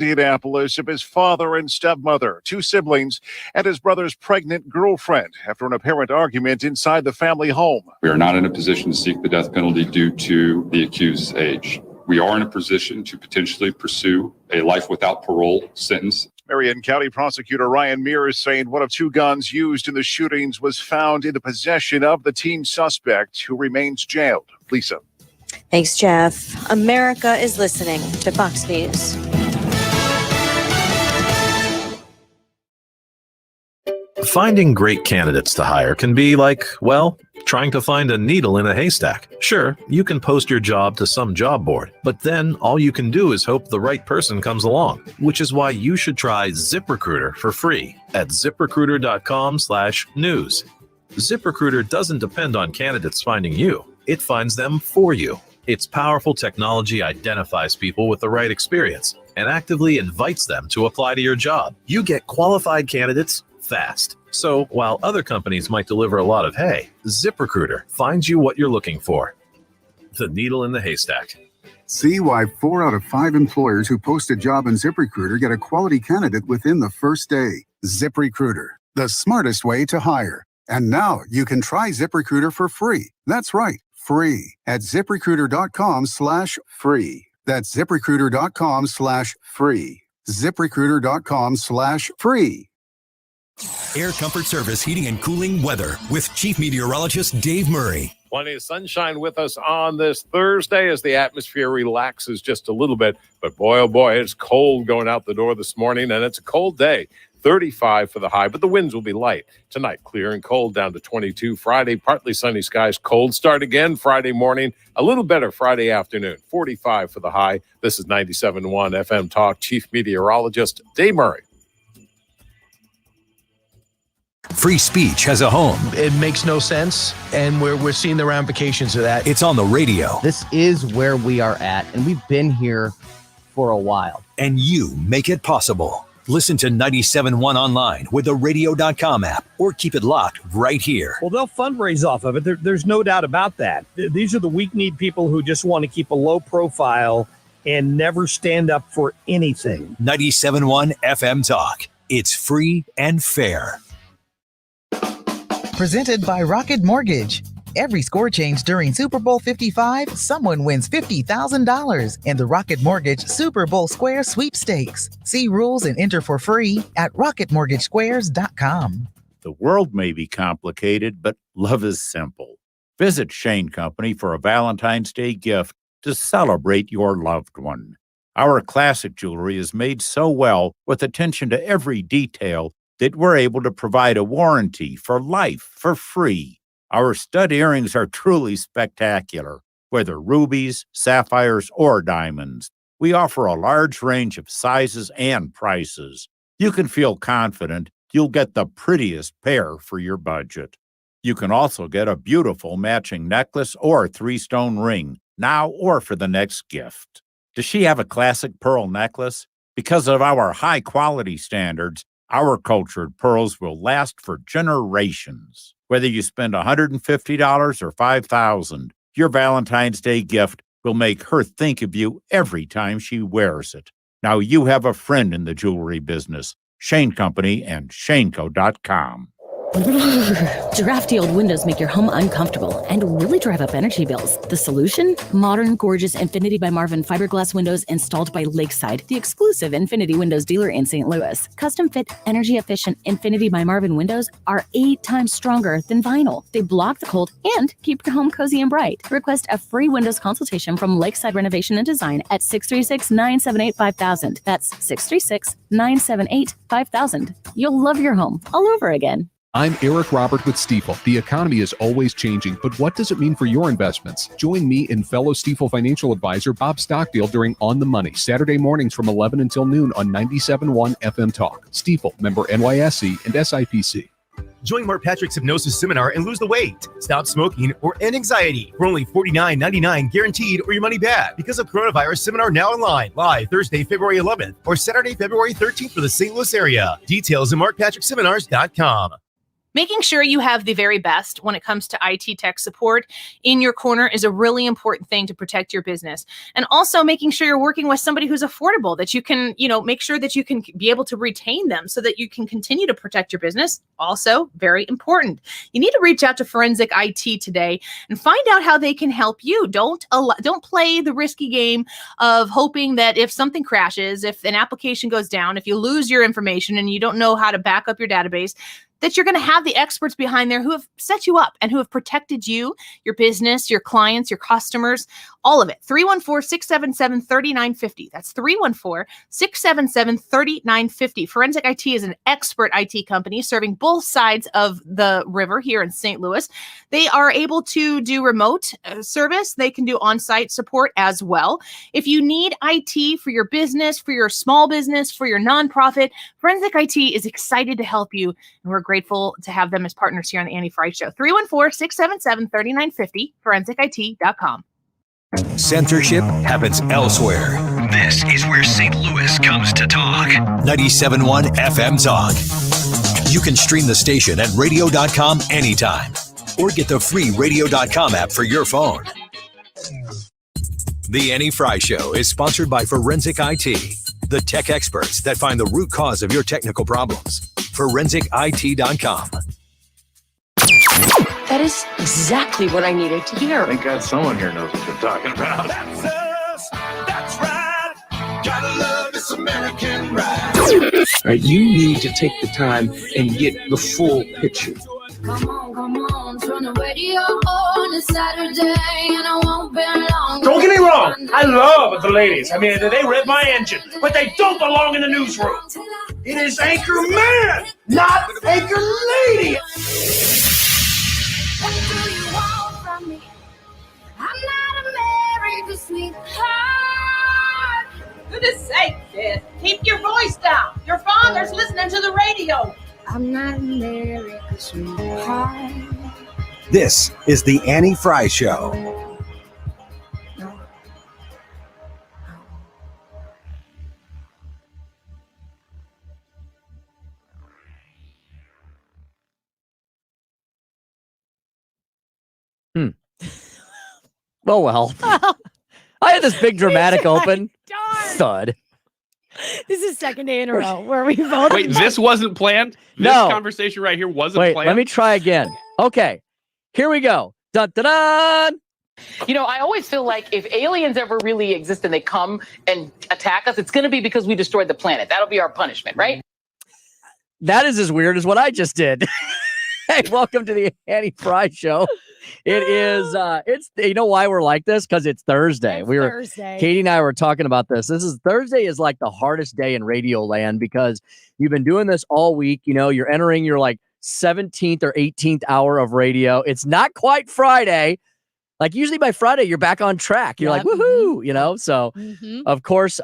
Indianapolis of his father and stepmother, two siblings, and his brother's pregnant girlfriend after an apparent argument inside the family home. We are not in a position to seek the death penalty due to the accused's age. We are in a position to potentially pursue a life without parole sentence. Marion County Prosecutor Ryan Mears saying one of two guns used in the shootings was found in the possession of the teen suspect, who remains jailed. Lisa. Thanks, Jeff. America is listening to Fox News. Finding great candidates to hire can be like, well, trying to find a needle in a haystack. Sure, you can post your job to some job board, but then all you can do is hope the right person comes along, which is why you should try ZipRecruiter for free at ZipRecruiter.com/news. ZipRecruiter doesn't depend on candidates finding you. It finds them for you. Its powerful technology identifies people with the right experience and actively invites them to apply to your job. You get qualified candidates fast. So while other companies might deliver a lot of hay, ZipRecruiter finds you what you're looking for. The needle in the haystack. See why 4 out of 5 employers who post a job in ZipRecruiter get a quality candidate within the first day. ZipRecruiter, the smartest way to hire. And now you can try ZipRecruiter for free. That's right, free at ZipRecruiter.com/free. That's ZipRecruiter.com/free. ZipRecruiter.com/free. Air Comfort Service Heating and Cooling Weather with Chief Meteorologist Dave Murray. Plenty of sunshine with us on this Thursday as the atmosphere relaxes just a little bit. But boy, oh boy, it's cold going out the door this morning, and it's a cold day. 35 for the high, but the winds will be light. Tonight, clear and cold down to 22. Friday, partly sunny skies. Cold start again Friday morning. A little better Friday afternoon. 45 for the high. This is 97.1 FM Talk. Chief Meteorologist Dave Murray. Free speech has a home. It makes no sense, and we're seeing the ramifications of that. It's on the radio. This is where we are at, and we've been here for a while. And you make it possible. Listen to 97.1 online with the radio.com app, or keep it locked right here. Well, they'll fundraise off of it. There's no doubt about that. These are the weak-kneed people who just want to keep a low profile and never stand up for anything. 97.1 FM Talk. It's free and fair. Presented by Rocket Mortgage. Every score change during Super Bowl 55, someone wins $50,000 in the Rocket Mortgage Super Bowl Square Sweepstakes. See rules and enter for free at rocketmortgagesquares.com. The world may be complicated, but love is simple. Visit Shane Company for a Valentine's Day gift to celebrate your loved one. Our classic jewelry is made so well with attention to every detail that we're able to provide a warranty for life for free. Our stud earrings are truly spectacular, whether rubies, sapphires, or diamonds. We offer a large range of sizes and prices. You can feel confident you'll get the prettiest pair for your budget. You can also get a beautiful matching necklace or 3-stone ring, now or for the next gift. Does she have a classic pearl necklace? Because of our high-quality standards, our cultured pearls will last for generations. Whether you spend $150 or $5,000, your Valentine's Day gift will make her think of you every time she wears it. Now you have a friend in the jewelry business. Shane Company and shaneco.com. Drafty old windows make your home uncomfortable and really drive up energy bills. The solution? Modern, gorgeous Infinity by Marvin fiberglass windows installed by Lakeside, the exclusive Infinity Windows dealer in St. Louis. Custom-fit, energy-efficient Infinity by Marvin windows are 8 times stronger than vinyl. They block the cold and keep your home cozy and bright. Request a free windows consultation from Lakeside Renovation and Design at 636-978-5000. That's 636-978-5000. You'll love your home all over again. I'm Eric Robert with Stifel. The economy is always changing, but what does it mean for your investments? Join me and fellow Stifel financial advisor Bob Stockdale during On the Money, Saturday mornings from 11 until noon on 97.1 FM Talk. Stifel, member NYSE and SIPC. Join Mark Patrick's hypnosis seminar and lose the weight, stop smoking, or end anxiety for only $49.99 guaranteed or your money back. Because of coronavirus, seminar now online, live Thursday, February 11th or Saturday, February 13th for the St. Louis area. Details at markpatrickseminars.com. Making sure you have the very best when it comes to IT tech support in your corner is a really important thing to protect your business. And also making sure you're working with somebody who's affordable, that you can, make sure that you can be able to retain them so that you can continue to protect your business. Also, very important. You need to reach out to Forensic IT today and find out how they can help you. Don't play the risky game of hoping that if something crashes, if an application goes down, if you lose your information and you don't know how to back up your database, that you're going to have the experts behind there who have set you up and who have protected you, your business, your clients, your customers, all of it. 314-677-3950. That's 314-677-3950. Forensic IT is an expert IT company serving both sides of the river here in St. Louis. They are able to do remote service. They can do on-site support as well. If you need IT for your business, for your small business, for your nonprofit, Forensic IT is excited to help you, and we're grateful to have them as partners here on the Annie Frey Show. 314-677-3950, forensic.it.com. Censorship happens elsewhere. This is where St. Louis comes to talk. 97.1 FM Talk. You can stream the station at radio.com anytime or get the free radio.com app for your phone. The Annie Frey Show is sponsored by Forensic IT, the tech experts that find the root cause of your technical problems. ForensicIT.com. That is exactly what I needed to hear. Thank God someone here knows what they're talking about. That's us. That's right. Gotta love this American ride. All right, you need to take the time and get the full picture. Come on, turn the radio on. It's Saturday and I won't be long. Don't get me wrong, I love the ladies. I mean, they rev my engine, but they don't belong in the newsroom. It is Anchor Man, not Anchor Lady. What do you want from me? I'm not America's sweetheart. Goodness sake, kid. Keep your voice down. Your father's listening to the radio. I'm not America's sweetheart. This is the Annie Frey Show. Oh, well. I had this big dramatic open. Thud. This is second day in a row where we both. Wait, this wasn't planned? This conversation right here wasn't planned? Let me try again. Okay, here we go. Dun, dun, dun. I always feel like if aliens ever really exist and they come and attack us, it's going to be because we destroyed the planet. That'll be our punishment, right? That is as weird as what I just did. Hey, welcome to the Annie Frey Show. It is, it's, you know why we're like this? Because it's Thursday. Thursday. Katie and I were talking about this. Thursday is like the hardest day in radio land because you've been doing this all week. You're entering your like 17th or 18th hour of radio. It's not quite Friday. Like usually by Friday, you're back on track. You're like, woohoo, so of course,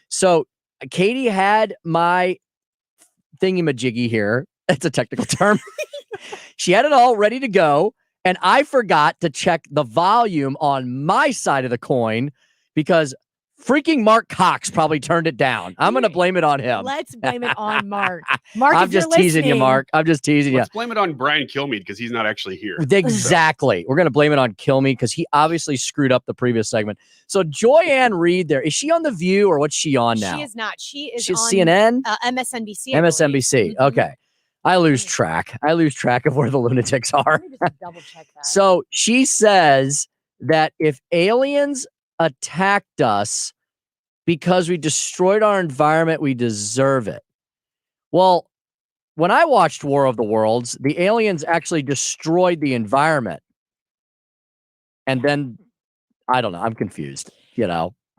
so Katie had my thingy-majiggy here. It's a technical term. She had it all ready to go. And I forgot to check the volume on my side of the coin because freaking Mark Cox probably turned it down. I'm going to blame it on him. Let's blame it on Mark. Mark, I'm just teasing you, Mark. I'm just teasing you. Let's blame it on Brian Kilmeade because he's not actually here. Exactly. We're going to blame it on Kilmeade because he obviously screwed up the previous segment. So Joyanne Reed there. Is she on The View or what's she on now? She is not. She's on CNN? MSNBC. MSNBC. Okay. I lose track. Of where the lunatics are. Double check that. So she says that if aliens attacked us because we destroyed our environment, we deserve it. Well, when I watched War of the Worlds, the aliens actually destroyed the environment. And then, I don't know. I'm confused.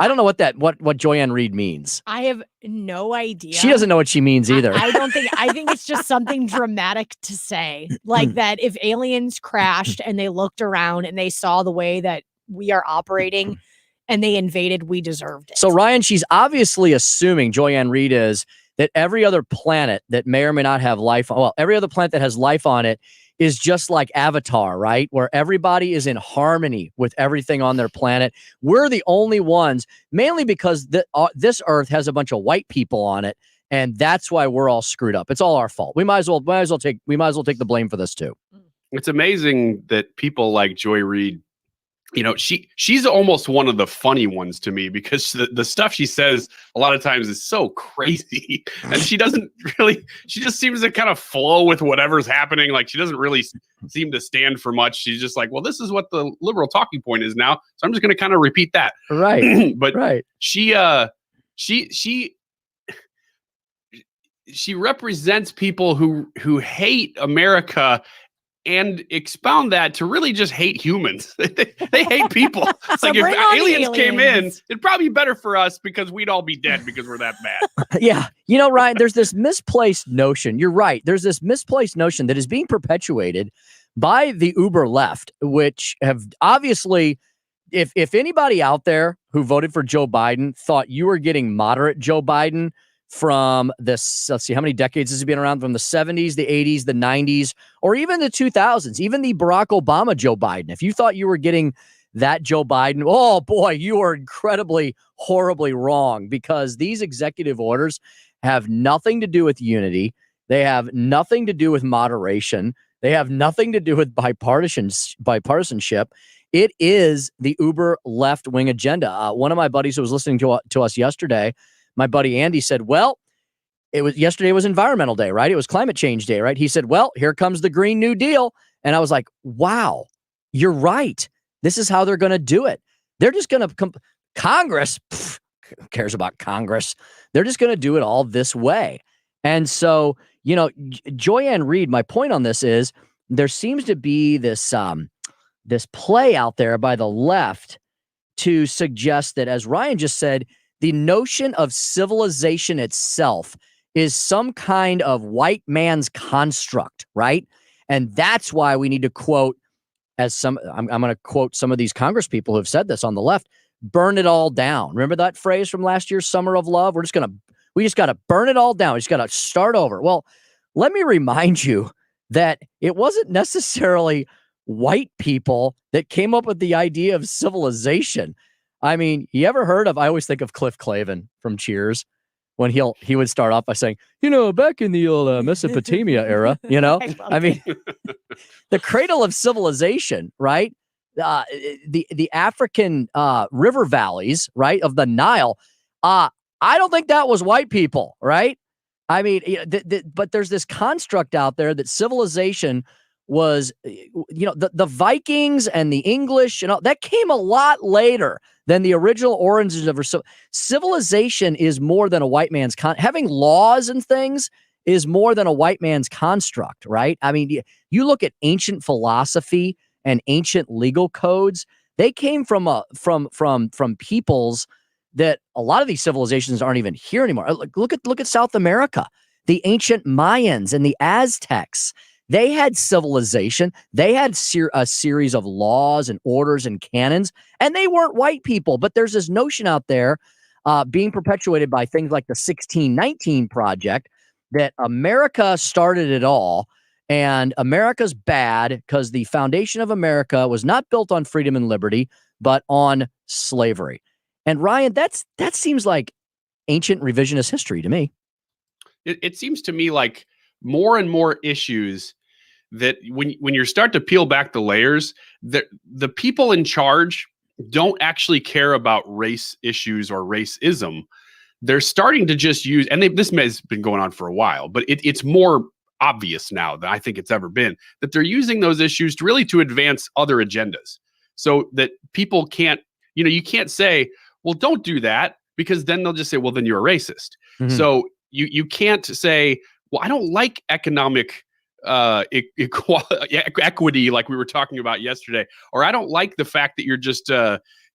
I don't know what Joyanne Reed means. I have no idea. She doesn't know what she means either. I think it's just something dramatic to say. Like that if aliens crashed and they looked around and they saw the way that we are operating and they invaded, we deserved it. So Ryan, she's obviously assuming, Joyanne Reed is, that every other planet that may or may not have life, every other planet that has life on it is just like Avatar, right? Where everybody is in harmony with everything on their planet. We're the only ones, mainly because this Earth has a bunch of white people on it, And that's why we're all screwed up. It's all our fault. We might as well take the blame for this too. It's amazing that people like Joy Reid, she's almost one of the funny ones to me, because the stuff she says a lot of times is so crazy, and she just seems to kind of flow with whatever's happening. Like, she doesn't really seem to stand for much. She's just like, well, this is what the liberal talking point is now, so I'm just going to kind of repeat that. Right. But right. She represents people who hate America and expound that to really just hate humans. They hate people. It's like, if aliens came in, it'd probably be better for us because we'd all be dead because we're that bad. Yeah. Ryan, there's this misplaced notion. You're right. There's this misplaced notion that is being perpetuated by the uber left, which have obviously, if anybody out there who voted for Joe Biden thought you were getting moderate Joe Biden from this, let's see, how many decades has he been around? From the 70s, the 80s, the 90s, or even the 2000s, even the Barack Obama Joe Biden. If you thought you were getting that Joe Biden, oh boy, you are incredibly, horribly wrong, because these executive orders have nothing to do with unity. They have nothing to do with moderation. They have nothing to do with bipartisanship. It is the uber left-wing agenda. One of my buddies who was listening to us yesterday, my buddy Andy, said, well, yesterday was Environmental Day, right? It was Climate Change Day, right? He said, well, here comes the Green New Deal. And I was like, wow, you're right. This is how they're going to do it. They're just going to Congress, who cares about Congress? They're just going to do it all this way. And so, Joyanne Reid, my point on this is there seems to be this play out there by the left to suggest that, as Ryan just said, the notion of civilization itself is some kind of white man's construct, right? And that's why we need to quote, I'm going to quote some of these Congress people who have said this on the left, burn it all down. Remember that phrase from last year's Summer of Love? We just got to burn it all down. We just got to start over. Well, let me remind you that it wasn't necessarily white people that came up with the idea of civilization. I mean, you ever heard of, I always think of Cliff Clavin from Cheers, when he would start off by saying, back in the old Mesopotamia era, I mean, the cradle of civilization, right? The African river valleys, right, of the Nile. I don't think that was white people, right? I mean, but there's this construct out there that civilization was, the Vikings and the English, that came a lot later than the original origins of civilization. Is more than a white man's having laws and things is more than a white man's construct, right? I mean, you look at ancient philosophy and ancient legal codes; they came from peoples that a lot of these civilizations aren't even here anymore. Look at South America, the ancient Mayans and the Aztecs. They had civilization. They had a series of laws and orders and canons, and they weren't white people. But there's this notion out there being perpetuated by things like the 1619 Project that America started it all, and America's bad because the foundation of America was not built on freedom and liberty, but on slavery. And Ryan, that seems like ancient revisionist history to me. It seems to me like more and more issues that when you start to peel back the layers, the people in charge don't actually care about race issues or racism. They're starting to just use, and this has been going on for a while, but it's more obvious now than I think it's ever been, that they're using those issues to advance other agendas, so that people can't, you can't say, well, don't do that, because then they'll just say, well, then you're a racist. Mm-hmm. So you can't say, well, I don't like economic equity, like we were talking about yesterday, or I don't like the fact that you're just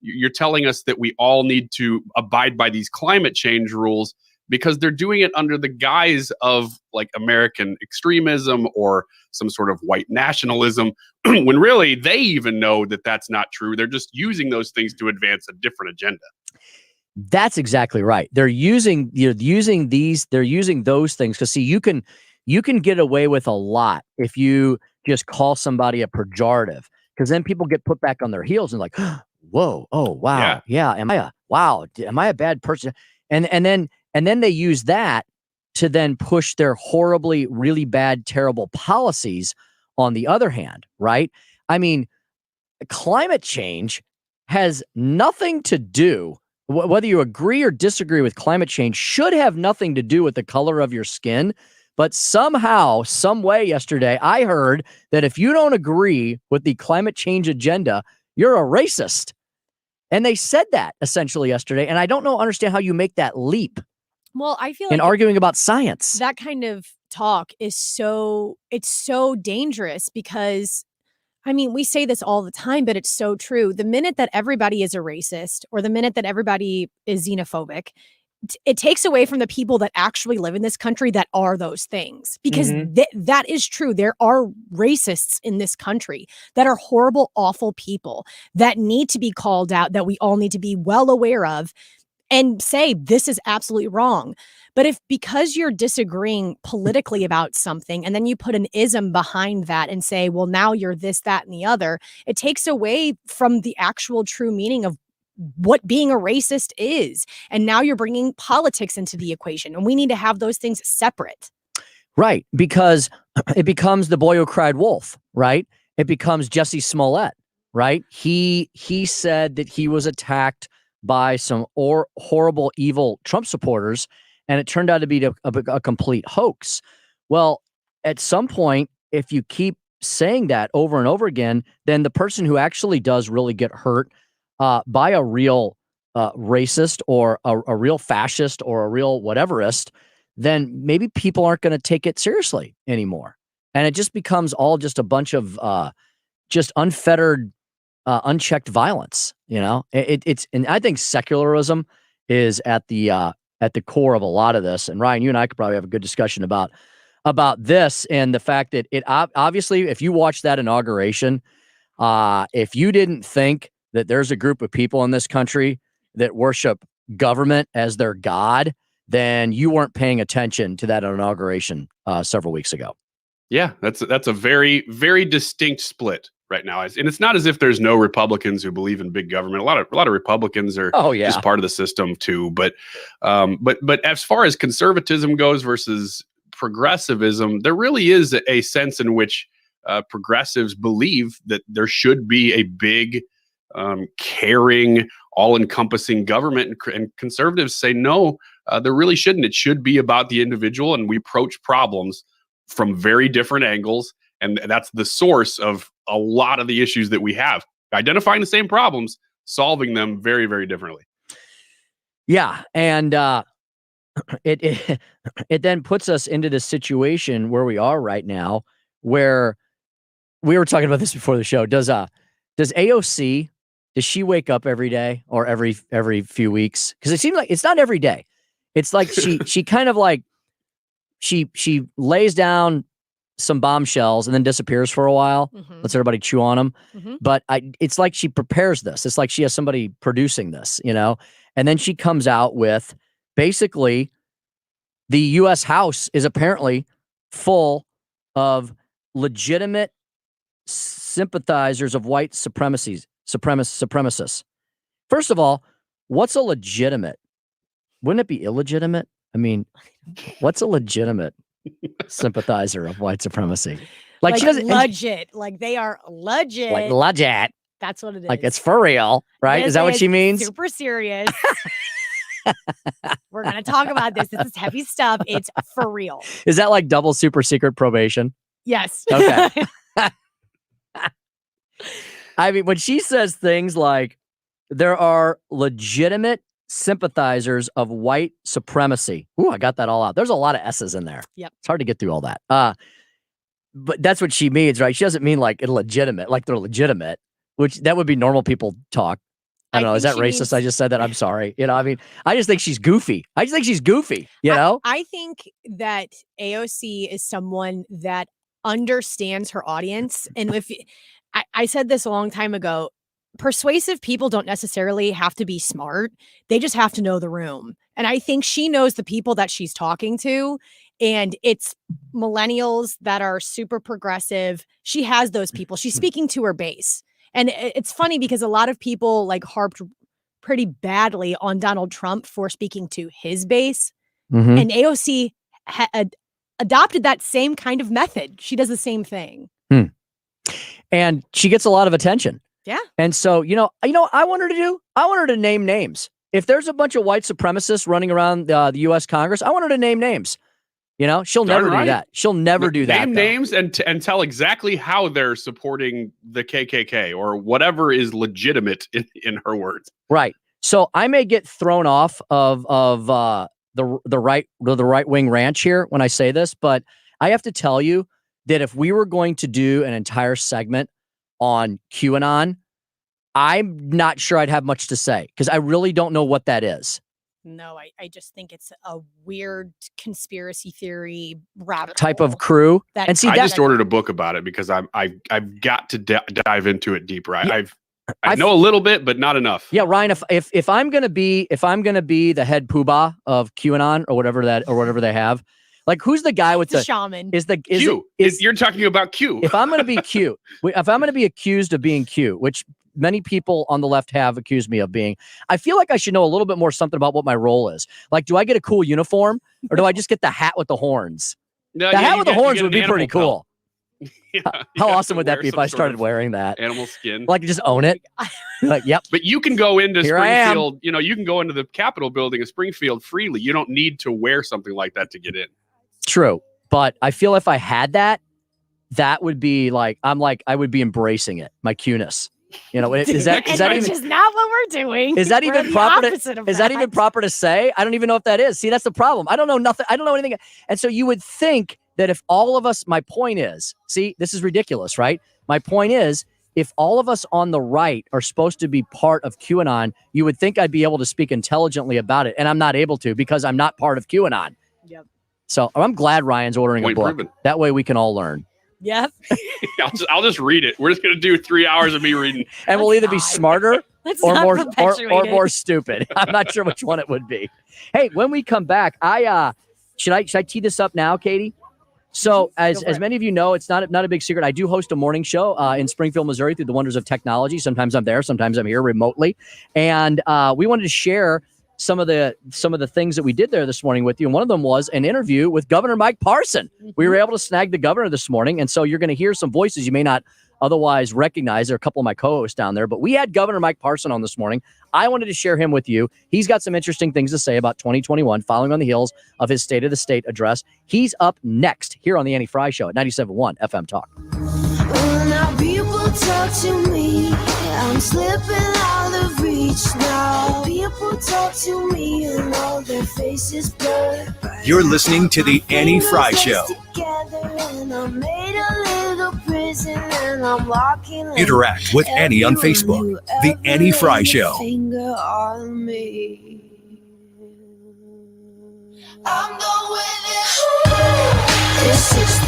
you're telling us that we all need to abide by these climate change rules, because they're doing it under the guise of like American extremism or some sort of white nationalism, when really they even know that that's not true. They're just using those things to advance a different agenda. That's exactly right. They're using those things because, see, you can get away with a lot if you just call somebody a pejorative, because then people get put back on their heels and like, whoa, oh wow, yeah, am I a bad person? And then they use that to then push their horribly, really bad, terrible policies on the other hand, right? I mean, climate change has nothing to do, whether you agree or disagree with climate change, should have nothing to do with the color of your skin. But somehow, some way yesterday, I heard that if you don't agree with the climate change agenda, you're a racist. And they said that essentially yesterday. And I don't understand how you make that leap. Well, I feel in like arguing about science. That kind of talk is so dangerous because, I mean, we say this all the time, but it's so true. The minute that everybody is a racist or the minute that everybody is xenophobic, it takes away from the people that actually live in this country that are those things. Because that is true. There are racists in this country that are horrible, awful people that need to be called out, that we all need to be well aware of and say, this is absolutely wrong. But if because you're disagreeing politically about something and then you put an ism behind that and say, well, now you're this, that, and the other, it takes away from the actual true meaning of what being a racist is. And now you're bringing politics into the equation. And we need to have those things separate. Right. Because it becomes the boy who cried wolf, right? It becomes Jussie Smollett, right? He said that he was attacked by some horrible, evil Trump supporters, and it turned out to be a complete hoax. Well, at some point, if you keep saying that over and over again, then the person who actually does really get hurt by a real racist or a real fascist or a real whateverist, then maybe people aren't going to take it seriously anymore. And it just becomes all just a bunch of just unfettered, unchecked violence. You know, it's and I think secularism is at the core of a lot of this. And Ryan, you and I could probably have a good discussion about this and the fact that it obviously, if you watch that inauguration, if you didn't think that there's a group of people in this country that worship government as their god, then you weren't paying attention to that inauguration several weeks ago. Yeah, that's a very, very distinct split right now. And it's not as if there's no Republicans who believe in big government. A lot of Republicans are just part of the system too. But as far as conservatism goes versus progressivism, there really is a sense in which progressives believe that there should be a big, caring, all-encompassing government, and conservatives say no, there really shouldn't. It should be about the individual, and we approach problems from very different angles, and that's the source of a lot of the issues that we have. Identifying the same problems, solving them very, very differently. Yeah, and it then puts us into this situation where we are right now, where we were talking about this before the show. Does AOC, does she wake up every day or every few weeks? Because it seems like it's not every day. It's like she kind of like she lays down some bombshells and then disappears for a while. Lets everybody chew on them. But it's like she prepares this. It's like she has somebody producing this, you know. And then she comes out with basically the U.S. House is apparently full of legitimate sympathizers of white supremacists. First of all, what's a legitimate? Wouldn't it be illegitimate? I mean, what's a legitimate sympathizer of white supremacy? Like she doesn't legit. Like they are legit. Like legit. That's what it is. Like it's for real, right? Is that what she means? Super serious. We're gonna talk about this. This is heavy stuff. It's for real. Is that like double super secret probation? Yes. Okay. I mean, when she says things like there are legitimate sympathizers of white supremacy. Ooh, I got that all out. There's a lot of S's in there. Yep. It's hard to get through all that. But that's what she means, right? She doesn't mean like illegitimate, like they're legitimate, which that would be normal people talk. I don't know. Is that racist? I just said that. I'm sorry. You know, I mean, I just think she's goofy. You know? I think that AOC is someone that understands her audience. And if I said this a long time ago, persuasive people don't necessarily have to be smart. They just have to know the room. And I think she knows the people that she's talking to. And it's millennials that are super progressive. She has those people. She's speaking to her base. And it's funny because a lot of people like harped pretty badly on Donald Trump for speaking to his base. And AOC adopted that same kind of method. She does the same thing. And she gets a lot of attention. Yeah. And so, I want her to do? I want her to name names. If there's a bunch of white supremacists running around the U.S. Congress, I want her to name names. She'll never do that. She'll never do that. Name names and tell exactly how they're supporting the KKK or whatever is legitimate in her words. Right. So I may get thrown off of the right wing ranch here when I say this, but I have to tell you that if we were going to do an entire segment on QAnon, I'm not sure I'd have much to say because I really don't know what that is. No, I just think it's a weird conspiracy theory rabbit type hole of crew. I just ordered a book about it because I've got to dive into it deeper. I know a little bit, but not enough. Yeah, Ryan. If I'm gonna be the head poobah of QAnon or whatever they have, like who's the guy with the shaman? You're talking about Q. If I'm gonna be Q, if I'm gonna be accused of being Q, which many people on the left have accused me of being, I feel like I should know a little bit more something about what my role is. Like, do I get a cool uniform or do I just get the hat with the horns? No, the hat with the horns would be pretty cool. Yeah, how awesome would that be if I started wearing that? Animal skin. Like, just own it. Like, yep. But you can go into Here Springfield, you can go into the Capitol building of Springfield freely. You don't need to wear something like that to get in. True. But I feel if I had that would be like, I would be embracing it, my Q-ness. Is that which is not what we're doing. Is that even proper? Is that even that. proper to say? I don't even know if that is. See, that's the problem. I don't know nothing. I don't know anything. And so you would think that if all of us, my point is, see, this is ridiculous, right? My point is, if all of us on the right are supposed to be part of QAnon, you would think I'd be able to speak intelligently about it, and I'm not able to because I'm not part of QAnon. Yep. So I'm glad Ryan's ordering a book. That way we can all learn. Yep. I'll just read it. We're just going to do 3 hours of me reading. And we'll either be smarter or more stupid. I'm not sure which one it would be. Hey, when we come back, should I tee this up now, Katie? So as many of you know, it's not a big secret. I do host a morning show in Springfield, Missouri through the wonders of technology. Sometimes I'm there, sometimes I'm here remotely. And we wanted to share some of the things that we did there this morning with you. And one of them was an interview with Governor Mike Parson. Mm-hmm. We were able to snag the governor this morning. And so you're going to hear some voices you may not otherwise recognize. There are a couple of my co-hosts down there, but we had Governor Mike Parson on this morning. I wanted to share him with you. He's got some interesting things to say about 2021, following on the heels of his State of the State address. He's up next here on the Annie Frey Show at 97.1 FM Talk. Now people talk to me, I'm slipping out of reach now. People talk to me and all their faces blur. You're listening to the Annie Frey Show. Interact with Annie on Facebook. The Annie Frey Show.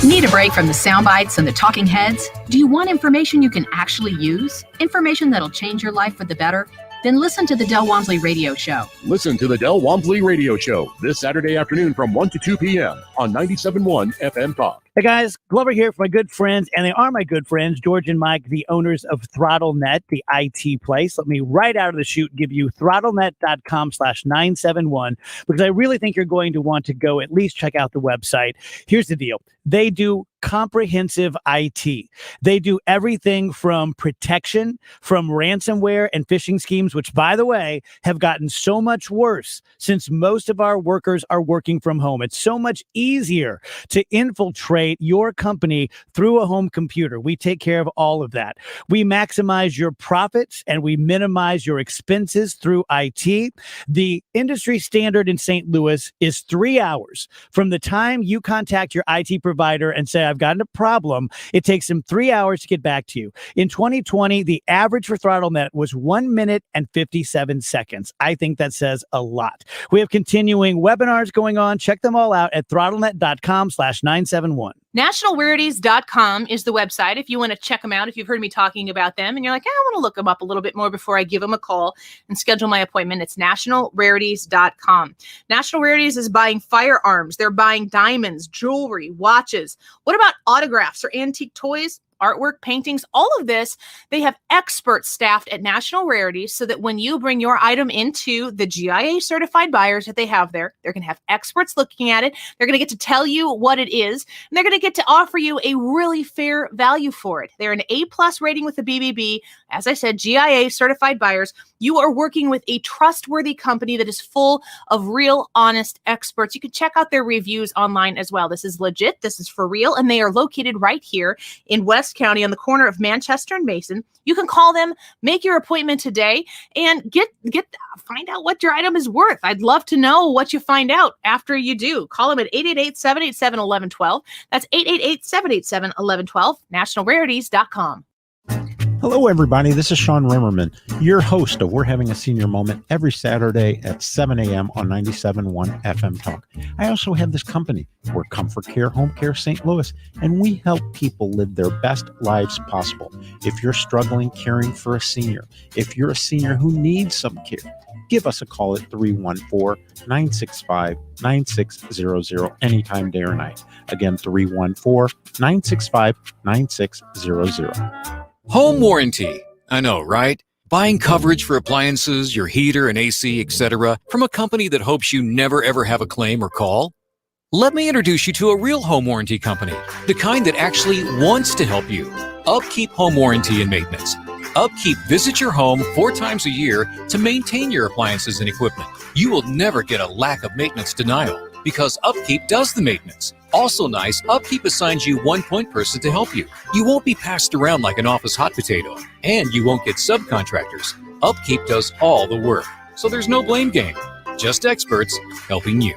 Need a break from the sound bites and the talking heads? Do you want information you can actually use? Information that'll change your life for the better? Then listen to the Del Walmsley Radio Show. Listen to the Del Walmsley Radio Show this Saturday afternoon from 1 to 2 p.m. on 97.1 FM Talk. Hey guys, Glover here for my good friends, and they are my good friends, George and Mike, the owners of ThrottleNet, the IT place. Let me right out of the chute give you throttlenet.com/971 because I really think you're going to want to go at least check out the website. Here's the deal. They do comprehensive IT. They do everything from protection, from ransomware and phishing schemes, which, by the way, have gotten so much worse since most of our workers are working from home. It's so much easier to infiltrate your company through a home computer. We take care of all of that. We maximize your profits and we minimize your expenses through IT. The industry standard in St. Louis is 3 hours from the time you contact your IT provider and say, I've got a problem. It takes them 3 hours to get back to you. In 2020, the average for ThrottleNet was 1 minute and 57 seconds. I think that says a lot. We have continuing webinars going on. Check them all out at throttlenet.com/971. Nationalrarities.com is the website if you want to check them out, if you've heard me talking about them and you're like, I want to look them up a little bit more before I give them a call and schedule my appointment. It's nationalrarities.com. National Rarities is buying firearms. They're buying diamonds, jewelry, watches. What about autographs or antique toys? artwork, paintings, all of this. They have experts staffed at National Rarities so that when you bring your item into the GIA certified buyers that they have there, they're going to have experts looking at it. They're going to get to tell you what it is, and they're going to get to offer you a really fair value for it. They're an A+ rating with the BBB. As I said, GIA certified buyers. You are working with a trustworthy company that is full of real, honest experts. You can check out their reviews online as well. This is legit. This is for real. And they are located right here in West County on the corner of Manchester and Mason. You can call them, make your appointment today, and find out what your item is worth. I'd love to know what you find out after you do. Call them at 888-787-1112. That's 888-787-1112, nationalrarities.com. Hello, everybody. This is Sean Rimmerman, your host of We're Having a Senior Moment every Saturday at 7 a.m. on 97.1 FM Talk. I also have this company, We're Comfort Care Home Care St. Louis, and we help people live their best lives possible. If you're struggling caring for a senior, if you're a senior who needs some care, give us a call at 314-965-9600 anytime, day or night. Again, 314-965-9600. Home warranty. I know, right? Buying coverage for appliances, your heater and AC, etc., from a company that hopes you never ever have a claim or call? Let me introduce you to a real home warranty company, the kind that actually wants to help you. Upkeep Home Warranty and Maintenance. Upkeep visits your home 4 times a year to maintain your appliances and equipment. You will never get a lack of maintenance denial because Upkeep does the maintenance. Also nice, Upkeep assigns you one point person to help you. You won't be passed around like an office hot potato, and you won't get subcontractors. Upkeep does all the work, so there's no blame game. Just experts helping you.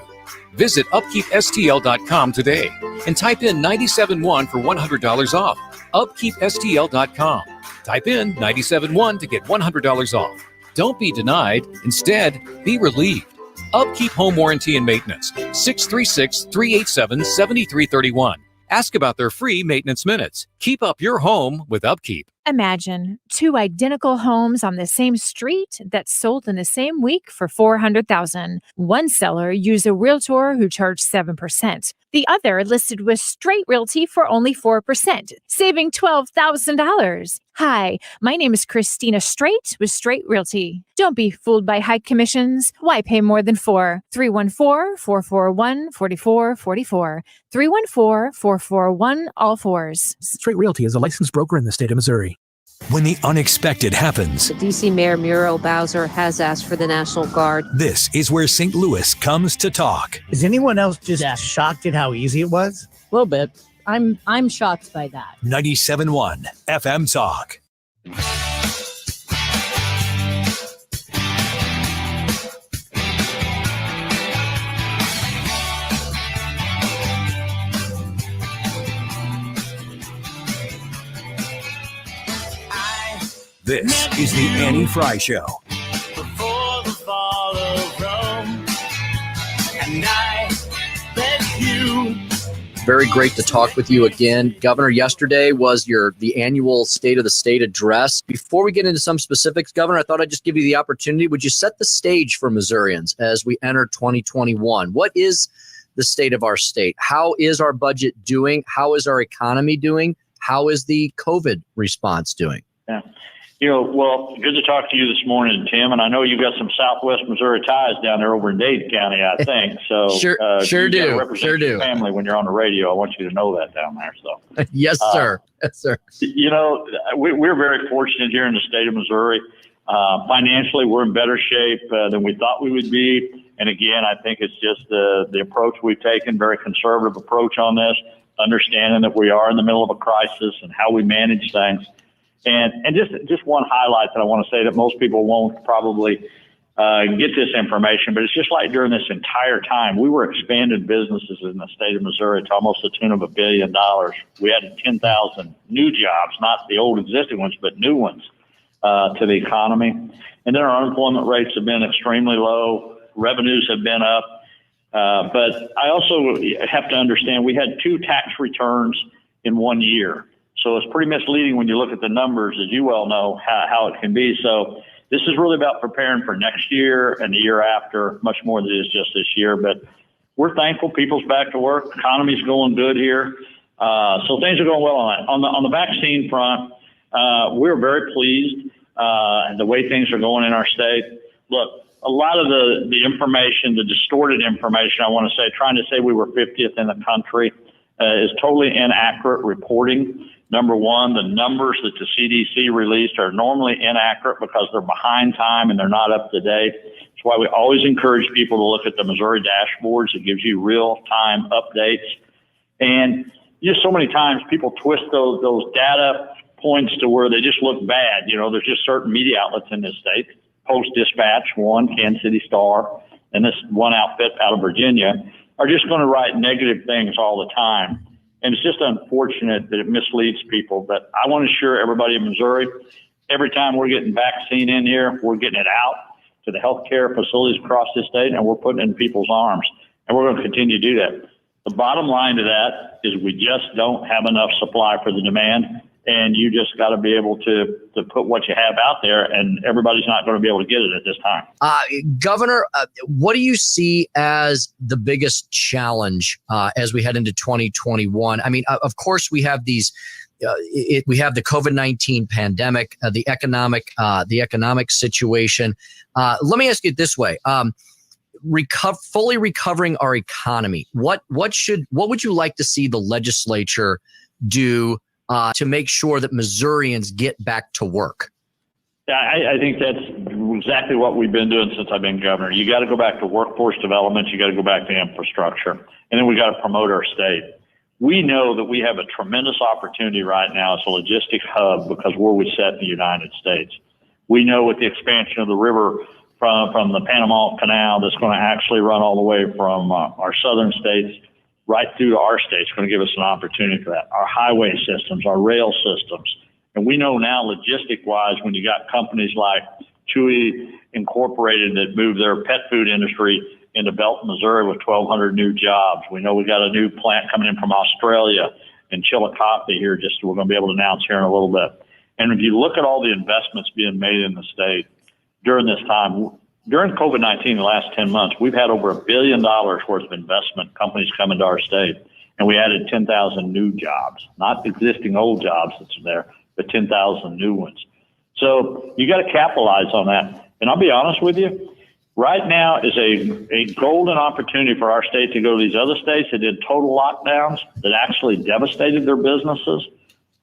Visit upkeepstl.com today and type in 97.1 for $100 off. Upkeepstl.com. Type in 97.1 to get $100 off. Don't be denied. Instead, be relieved. Upkeep Home Warranty and Maintenance, 636-387-7331. Ask about their free maintenance minutes. Keep up your home with Upkeep. Imagine 2 identical homes on the same street that sold in the same week for $400,000. One seller used a realtor who charged 7%. The other listed with Straight Realty for only 4%, saving $12,000. Hi, my name is Christina Straight with Straight Realty. Don't be fooled by high commissions. Why pay more than 4? 314-441-4444. 314-441-all-4s. Straight Realty is a licensed broker in the state of Missouri. When the unexpected happens, D.C. Mayor Muriel Bowser has asked for the National Guard. This is where St. Louis comes to talk. Is anyone else just shocked at how easy it was? A little bit. I'm shocked by that. 97.1 FM Talk. This is the Annie Frey Show. Before the fall of Rome, and I met you. Very great to talk with you again. Governor, yesterday was the annual State of the State address. Before we get into some specifics, Governor, I thought I'd just give you the opportunity. Would you set the stage for Missourians as we enter 2021? What is the state of our state? How is our budget doing? How is our economy doing? How is the COVID response doing? Yeah. Well, good to talk to you this morning, Tim. And I know you've got some Southwest Missouri ties down there over in Dade County, I think. So sure do. Represent your family when you're on the radio. I want you to know that down there. So yes, sir. Yes, sir. We're very fortunate here in the state of Missouri. Financially, we're in better shape than we thought we would be. And again, I think it's just the approach we've taken, very conservative approach on this, understanding that we are in the middle of a crisis and how we manage things. And just one highlight that I want to say that most people won't probably get this information, but it's just like during this entire time, we were expanding businesses in the state of Missouri to almost the tune of $1 billion. We added 10,000 new jobs, not the old existing ones, but new ones to the economy. And then our unemployment rates have been extremely low. Revenues have been up. But I also have to understand we had 2 tax returns in 1 year. So it's pretty misleading when you look at the numbers, as you well know, how it can be. So this is really about preparing for next year and the year after, much more than it is just this year. But we're thankful people's back to work. Economy's going good here. So things are going well on that. On the vaccine front, we're very pleased the way things are going in our state. Look, a lot of the information, the distorted information, I want to say, trying to say we were 50th in the country is totally inaccurate reporting. Number one, the numbers that the CDC released are normally inaccurate because they're behind time and they're not up to date. That's why we always encourage people to look at the Missouri dashboards. It gives you real-time updates. And just so many times people twist those data points to where they just look bad. You know, there's just certain media outlets in this state, Post-Dispatch, one, Kansas City Star, and this one outfit out of Virginia, are just going to write negative things all the time. And it's just unfortunate that it misleads people. But I want to assure everybody in Missouri, every time we're getting vaccine in here, we're getting it out to the healthcare facilities across this state, and we're putting it in people's arms. And we're going to continue to do that. The bottom line to that is we just don't have enough supply for the demand. And you just got to be able to put what you have out there, and everybody's not going to be able to get it at this time. Governor, what do you see as the biggest challenge as we head into 2021? I mean, of course, we have these. We have the COVID-19 pandemic, the economic situation. Let me ask you it this way: fully recovering our economy. What would you like to see the legislature do to make sure that Missourians get back to work? Yeah, I think that's exactly what we've been doing since I've been governor. You got to go back to workforce development. You got to go back to infrastructure. And then we got to promote our state. We know that we have a tremendous opportunity right now as a logistics hub because where we set in the United States. We know with the expansion of the river from the Panama Canal that's going to actually run all the way from our southern states right through to our state. It's going to give us an opportunity for that. Our highway systems, our rail systems. And we know now logistic-wise, when you got companies like Chewy Incorporated that move their pet food industry into Belton, Missouri with 1,200 new jobs. We know we got a new plant coming in from Australia in Chillicothe here, just we're going to be able to announce here in a little bit. And if you look at all the investments being made in the state during this time, during COVID-19, the last 10 months, we've had over $1 billion worth of investment companies come into our state, and we added 10,000 new jobs, not existing old jobs that's there, but 10,000 new ones. So you got to capitalize on that. And I'll be honest with you, right now is a golden opportunity for our state to go to these other states that did total lockdowns that actually devastated their businesses,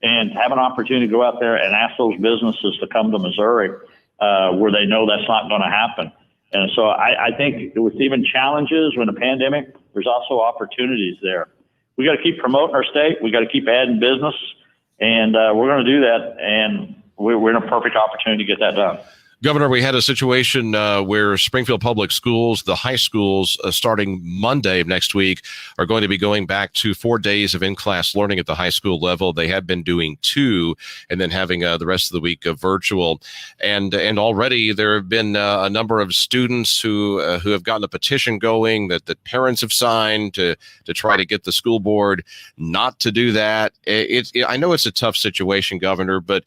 and have an opportunity to go out there and ask those businesses to come to Missouri where they know that's not going to happen. And so I think with even challenges when a pandemic, there's also opportunities there. We got to keep promoting our state. We got to keep adding business, and we're going to do that. And we're in a perfect opportunity to get that done. Governor, we had a situation where Springfield Public Schools, the high schools, starting Monday of next week, are going to be going back to 4 days of in-class learning at the high school level. They had been doing 2 and then having the rest of the week virtual. And already there have been a number of students who have gotten a petition going that parents have signed to try to get the school board not to do that. I know it's a tough situation, Governor, but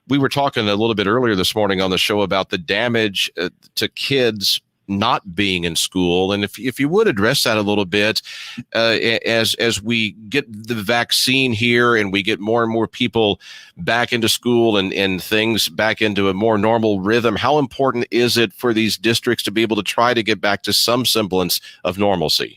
we were talking a little bit earlier this morning on the show about the damage to kids not being in school. And if you would address that a little bit, as we get the vaccine here and we get more and more people back into school and things back into a more normal rhythm, how important is it for these districts to be able to try to get back to some semblance of normalcy?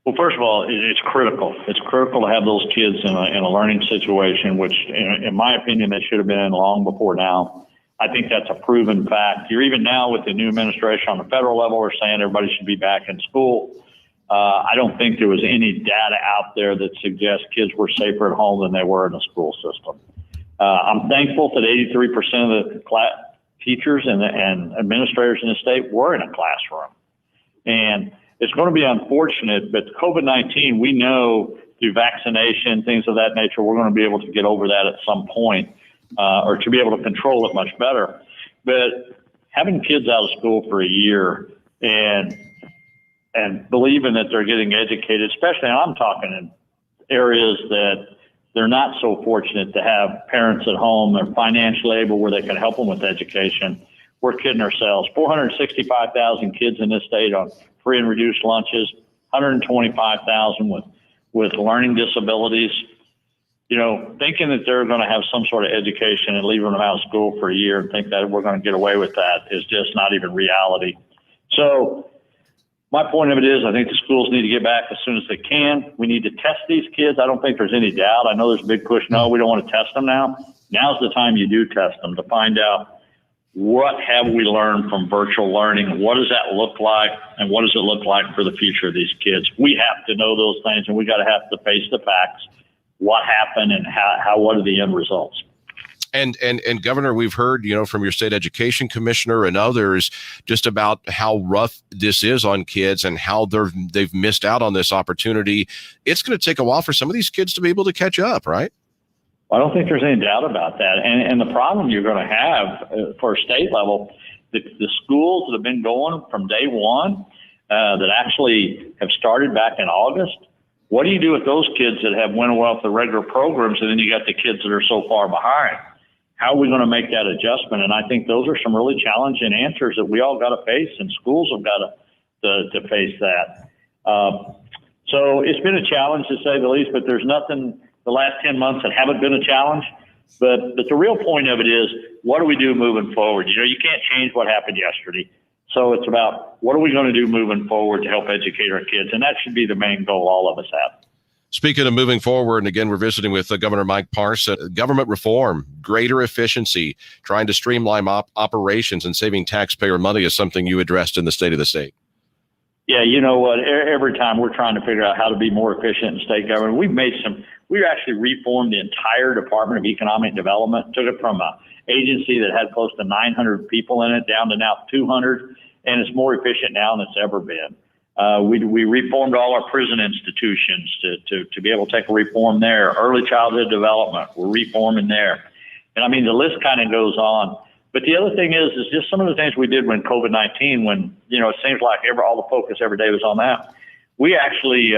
Well, first of all, it's critical. It's critical to have those kids in a learning situation, which, in my opinion, they should have been in long before now. I think that's a proven fact. You're even now with the new administration on the federal level, we're saying everybody should be back in school. I don't think there was any data out there that suggests kids were safer at home than they were in the school system. I'm thankful that 83% of the teachers and administrators in the state were in a classroom. And it's going to be unfortunate, but COVID-19, we know through vaccination, things of that nature, we're going to be able to get over that at some point, or to be able to control it much better. But having kids out of school for a year and believing that they're getting educated, especially, I'm talking in areas that they're not so fortunate to have parents at home, they're financially able where they can help them with education. We're kidding ourselves. 465,000 kids in this state on free and reduced lunches, 125,000 with learning disabilities. thinking that they're going to have some sort of education and leaving them out of school for a year and think that we're going to get away with that is just not even reality. So my point of it is I think the schools need to get back as soon as they can. We need to test these kids. I don't think there's any doubt. I know there's a big push. No, we don't want to test them now. Now's the time you do test them to find out what have we learned from virtual learning? What does that look like? And what does it look like for the future of these kids? We have to know those things, and we got to have to face the facts. What happened and what are the end results? And Governor, we've heard, from your state education commissioner and others just about how rough this is on kids and how they've missed out on this opportunity. It's going to take a while for some of these kids to be able to catch up, right? I don't think there's any doubt about that. And the problem you're going to have for a state level, the schools that have been going from day one that actually have started back in August, what do you do with those kids that have went well with the regular programs, and then you got the kids that are so far behind? How are we going to make that adjustment? And I think those are some really challenging answers that we all got to face, and schools have got to face that. So it's been a challenge, to say the least, but there's nothing the last 10 months that haven't been a challenge. But the real point of it is, what do we do moving forward? You can't change what happened yesterday. So it's about what are we going to do moving forward to help educate our kids? And that should be the main goal all of us have. Speaking of moving forward, and again, we're visiting with Governor Mike Parson. Government reform, greater efficiency, trying to streamline operations and saving taxpayer money is something you addressed in the State of the State. Yeah, you know what? Every time we're trying to figure out how to be more efficient in state government, we actually reformed the entire Department of Economic Development, took it from an agency that had close to 900 people in it down to now 200, and it's more efficient now than it's ever been. We reformed all our prison institutions to be able to take a reform there. Early childhood development, we're reforming there. And I mean, the list kind of goes on. But the other thing is just some of the things we did when COVID-19, when, it seems like all the focus every day was on that. We actually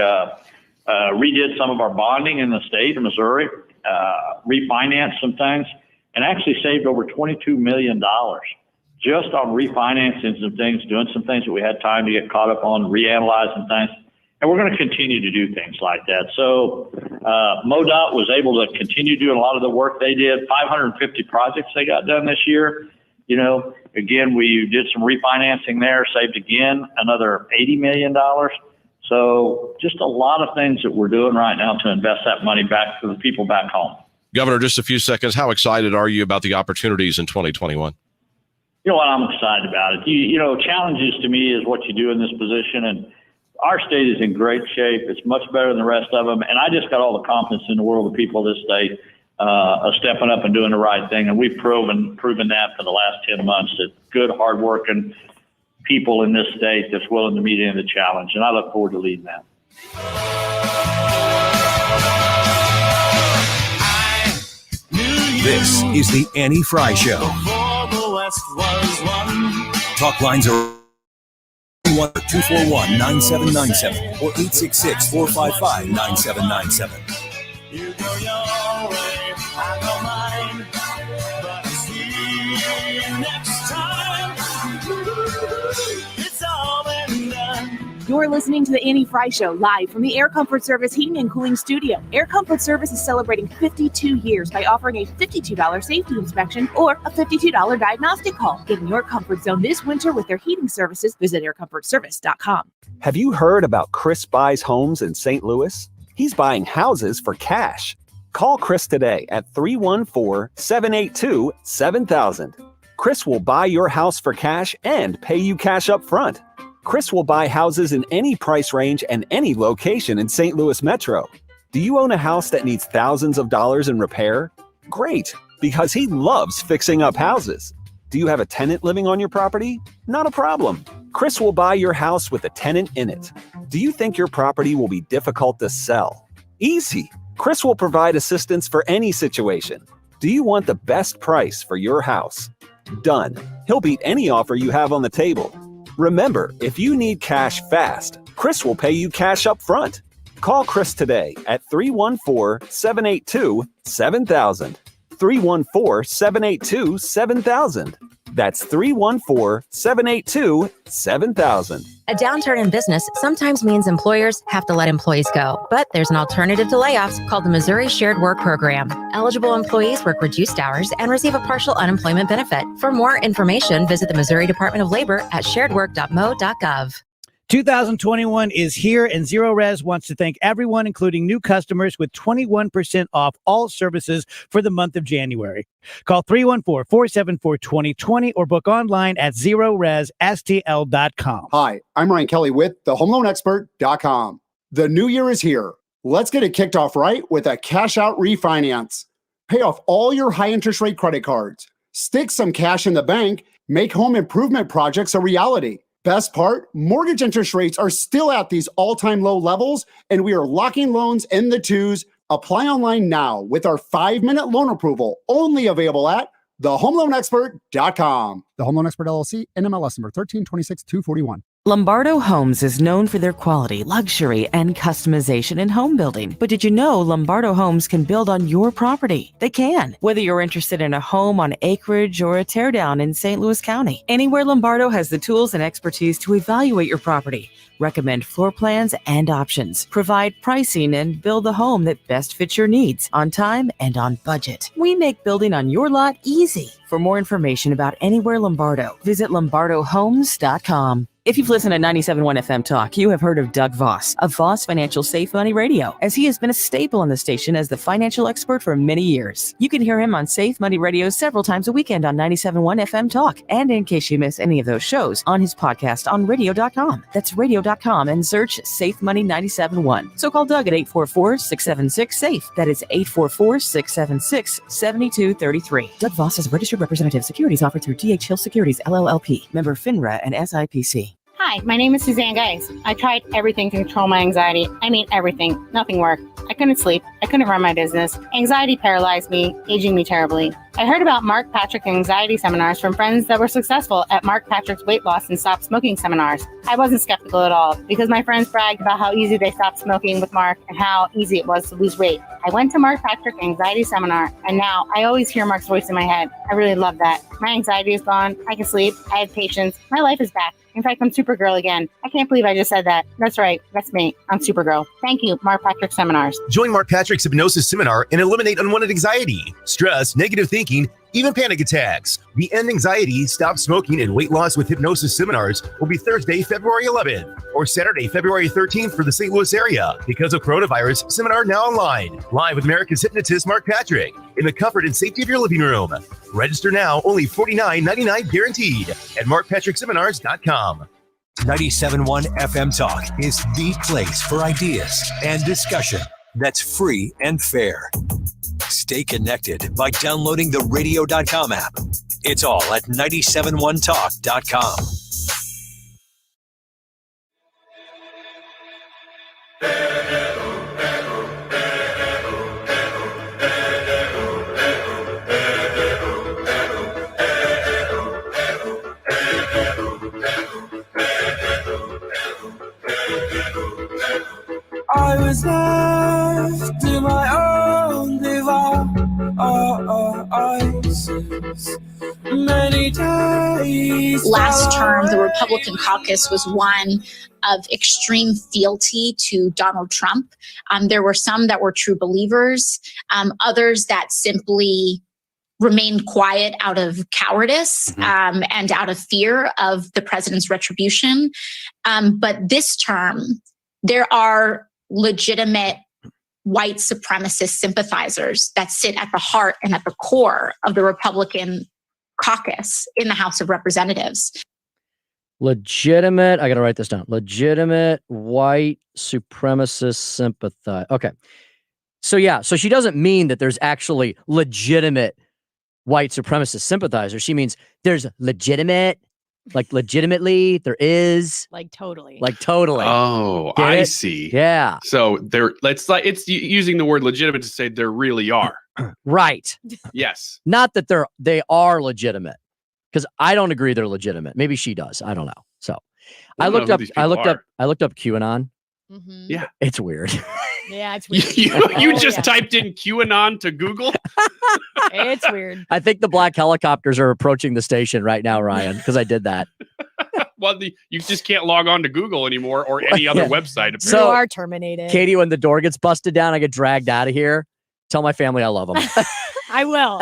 redid some of our bonding in the state of Missouri, refinanced some things, and actually saved over $22 million just on refinancing some things, doing some things that we had time to get caught up on, reanalyzing things. And we're going to continue to do things like that. So MoDOT was able to continue doing a lot of the work they did. 550 projects they got done this year. Again, we did some refinancing there, saved again another $80 million. So just a lot of things that we're doing right now to invest that money back to the people back home. Governor, just a few seconds. How excited are you about the opportunities in 2021? You know what? I'm excited about it. Challenges to me is what you do in this position. And our state is in great shape. It's much better than the rest of them. And I just got all the confidence in the world of people of this state of stepping up and doing the right thing. And we've proven that for the last 10 months, that good, hardworking people in this state that's willing to meet any of the challenge. And I look forward to leading that. This is the Annie Frey Show. Talk lines are 241-9797 or 866-455-9797. You go your way, I go mine, but I'll see you next time. It's all been done. You're listening to the Annie Frey Show live from the Air Comfort Service Heating and Cooling Studio. Air Comfort Service is celebrating 52 years by offering a $52 safety inspection or a $52 diagnostic call. Get in your comfort zone this winter with their heating services. Visit aircomfortservice.com. Have you heard about Chris Buys Homes in St. Louis? He's buying houses for cash. Call Chris today at 314-782-7000. Chris will buy your house for cash and pay you cash up front. Chris will buy houses in any price range and any location in St. Louis Metro. Do you own a house that needs thousands of dollars in repair? Great, because he loves fixing up houses. Do you have a tenant living on your property? Not a problem. Chris will buy your house with a tenant in it. Do you think your property will be difficult to sell? Easy. Chris will provide assistance for any situation. Do you want the best price for your house? Done. He'll beat any offer you have on the table. Remember, if you need cash fast, Chris will pay you cash up front. Call Chris today at 314-782-7000. 314-782-7000. That's 314-782-7000. A downturn in business sometimes means employers have to let employees go. But there's an alternative to layoffs called the Missouri Shared Work Program. Eligible employees work reduced hours and receive a partial unemployment benefit. For more information, visit the Missouri Department of Labor at sharedwork.mo.gov. 2021 is here, and Zero Res wants to thank everyone, including new customers, with 21% off all services for the month of January. Call 314-474-2020 or book online at ZeroResSTL.com. Hi, I'm Ryan Kelly with thehomeloanexpert.com. The new year is here. Let's get it kicked off right with a cash out refinance. Pay off all your high interest rate credit cards. Stick some cash in the bank. Make home improvement projects a reality. Best part, mortgage interest rates are still at these all-time low levels, and we are locking loans in the twos. Apply online now with our 5-minute loan approval, only available at thehomeloanexpert.com. The Home Loan Expert LLC, NMLS number 1326241. Lombardo Homes is known for their quality, luxury, and customization in home building. But did you know Lombardo Homes can build on your property? They can. Whether you're interested in a home on acreage or a teardown in St. Louis County, Anywhere Lombardo has the tools and expertise to evaluate your property, recommend floor plans and options, provide pricing, and build the home that best fits your needs on time and on budget. We make building on your lot easy. For more information about Anywhere Lombardo, visit lombardohomes.com. If you've listened to 97.1 FM Talk, you have heard of Doug Voss of Voss Financial Safe Money Radio, as he has been a staple on the station as the financial expert for many years. You can hear him on Safe Money Radio several times a weekend on 97.1 FM Talk, and in case you miss any of those shows, on his podcast on radio.com. That's radio.com, and search Safe Money 97.1. So call Doug at 844-676-SAFE. That is 844-676-7233. Doug Voss is a registered representative. Securities offered through D.H. Hill Securities, LLLP. Member FINRA and SIPC. Hi, my name is Suzanne Geis. I tried everything to control my anxiety. I mean, everything. Nothing worked. I couldn't sleep. I couldn't run my business. Anxiety paralyzed me, aging me terribly. I heard about Mark Patrick anxiety seminars from friends that were successful at Mark Patrick's weight loss and stop smoking seminars. I wasn't skeptical at all because my friends bragged about how easy they stopped smoking with Mark and how easy it was to lose weight. I went to Mark Patrick anxiety seminar, and now I always hear Mark's voice in my head. I really love that. My anxiety is gone. I can sleep. I have patience. My life is back. In fact, I'm Supergirl again. I can't believe I just said that. That's right. That's me. I'm Supergirl. Thank you, Mark Patrick Seminars. Join Mark Patrick's hypnosis seminar and eliminate unwanted anxiety, stress, negative thinking, even panic attacks. The End Anxiety, Stop Smoking, and Weight Loss with Hypnosis seminars will be Thursday, February 11th, or Saturday, February 13th for the St. Louis area. Because of coronavirus, seminar now online. Live with America's hypnotist, Mark Patrick, in the comfort and safety of your living room. Register now, only $49.99 guaranteed at markpatrickseminars.com. 97.1 FM Talk is the place for ideas and discussion that's free and fair. Stay connected by downloading the radio.com app. It's all at 971talk.com. I was left to my own devices. Many days. Last term, the Republican caucus was one of extreme fealty to Donald Trump. There were some that were true believers, others that simply remained quiet out of cowardice and out of fear of the president's retribution. But this term, there are legitimate white supremacist sympathizers that sit at the heart and at the core of the Republican caucus in the House of Representatives. Legitimate, I got to write this down. Legitimate white supremacist sympathizer. Okay. So she doesn't mean that there's actually legitimate white supremacist sympathizers. She means there's legitimate, like legitimately, there is. Like totally. Oh, Get I it? see. Yeah. So it's using the word legitimate to say there really are. Right. Yes. Not that they are legitimate, because I don't agree they're legitimate. Maybe she does. I don't know. So I looked up QAnon. Yeah. It's weird. Yeah, it's weird. You just typed in QAnon to Google? It's weird. I think the black helicopters are approaching the station right now, Ryan, because I did that. Well, you just can't log on to Google anymore or any other website. You are terminated. Katie, when the door gets busted down, I get dragged out of here. Tell my family I love them. I will.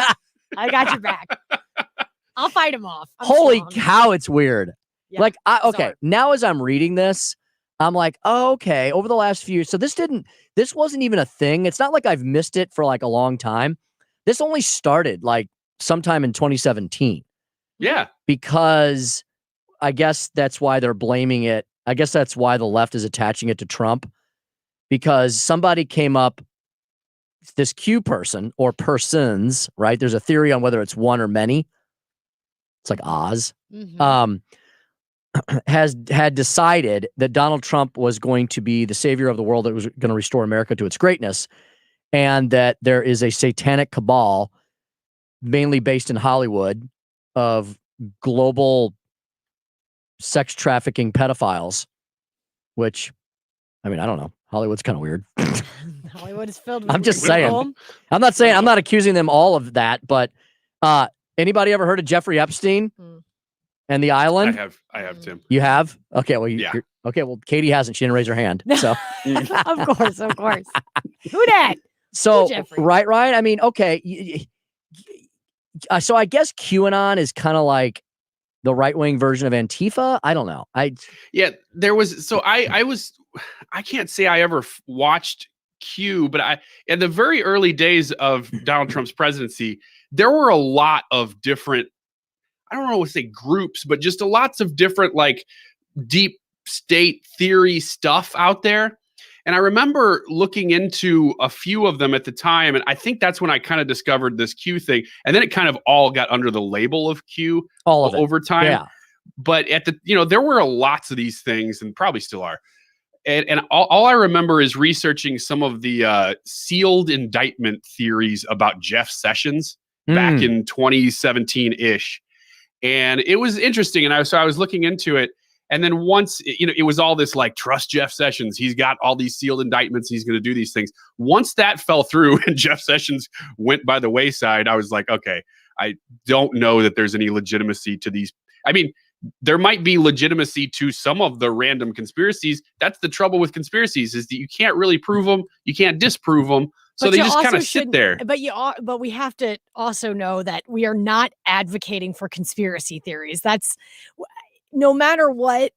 I got your back. I'll fight him off. I'm Holy strong. cow, it's weird. Yeah, Like, now as I'm reading this, I'm like, oh, okay, over the last few years. So this wasn't even a thing. It's not like I've missed it for like a long time. This only started like sometime in 2017. Yeah. Because I guess that's why they're blaming it. I guess that's why the left is attaching it to Trump, because somebody came up, this Q person or persons, right? There's a theory on whether it's one or many. It's like Oz. Had decided that Donald Trump was going to be the savior of the world, that was going to restore America to its greatness, and that there is a satanic cabal, mainly based in Hollywood, of global sex trafficking pedophiles, which, I mean, I don't know. Hollywood's kind of weird. Hollywood is filled with I'm just weird saying. people. I'm not accusing them all of that, but anybody ever heard of Jeffrey Epstein and the island? I have, Tim. You have? Okay, well, Yeah. Okay, well, Katie hasn't. She didn't raise her hand. So, Of course. Who dat? so Jeffrey? right. I mean, okay. So I guess QAnon is kind of like the right-wing version of Antifa. I don't know. Yeah, there was. So I can't say I ever watched Q, but in the very early days of Donald Trump's presidency, there were a lot of different, I don't know what to say groups, but just lots of different like deep state theory stuff out there. And I remember looking into a few of them at the time, and I think that's when I kind of discovered this Q thing. And then it kind of all got under the label of Q all of it. over time. Yeah. But there were lots of these things, and probably still are. And all I remember is researching some of the sealed indictment theories about Jeff Sessions back in 2017-ish. And it was interesting. And I was looking into it. And then once, it was all this like, trust Jeff Sessions. He's got all these sealed indictments. He's going to do these things. Once that fell through and Jeff Sessions went by the wayside, I was like, okay, I don't know that there's any legitimacy to these. I mean, there might be legitimacy to some of the random conspiracies. That's the trouble with conspiracies, is that you can't really prove them. You can't disprove them. So But they you just kind also of sit shouldn't- there. But we have to also know that we are not advocating for conspiracy theories. That's no matter what.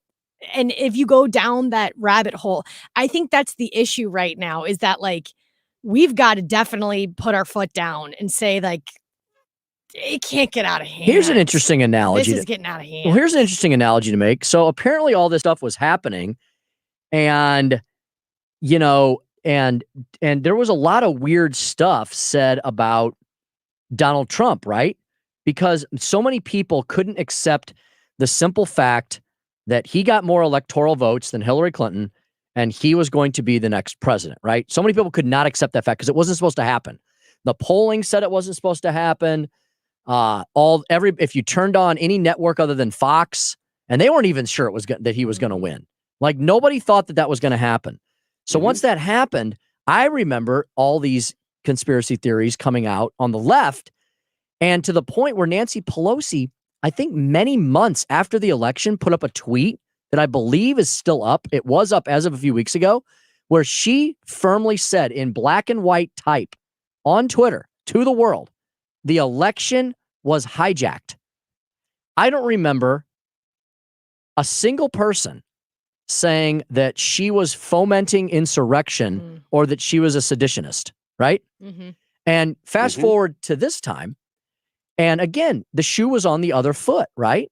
And if you go down that rabbit hole, I think that's the issue right now, is that like, we've got to definitely put our foot down and say like, it can't get out of hand. Here's an interesting analogy. This is getting out of hand. Well, here's an interesting analogy to make. So apparently all this stuff was happening, and and there was a lot of weird stuff said about Donald Trump, right? Because so many people couldn't accept the simple fact that he got more electoral votes than Hillary Clinton, and he was going to be the next president, right? So many people could not accept that fact because it wasn't supposed to happen. The polling said it wasn't supposed to happen. If you turned on any network other than Fox, and they weren't even sure that he was going to win. Like, nobody thought that was going to happen. So once that happened, I remember all these conspiracy theories coming out on the left, and to the point where Nancy Pelosi, I think many months after the election, put up a tweet that I believe is still up. It was up as of a few weeks ago, where she firmly said in black and white type on Twitter to the world, the election was hijacked. I don't remember a single person saying that she was fomenting insurrection or that she was a seditionist, right? And fast forward to this time, and again, the shoe was on the other foot, right?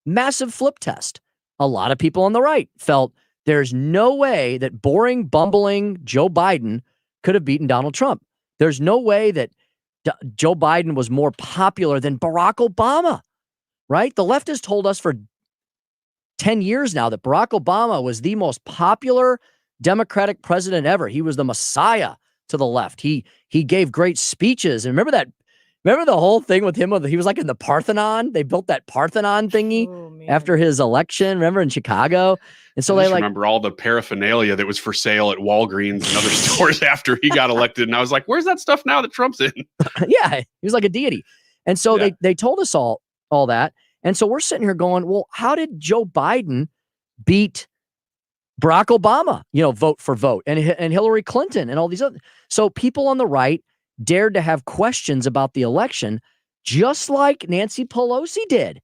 Massive flip test. A lot of people on the right felt there's no way that boring, bumbling Joe Biden could have beaten Donald Trump. There's no way that Joe Biden was more popular than Barack Obama, right? The left has told us for 10 years now that Barack Obama was the most popular Democratic president ever. He was the messiah to the left. He gave great speeches. And remember the whole thing with him? He was like in the Parthenon. They built that Parthenon thingy after his election. Remember in Chicago? And so I they just like remember all the paraphernalia that was for sale at Walgreens and other stores after he got elected. And I was like, where's that stuff now that Trump's in? yeah, he was like a deity. And so they told us all that. And so we're sitting here going, well, how did Joe Biden beat Barack Obama, vote for vote, and Hillary Clinton and all these other? So people on the right dared to have questions about the election, just like Nancy Pelosi did.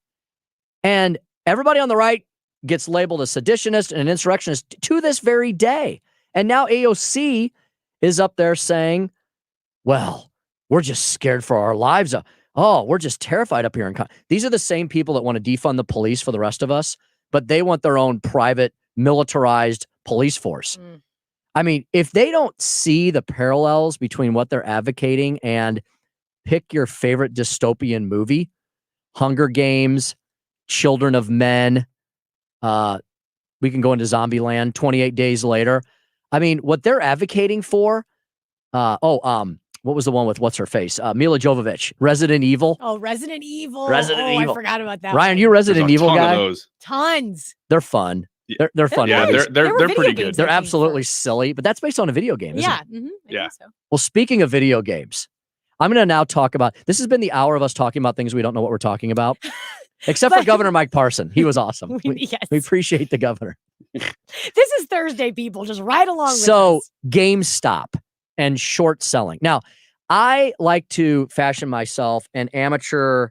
And everybody on the right gets labeled a seditionist and an insurrectionist to this very day. And now AOC is up there saying, well, we're just scared for our lives. Oh, we're just terrified up here. These are the same people that want to defund the police for the rest of us, but they want their own private militarized police force. I mean, if they don't see the parallels between what they're advocating and pick your favorite dystopian movie, Hunger Games, Children of Men, we can go into Zombieland, 28 Days Later. I mean, what they're advocating for, what was the one with what's her face? Mila Jovovich, Resident Evil. Oh, Resident Evil. Resident Evil. I forgot about that. Ryan, you a Resident Evil guy? Of those. Tons. They're fun. They're fun. Yeah, movies. they're pretty good. They're absolutely silly, but that's based on a video game, isn't Yeah. it? Yeah. So. Well, speaking of video games, I'm going to now talk about, this has been the hour of us talking about things we don't know what we're talking about, except for Governor Mike Parson. He was awesome. We appreciate the governor. This is Thursday, people. Just ride along with us. So GameStop and short selling. Now, I like to fashion myself an amateur.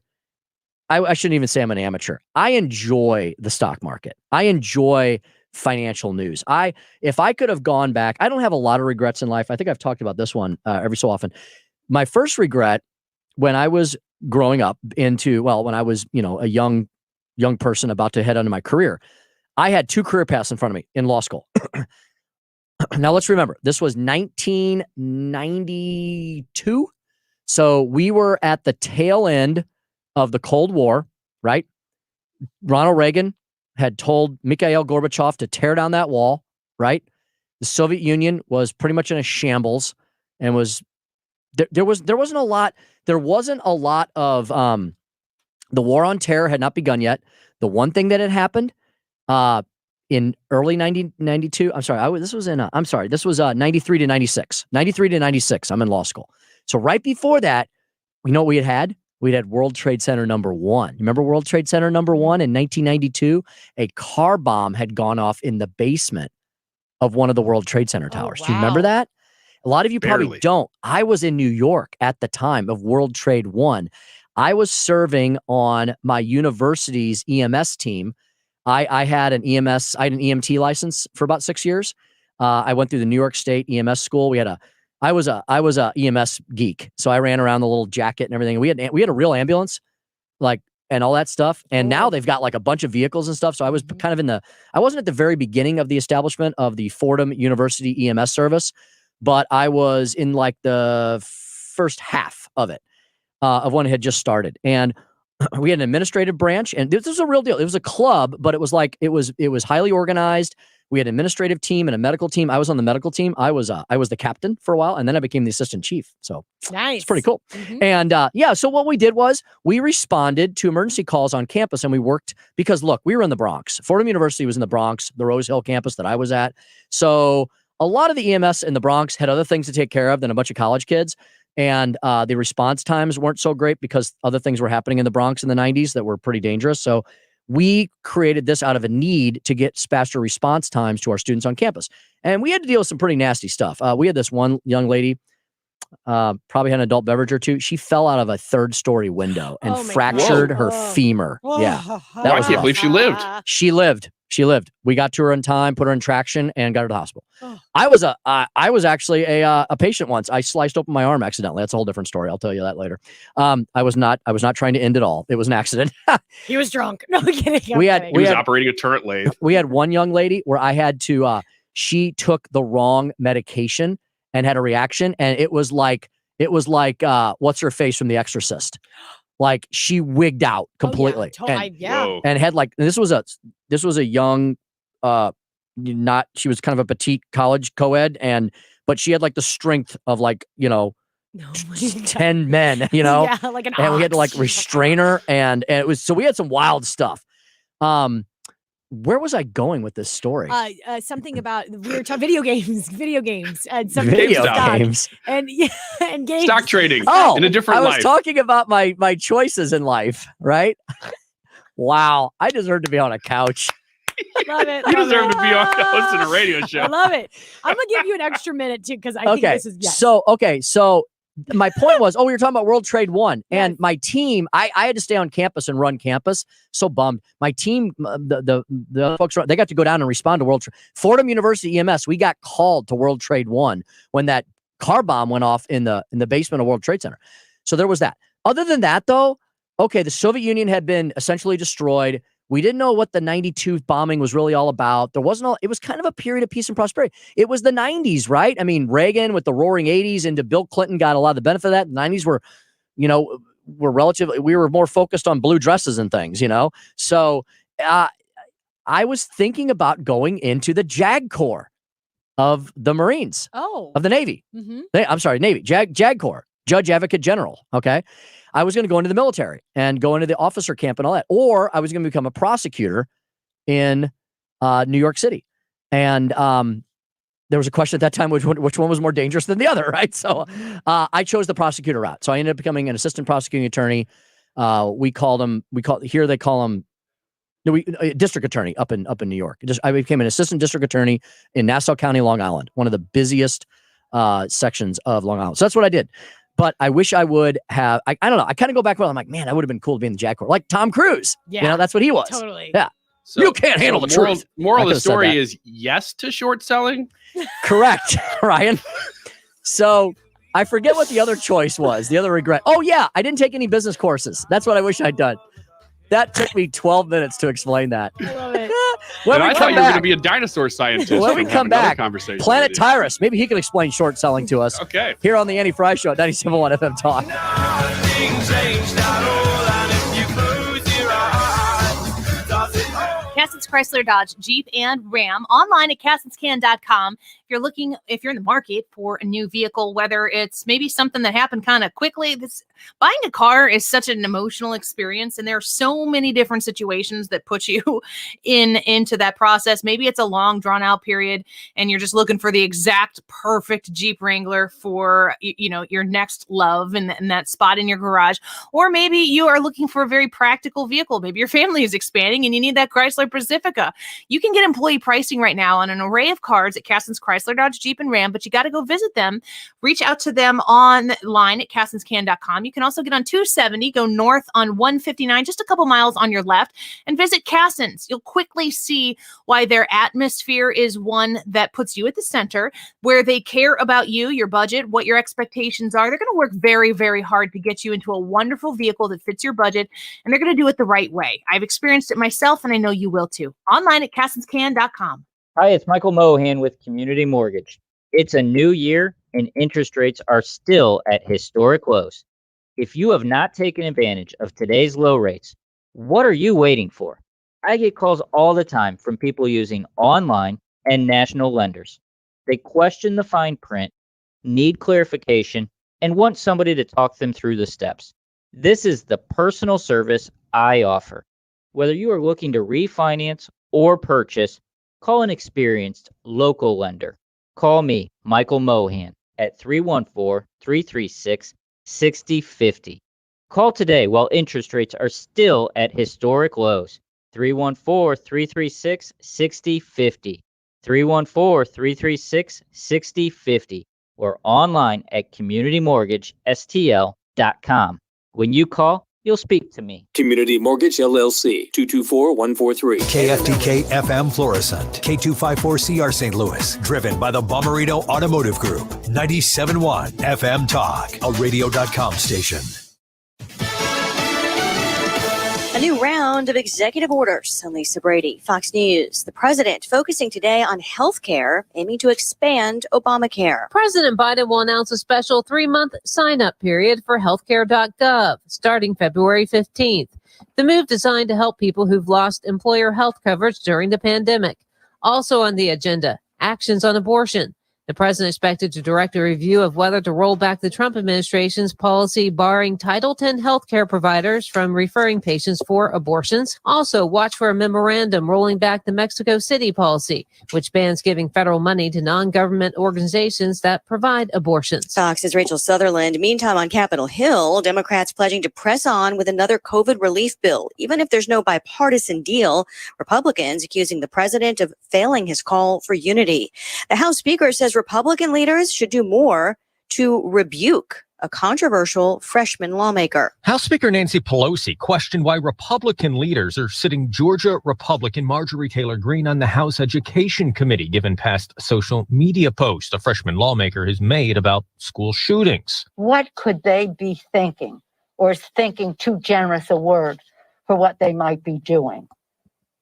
I shouldn't even say I'm an amateur. I enjoy the stock market. I enjoy financial news. If I could have gone back, I don't have a lot of regrets in life. I think I've talked about this one every so often. My first regret when I was growing up when I was, a young person about to head into my career, I had two career paths in front of me in law school. Now let's remember, this was 1992. So we were at the tail end of the Cold War, right? Ronald Reagan had told Mikhail Gorbachev to tear down that wall, right? The Soviet Union was pretty much in a shambles and there wasn't a lot of the war on terror had not begun yet. The one thing that had happened in early 1992, this was 93 to 96. 93 to 96, I'm in law school. So right before that, we know what we had? We'd had World Trade Center number 1. Remember World Trade Center number 1 in 1992? A car bomb had gone off in the basement of one of the World Trade Center towers. Do you remember that? A lot of you probably don't. I was in New York at the time of World Trade 1. I was serving on my university's EMS team. I had an EMT license for about 6 years. I went through the New York State EMS school. I was a EMS geek. So I ran around the little jacket and everything. We had a real ambulance, and all that stuff. And now they've got a bunch of vehicles and stuff. So I was kind of I wasn't at the very beginning of the establishment of the Fordham University EMS service, but I was in the first half of it, of when it had just started. And we had an administrative branch, and this was a real deal. It was a club, but it was highly organized. We had an administrative team and a medical team. I was on the medical team. I was the captain for a while, and then I became the assistant chief. So nice. It's pretty cool. And so what we did was we responded to emergency calls on campus, and we worked because look, we were in the Bronx. Fordham University was in the Bronx, the Rose Hill campus that I was at. So a lot of the EMS in the Bronx had other things to take care of than a bunch of college kids. And the response times weren't so great because other things were happening in the Bronx in the 90s that were pretty dangerous. So we created this out of a need to get faster response times to our students on campus. And we had to deal with some pretty nasty stuff. We had this one young lady, probably had an adult beverage or two. She fell out of a 3rd-story window and fractured her femur. Yeah. I can't believe she lived. She lived. We got to her in time, put her in traction, and got her to the hospital. I was actually a patient once. I sliced open my arm accidentally. That's a whole different story. I'll tell you that later. I was not trying to end it all. It was an accident. He was drunk. No I'm kidding. He was operating a turret lathe. We had one young lady where I had to. She took the wrong medication and had a reaction, and it was like what's her face from The Exorcist. She wigged out completely. And had this was a young, she was kind of a petite college co-ed, but she had the strength of 10 men, Yeah, like an and we had to ox. restrain her. And it was, so we had some wild stuff. Where was I going with this story? Something about we were talking video games, and some Video stock. games. and and games. Stock trading in a different I was life. talking about my choices in life, right? Wow, I deserve to be on a couch. Love it. You love deserve it. to be hosting a radio show. I love it. I'm gonna give you an extra minute too because I think this is So my point was, we were talking about World Trade One, and my team. I had to stay on campus and run campus. So bummed. My team, the folks, they got to go down and respond to World Trade. Fordham University EMS. We got called to World Trade One when that car bomb went off in the basement of World Trade Center. So there was that. Other than that, though, the Soviet Union had been essentially destroyed. We didn't know what the 92 bombing was really all about. It was kind of a period of peace and prosperity. It was the 90s, right? I mean, Reagan with the roaring 80s into Bill Clinton got a lot of the benefit of that. The 90s were we were more focused on blue dresses and things, So I was thinking about going into the JAG Corps of the Marines, of the Navy. Mm-hmm. I'm sorry, Navy, JAG Corps, Judge Advocate General, okay? I was going to go into the military and go into the officer camp and all that. Or I was going to become a prosecutor in New York City. And there was a question at that time, which one was more dangerous than the other, right? So I chose the prosecutor route. So I ended up becoming an assistant prosecuting attorney. They call them district attorney up in New York. I became an assistant district attorney in Nassau County, Long Island, one of the busiest sections of Long Island. So that's what I did. But I wish I would have. I don't know. I kind of go back. I'm like, man, I would have been cool to be in the JAG Corps, like Tom Cruise. Yeah, that's what he was. Totally. Yeah. So, you can't handle the truth. Moral of the story is yes to short selling. Correct, Ryan. So I forget what the other choice was. The other regret. Oh yeah, I didn't take any business courses. That's what I wish I'd done. That took me 12 minutes to explain that. I love it. I thought you were going to be a dinosaur scientist. When we come back, Planet with you. Tyrus. Maybe he can explain short selling to us. Okay. Here on the Andy Frey Show at 97.1 FM Talk. Cassens Chrysler Dodge Jeep and Ram online at cassenscan.com. If you're in the market for a new vehicle, whether it's maybe something that happened kind of quickly, buying a car is such an emotional experience, and there are so many different situations that put you into that process. Maybe it's a long drawn out period and you're just looking for the exact perfect Jeep Wrangler for your next love and that spot in your garage. Or maybe you are looking for a very practical vehicle. Maybe your family is expanding and you need that Chrysler Pacifica. You can get employee pricing right now on an array of cars at Cassens Chrysler Dodge Jeep and Ram, but you got to go visit them. Reach out to them online at cassenscan.com. You can also get on 270, go north on 159, just a couple miles on your left, and visit Cassens. You'll quickly see why their atmosphere is one that puts you at the center, where they care about you, your budget, what your expectations are. They're going to work very, very hard to get you into a wonderful vehicle that fits your budget, and they're going to do it the right way. I've experienced it myself, and I know you will too. Online at cassenscan.com. Hi, it's Michael Mohan with Community Mortgage. It's a new year and interest rates are still at historic lows. If you have not taken advantage of today's low rates, what are you waiting for? I get calls all the time from people using online and national lenders. They question the fine print, need clarification, and want somebody to talk them through the steps. This is the personal service I offer. Whether you are looking to refinance or purchase, call an experienced local lender. Call me, Michael Mohan, at 314-336-6050. Call today while interest rates are still at historic lows. 314-336-6050. 314-336-6050. Or online at communitymortgagestl.com. When you call, you'll speak to me. Community Mortgage LLC, 224-143. KFTK FM Florissant, K254CR St. Louis, driven by the Bommarito Automotive Group, 97.1 FM Talk, a radio.com station. A new round of executive orders. I'm Lisa Brady, Fox News. The president focusing today on health care, aiming to expand Obamacare. President Biden will announce a special 3-month sign-up period for healthcare.gov starting February 15th. The move designed to help people who've lost employer health coverage during the pandemic. Also on the agenda, actions on abortion. The president expected to direct a review of whether to roll back the Trump administration's policy barring Title X healthcare providers from referring patients for abortions. Also, watch for a memorandum rolling back the Mexico City policy, which bans giving federal money to non-government organizations that provide abortions. Fox's Rachel Sutherland. Meantime, on Capitol Hill, Democrats pledging to press on with another COVID relief bill, even if there's no bipartisan deal. Republicans accusing the president of failing his call for unity. The House Speaker says Republican leaders should do more to rebuke a controversial freshman lawmaker. House Speaker Nancy Pelosi questioned why Republican leaders are sitting Georgia Republican Marjorie Taylor Greene on the House Education Committee, given past social media posts a freshman lawmaker has made about school shootings. What could they be thinking, or is thinking too generous a word for what they might be doing?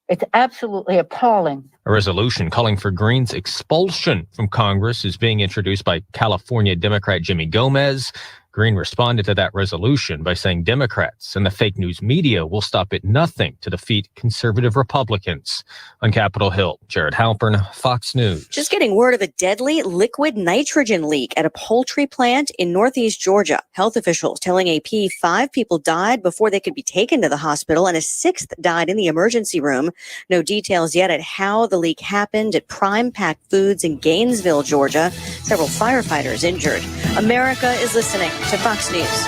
It's absolutely appalling. A resolution calling for Greene's expulsion from Congress is being introduced by California Democrat Jimmy Gomez. Greene responded to that resolution by saying Democrats and the fake news media will stop at nothing to defeat conservative Republicans. On Capitol Hill, Jared Halpern, Fox News. Just getting word of a deadly liquid nitrogen leak at a poultry plant in northeast Georgia. Health officials telling AP 5 people died before they could be taken to the hospital, and a 6th died in the emergency room. No details yet at how the leak happened at Prime Pack Foods in Gainesville, Georgia. Several firefighters injured. America is listening to Fox News.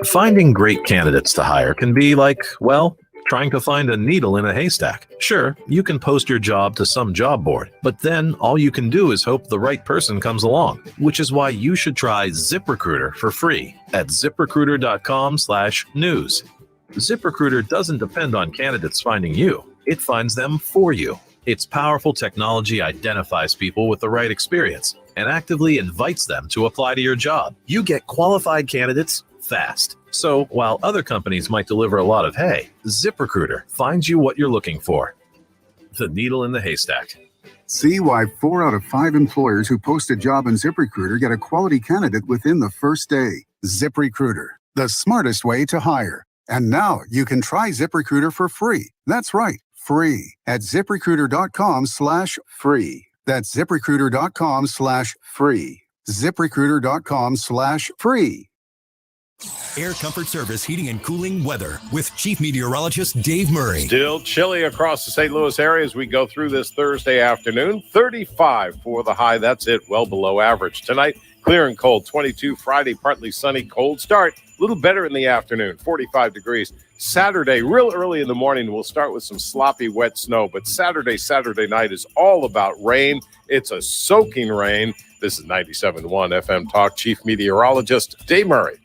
Finding great candidates to hire can be like, well, trying to find a needle in a haystack. Sure, you can post your job to some job board, but then all you can do is hope the right person comes along, which is why you should try ZipRecruiter for free at ZipRecruiter.com/news. ZipRecruiter doesn't depend on candidates finding you. It finds them for you. Its powerful technology identifies people with the right experience and actively invites them to apply to your job. You get qualified candidates fast. So while other companies might deliver a lot of hay, ZipRecruiter finds you what you're looking for. The needle in the haystack. See why 4 out of 5 employers who post a job on ZipRecruiter get a quality candidate within the first day. ZipRecruiter, the smartest way to hire. And now you can try ZipRecruiter for free. That's right, free at ZipRecruiter.com/free. That's ZipRecruiter.com/free. ZipRecruiter.com/free. Air Comfort Service Heating and Cooling weather with Chief Meteorologist Dave Murray. Still chilly across the St. Louis area as we go through this Thursday afternoon. 35 for the high. That's it, well below average. Tonight, clear and cold. 22 Friday, partly sunny, cold start. A little better in the afternoon, 45 degrees. Saturday, real early in the morning, we'll start with some sloppy, wet snow. But Saturday night is all about rain. It's a soaking rain. This is 97.1 FM Talk. Chief Meteorologist Dave Murray.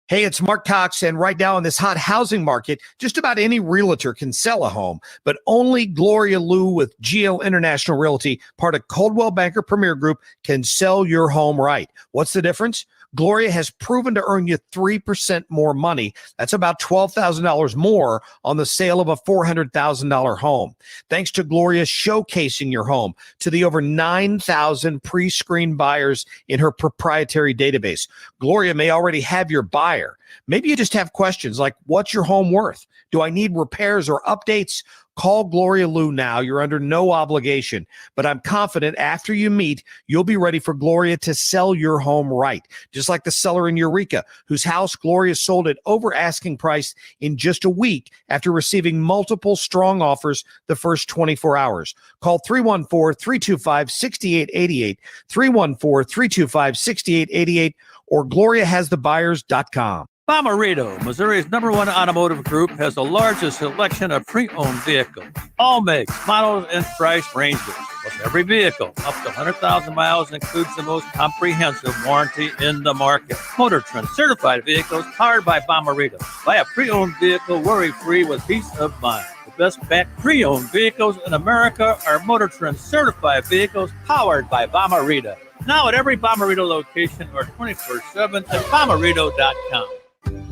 Hey, it's Mark Cox, and right now in this hot housing market, just about any realtor can sell a home, but only Gloria Liu with GL International Realty, part of Coldwell Banker Premier Group, can sell your home right. What's the difference? Gloria has proven to earn you 3% more money. That's about $12,000 more on the sale of a $400,000 home. Thanks to Gloria showcasing your home to the over 9,000 pre-screened buyers in her proprietary database. Gloria may already have your buyer. Maybe you just have questions like, what's your home worth? Do I need repairs or updates? Call Gloria Liu now. You're under no obligation, but I'm confident after you meet, you'll be ready for Gloria to sell your home right. Just like the seller in Eureka, whose house Gloria sold at over asking price in just a week after receiving multiple strong offers the first 24 hours. Call 314-325-6888, 314-325-6888, or GloriaHasTheBuyers.com. Bomarito, Missouri's #1 automotive group, has the largest selection of pre-owned vehicles. All makes, models, and price ranges. With every vehicle up to 100,000 miles includes the most comprehensive warranty in the market. Motor Trend certified vehicles powered by Bomarito. Buy a pre-owned vehicle worry-free with peace of mind. The best backed pre-owned vehicles in America are Motor Trend certified vehicles powered by Bomarito. Now at every Bomarito location or 24/7 at Bomarito.com.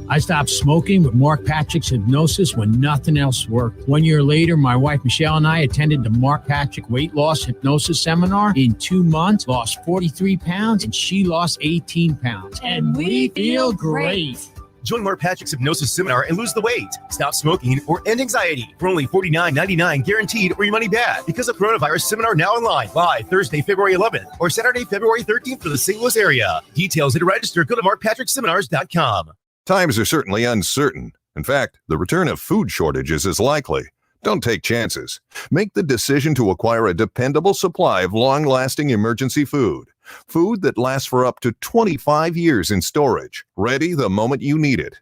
I stopped smoking with Mark Patrick's hypnosis when nothing else worked. 1 year later, my wife Michelle and I attended the Mark Patrick weight loss hypnosis seminar. In 2 months, lost 43 pounds, and she lost 18 pounds. And we feel great. Join Mark Patrick's hypnosis seminar and lose the weight, stop smoking, or end anxiety for only $49.99 guaranteed or your money back. Because of coronavirus seminar now online, live Thursday, February 11th or Saturday, February 13th for the St. Louis area. Details and to register, go to markpatrickseminars.com. Times are certainly uncertain. In fact, the return of food shortages is likely. Don't take chances. Make the decision to acquire a dependable supply of long-lasting emergency food. Food that lasts for up to 25 years in storage, ready the moment you need it.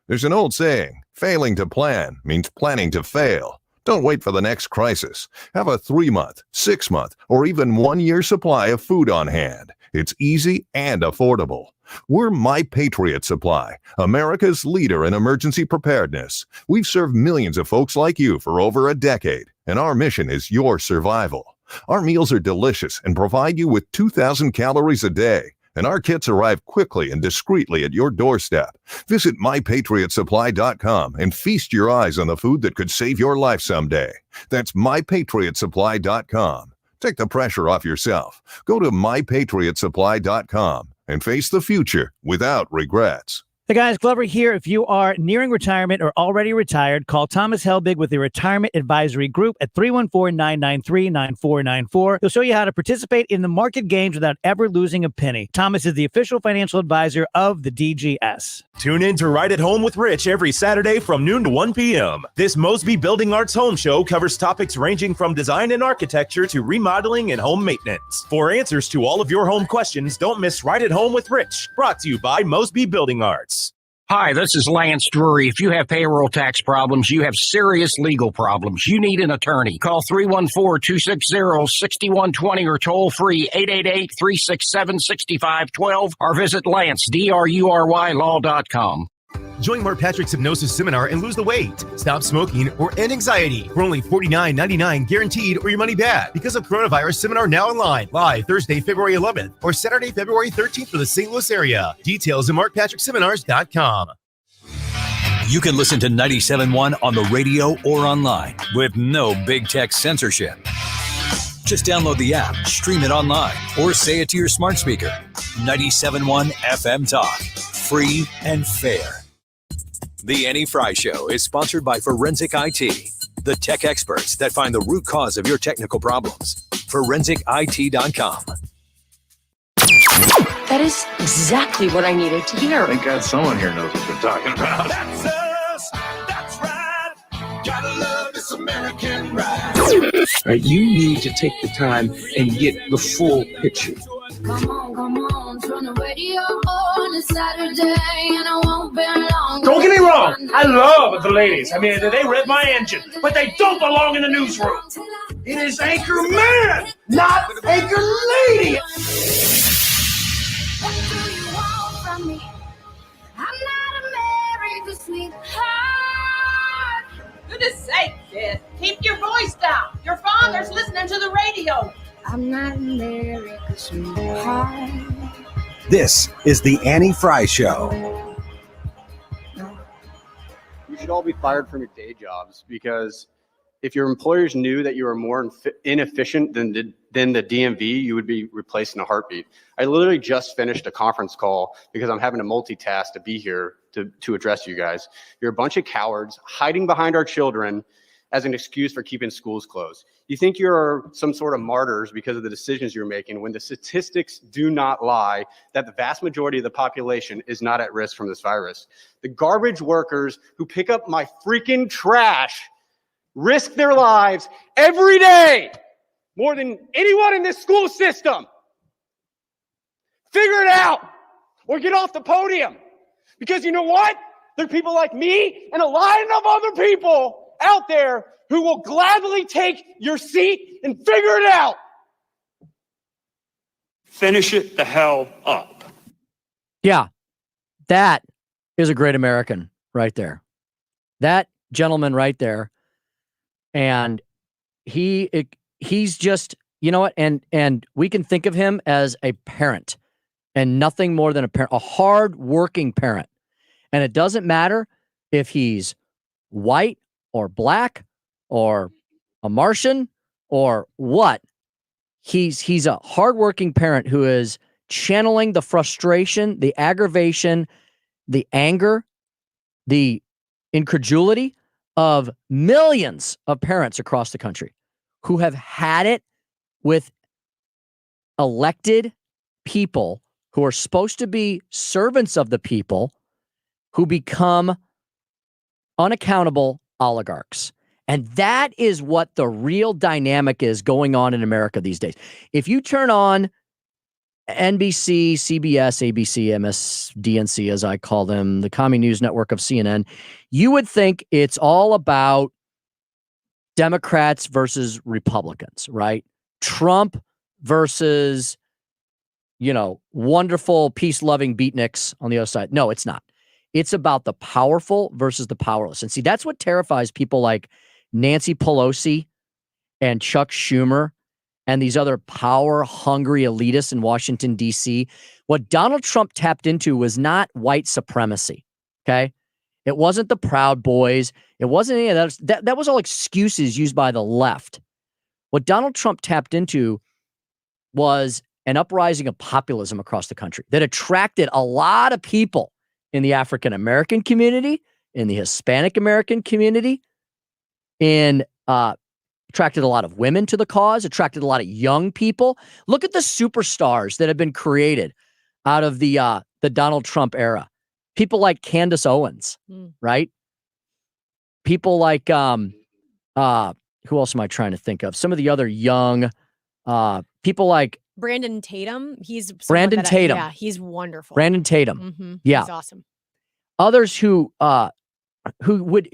There's an old saying, failing to plan means planning to fail. Don't wait for the next crisis. Have a 3-month, 6-month, or even 1-year supply of food on hand. It's easy and affordable. We're My Patriot Supply, America's leader in emergency preparedness. We've served millions of folks like you for over a decade, and our mission is your survival. Our meals are delicious and provide you with 2,000 calories a day, and our kits arrive quickly and discreetly at your doorstep. Visit MyPatriotSupply.com and feast your eyes on the food that could save your life someday. That's MyPatriotSupply.com. Take the pressure off yourself. Go to MyPatriotSupply.com and face the future without regrets. Hey guys, Glover here. If you are nearing retirement or already retired, call Thomas Helbig with the Retirement Advisory Group at 314-993-9494. He'll show you how to participate in the market gains without ever losing a penny. Thomas is the official financial advisor of the DGS. Tune in to Right at Home with Rich every Saturday from noon to 1 p.m. This Mosby Building Arts Home Show covers topics ranging from design and architecture to remodeling and home maintenance. For answers to all of your home questions, don't miss Right at Home with Rich, brought to you by Mosby Building Arts. Hi, this is Lance Drury. If you have payroll tax problems, you have serious legal problems, you need an attorney. Call 314-260-6120 or toll free 888-367-6512 or visit LanceDruryLaw.com. Join Mark Patrick's hypnosis seminar and lose the weight, stop smoking, or end anxiety for only $49.99 guaranteed or your money back. Because of coronavirus seminar now online, live Thursday, February 11th or Saturday, February 13th for the St. Louis area. Details at markpatrickseminars.com. You can listen to 97.1 on the radio or online with no big tech censorship. Just download the app, stream it online, or say it to your smart speaker. 97.1 FM Talk. Free and fair. The Annie Frey Show is sponsored by Forensic IT, the tech experts that find the root cause of your technical problems. ForensicIT.com. That is exactly what I needed to hear. Thank God someone here knows what they're talking about. That's us. That's right. Gotta love this American ride. You need to take the time and get the full picture. Come on, turn the radio on a Saturday, and I won't be long. Don't get me wrong, I love the ladies. I mean, they rev my engine, but they don't belong in the newsroom. It is Anchor Man, not Anchor Lady. What do you want from me? I'm not America's sweetheart. Goodness sake, kid. Keep your voice down. Your father's listening to the radio. I'm not America's sweetheart. This is the Annie Frey Show. You should all be fired from your day jobs, because if your employers knew that you were more inefficient than the DMV, you would be replaced in a heartbeat. I literally just finished a conference call because I'm having to multitask to be here to address you guys. You're a bunch of cowards hiding behind our children as an excuse for keeping schools closed. You think you're some sort of martyrs because of the decisions you're making, when the statistics do not lie that the vast majority of the population is not at risk from this virus. The garbage workers who pick up my freaking trash risk their lives every day more than anyone in this school system. Figure it out or get off the podium, because you know what? There are people like me and a line of other people out there who will gladly take your seat and figure it out. Finish it the hell up. Yeah, that is a great American right there. That gentleman right there. And he's just, you know what? And we can think of him as a parent and nothing more than a parent, a hard-working parent. And it doesn't matter if he's white or black or a Martian or what. He's a hardworking parent who is channeling the frustration, the aggravation, the anger the incredulity of millions of parents across the country who have had it with elected people who are supposed to be servants of the people who become unaccountable oligarchs. And that is what the real dynamic is going on in America these days. If you turn on NBC, CBS, ABC, MSDNC, as I call them, the commie news network of CNN, you would think it's all about Democrats versus Republicans, right? Trump versus, wonderful, peace-loving beatniks on the other side. No, it's not. It's about the powerful versus the powerless. And see, that's what terrifies people like Nancy Pelosi and Chuck Schumer and these other power-hungry elitists in Washington, D.C. What Donald Trump tapped into was not white supremacy, okay? It wasn't the Proud Boys. It wasn't any of that. That was all excuses used by the left. What Donald Trump tapped into was an uprising of populism across the country that attracted a lot of people in the African-American community, in the Hispanic-American community, attracted a lot of women to the cause, attracted a lot of young people. Look at the superstars that have been created out of the Donald Trump era. People like Candace Owens, right? People like, who else am I trying to think of? Some of the other young people like Brandon Tatum. He's Brandon Tatum. Yeah, he's wonderful. Brandon Tatum. Mm-hmm. Yeah. He's awesome. Others who would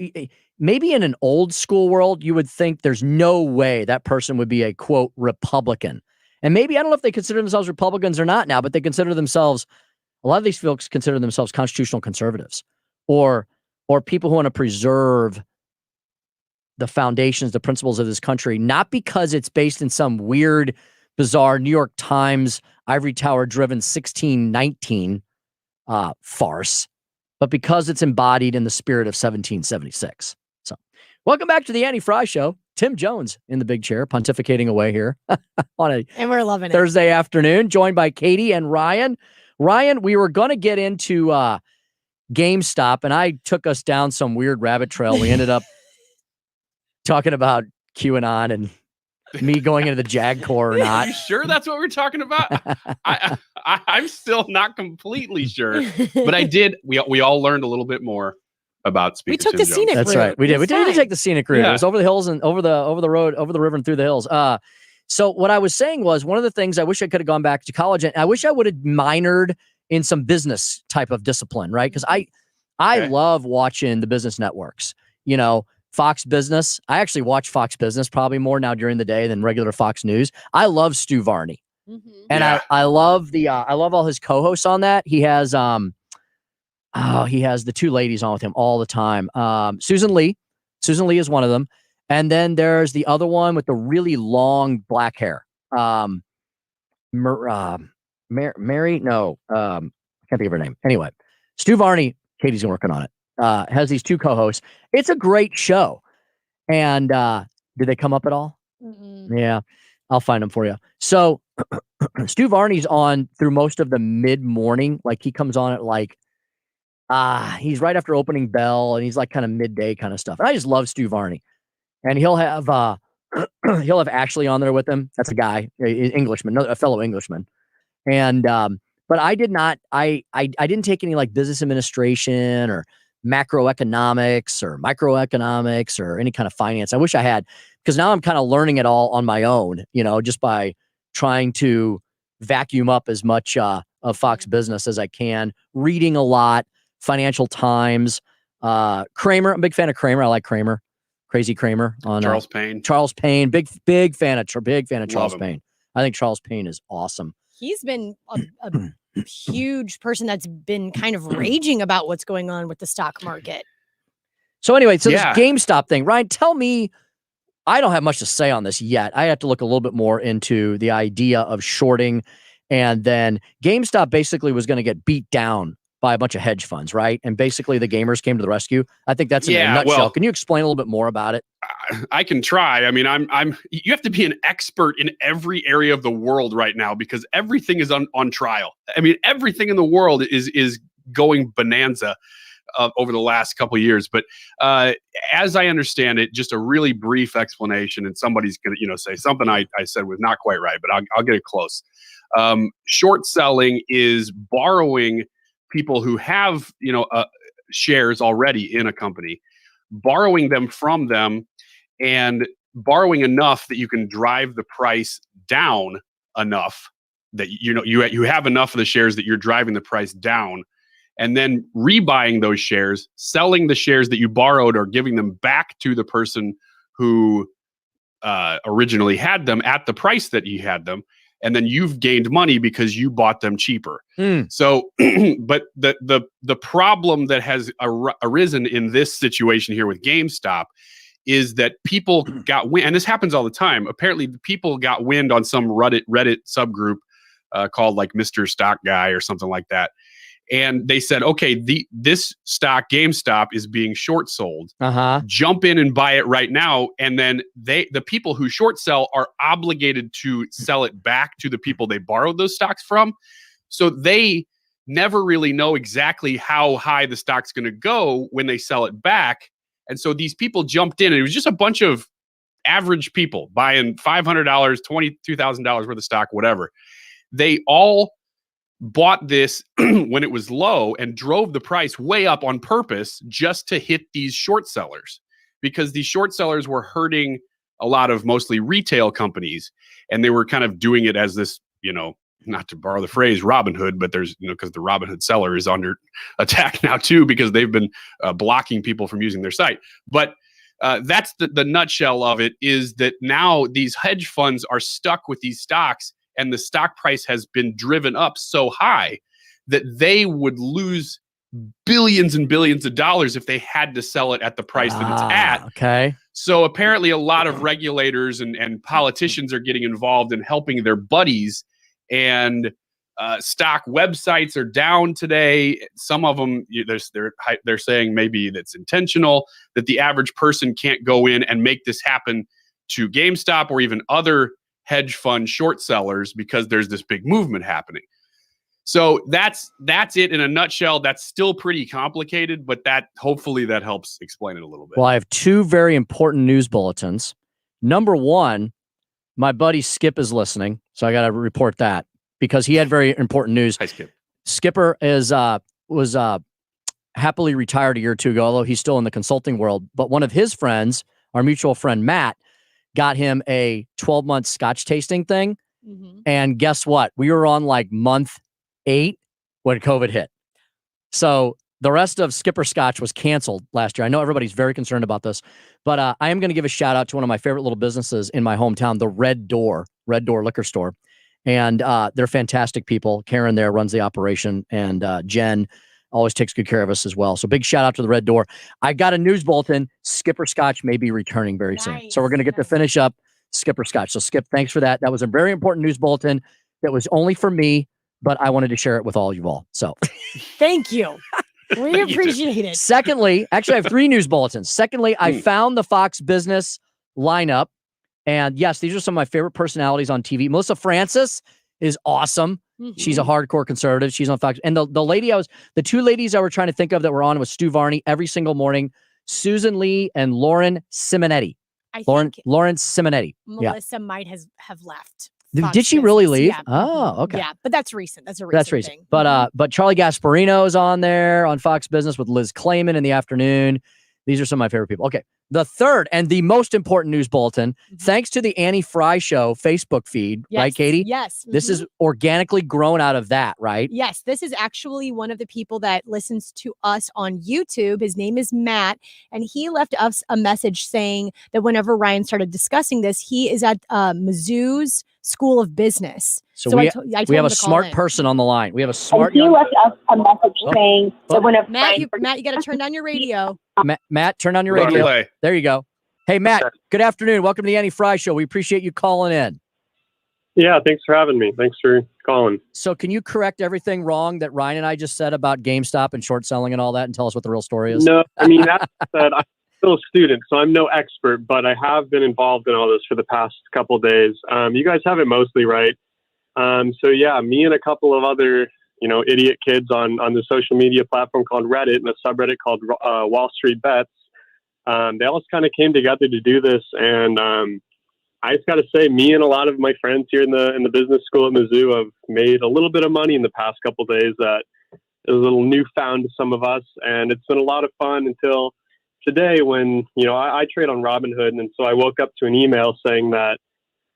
maybe in an old school world, you would think there's no way that person would be a quote Republican. And maybe, I don't know if they consider themselves Republicans or not now, but they consider themselves, a lot of these folks consider themselves constitutional conservatives or people who want to preserve the foundations, the principles of this country, not because it's based in some weird, bizarre New York Times, ivory tower driven 1619 farce, but because it's embodied in the spirit of 1776. So welcome back to the Annie Frey Show. Tim Jones in the big chair, pontificating away here on and we're loving it. Thursday afternoon, joined by Katie and Ryan. Ryan, we were going to get into GameStop, and I took us down some weird rabbit trail. We ended up talking about QAnon and me going into the JAG Corps or not. Are you sure that's what we're talking about? I'm still not completely sure, but I did. We all learned a little bit more about Speaker. We took Tim the Jones. scenic route. That's right. We did. We did take the scenic route. Yeah. It was over the hills and over the road, over the river and through the hills. So what I was saying was, one of the things I wish I could have gone back to college, and I wish I would have minored in some business type of discipline, right? Because I love watching the business networks. Fox Business. I actually watch Fox Business probably more now during the day than regular Fox News. I love Stu Varney. Mm-hmm. And I love I love all his co-hosts on that. He has he has the two ladies on with him all the time. Susan Lee is one of them. And then there's the other one with the really long black hair. Mary? No. I can't think of her name. Anyway, Stu Varney, Katie's working on it. Has these two co-hosts. It's a great show. And did they come up at all? Mm-mm. Yeah, I'll find them for you. So Stu Varney's on through most of the mid-morning. Like, he comes on at he's right after opening bell, and he's like kind of midday kind of stuff. And I just love Stu Varney. And he'll have Ashley on there with him. That's a guy, Englishman, a fellow Englishman. And but I did not. I didn't take any like business administration or macroeconomics or microeconomics or any kind of finance. I wish I had, because now I'm kind of learning it all on my own, just by trying to vacuum up as much of Fox Business as I can, reading a lot, Financial Times, Kramer. I'm a big fan of Kramer. I like Kramer, Crazy Kramer on Charles Payne. Charles Payne, big fan of Charles Payne. I think Charles Payne is awesome. He's been a huge person that's been kind of raging about what's going on with the stock market. So anyway, this GameStop thing, Ryan, tell me, I don't have much to say on this yet. I have to look a little bit more into the idea of shorting. And then GameStop basically was going to get beat down by a bunch of hedge funds, right? And basically the gamers came to the rescue. I think that's in a nutshell. Well, can you explain a little bit more about it? I can try. I mean, you have to be an expert in every area of the world right now, because everything is on trial. I mean, everything in the world is going bonanza. over the last couple of years. But as I understand it, just a really brief explanation, and somebody's going to say something I said was not quite right, but I'll get it close. Short selling is borrowing people who have shares already in a company, borrowing them from them, and borrowing enough that you can drive the price down enough that you have enough of the shares that you're driving the price down, and then rebuying those shares, selling the shares that you borrowed, or giving them back to the person who originally had them at the price that you had them, and then you've gained money because you bought them cheaper. So, but the problem that has arisen in this situation here with GameStop is that people got wind, and this happens all the time. Apparently, people got wind on some Reddit subgroup called like Mr. Stock Guy or something like that. And they said, okay, this stock GameStop is being short sold. Jump in and buy it right now. And then the people who short sell are obligated to sell it back to the people they borrowed those stocks from. So they never really know exactly how high the stock's going to go when they sell it back. And so these people jumped in, and it was just a bunch of average people buying $500, $22,000 worth of stock, whatever. They all bought this when it was low and drove the price way up on purpose just to hit these short sellers, because these short sellers were hurting a lot of mostly retail companies, and they were kind of doing it as this, not to borrow the phrase Robin Hood, but there's, because the Robin Hood seller is under attack now too, because they've been blocking people from using their site. But that's the nutshell of it, is that now these hedge funds are stuck with these stocks, and the stock price has been driven up so high that they would lose billions and billions of dollars if they had to sell it at the price that it's at. Okay. So apparently a lot of regulators and politicians are getting involved in helping their buddies, and stock websites are down today. Some of them, they're saying maybe that's intentional, that the average person can't go in and make this happen to GameStop or even other hedge fund short sellers, because there's this big movement happening. So that's it in a nutshell. That's still pretty complicated, but hopefully that helps explain it a little bit. Well, I have two very important news bulletins. Number one, my buddy Skip is listening, so I got to report that because he had very important news. Hi, Skip. Skipper was happily retired a year or two ago, although he's still in the consulting world. But one of his friends, our mutual friend Matt, got him a 12-month scotch tasting thing. And guess what? We were on like month 8 when COVID hit. So the rest of Skipper Scotch was canceled last year. I know everybody's very concerned about this, but I am going to give a shout out to one of my favorite little businesses in my hometown, the Red Door Liquor Store. And they're fantastic people. Karen there runs the operation, and Jen always takes good care of us as well. So big shout out to the Red Door. I got a news bulletin. Skipper Scotch may be returning very soon. So we're going to get to finish up Skipper Scotch. So Skip, thanks for that. That was a very important news bulletin that was only for me, but I wanted to share it with all you all. So thank you. We appreciate it. Secondly, actually I have 3 news bulletins. Secondly, I found the Fox Business lineup. And yes, these are some of my favorite personalities on TV. Melissa Francis is awesome. She's a hardcore conservative. She's on Fox. And the 2 ladies I were trying to think of that were on was Stu Varney every single morning, Susan Lee and Lauren Simonetti. Lauren Simonetti. Melissa might have left. Did she really leave? Yeah. Oh, okay. Yeah, but that's recent. That's recent thing. But Charlie Gasparino is on there on Fox Business with Liz Clayman in the afternoon. These are some of my favorite people. Okay. The third and the most important news bulletin, thanks to the Annie Frey Show Facebook feed, right, Katie? Yes. This is organically grown out of that, right? Yes. This is actually one of the people that listens to us on YouTube. His name is Matt, and he left us a message saying that whenever Ryan started discussing this, he is at Mizzou's School of Business. So we have a smart person on the line. We have a smart. He left us a message saying that whenever Matt, you got to turn down your radio. Matt, turn on your radio. There you go. Hey, Matt, good afternoon. Welcome to the Annie Frey Show. We appreciate you calling in. Yeah, thanks for having me. Thanks for calling. So can you correct everything wrong that Ryan and I just said about GameStop and short selling and all that and tell us what the real story is? No, I mean, that said, I'm still a student, so I'm no expert, but I have been involved in all this for the past couple of days. You guys have it mostly right. So yeah, me and a couple of other idiot kids on the social media platform called Reddit and a subreddit called Wall Street Bets. They all kind of came together to do this, and I just got to say, me and a lot of my friends here in the business school at Mizzou have made a little bit of money in the past couple of days that is a little newfound to some of us, and it's been a lot of fun until today when, I trade on Robinhood, and so I woke up to an email saying that,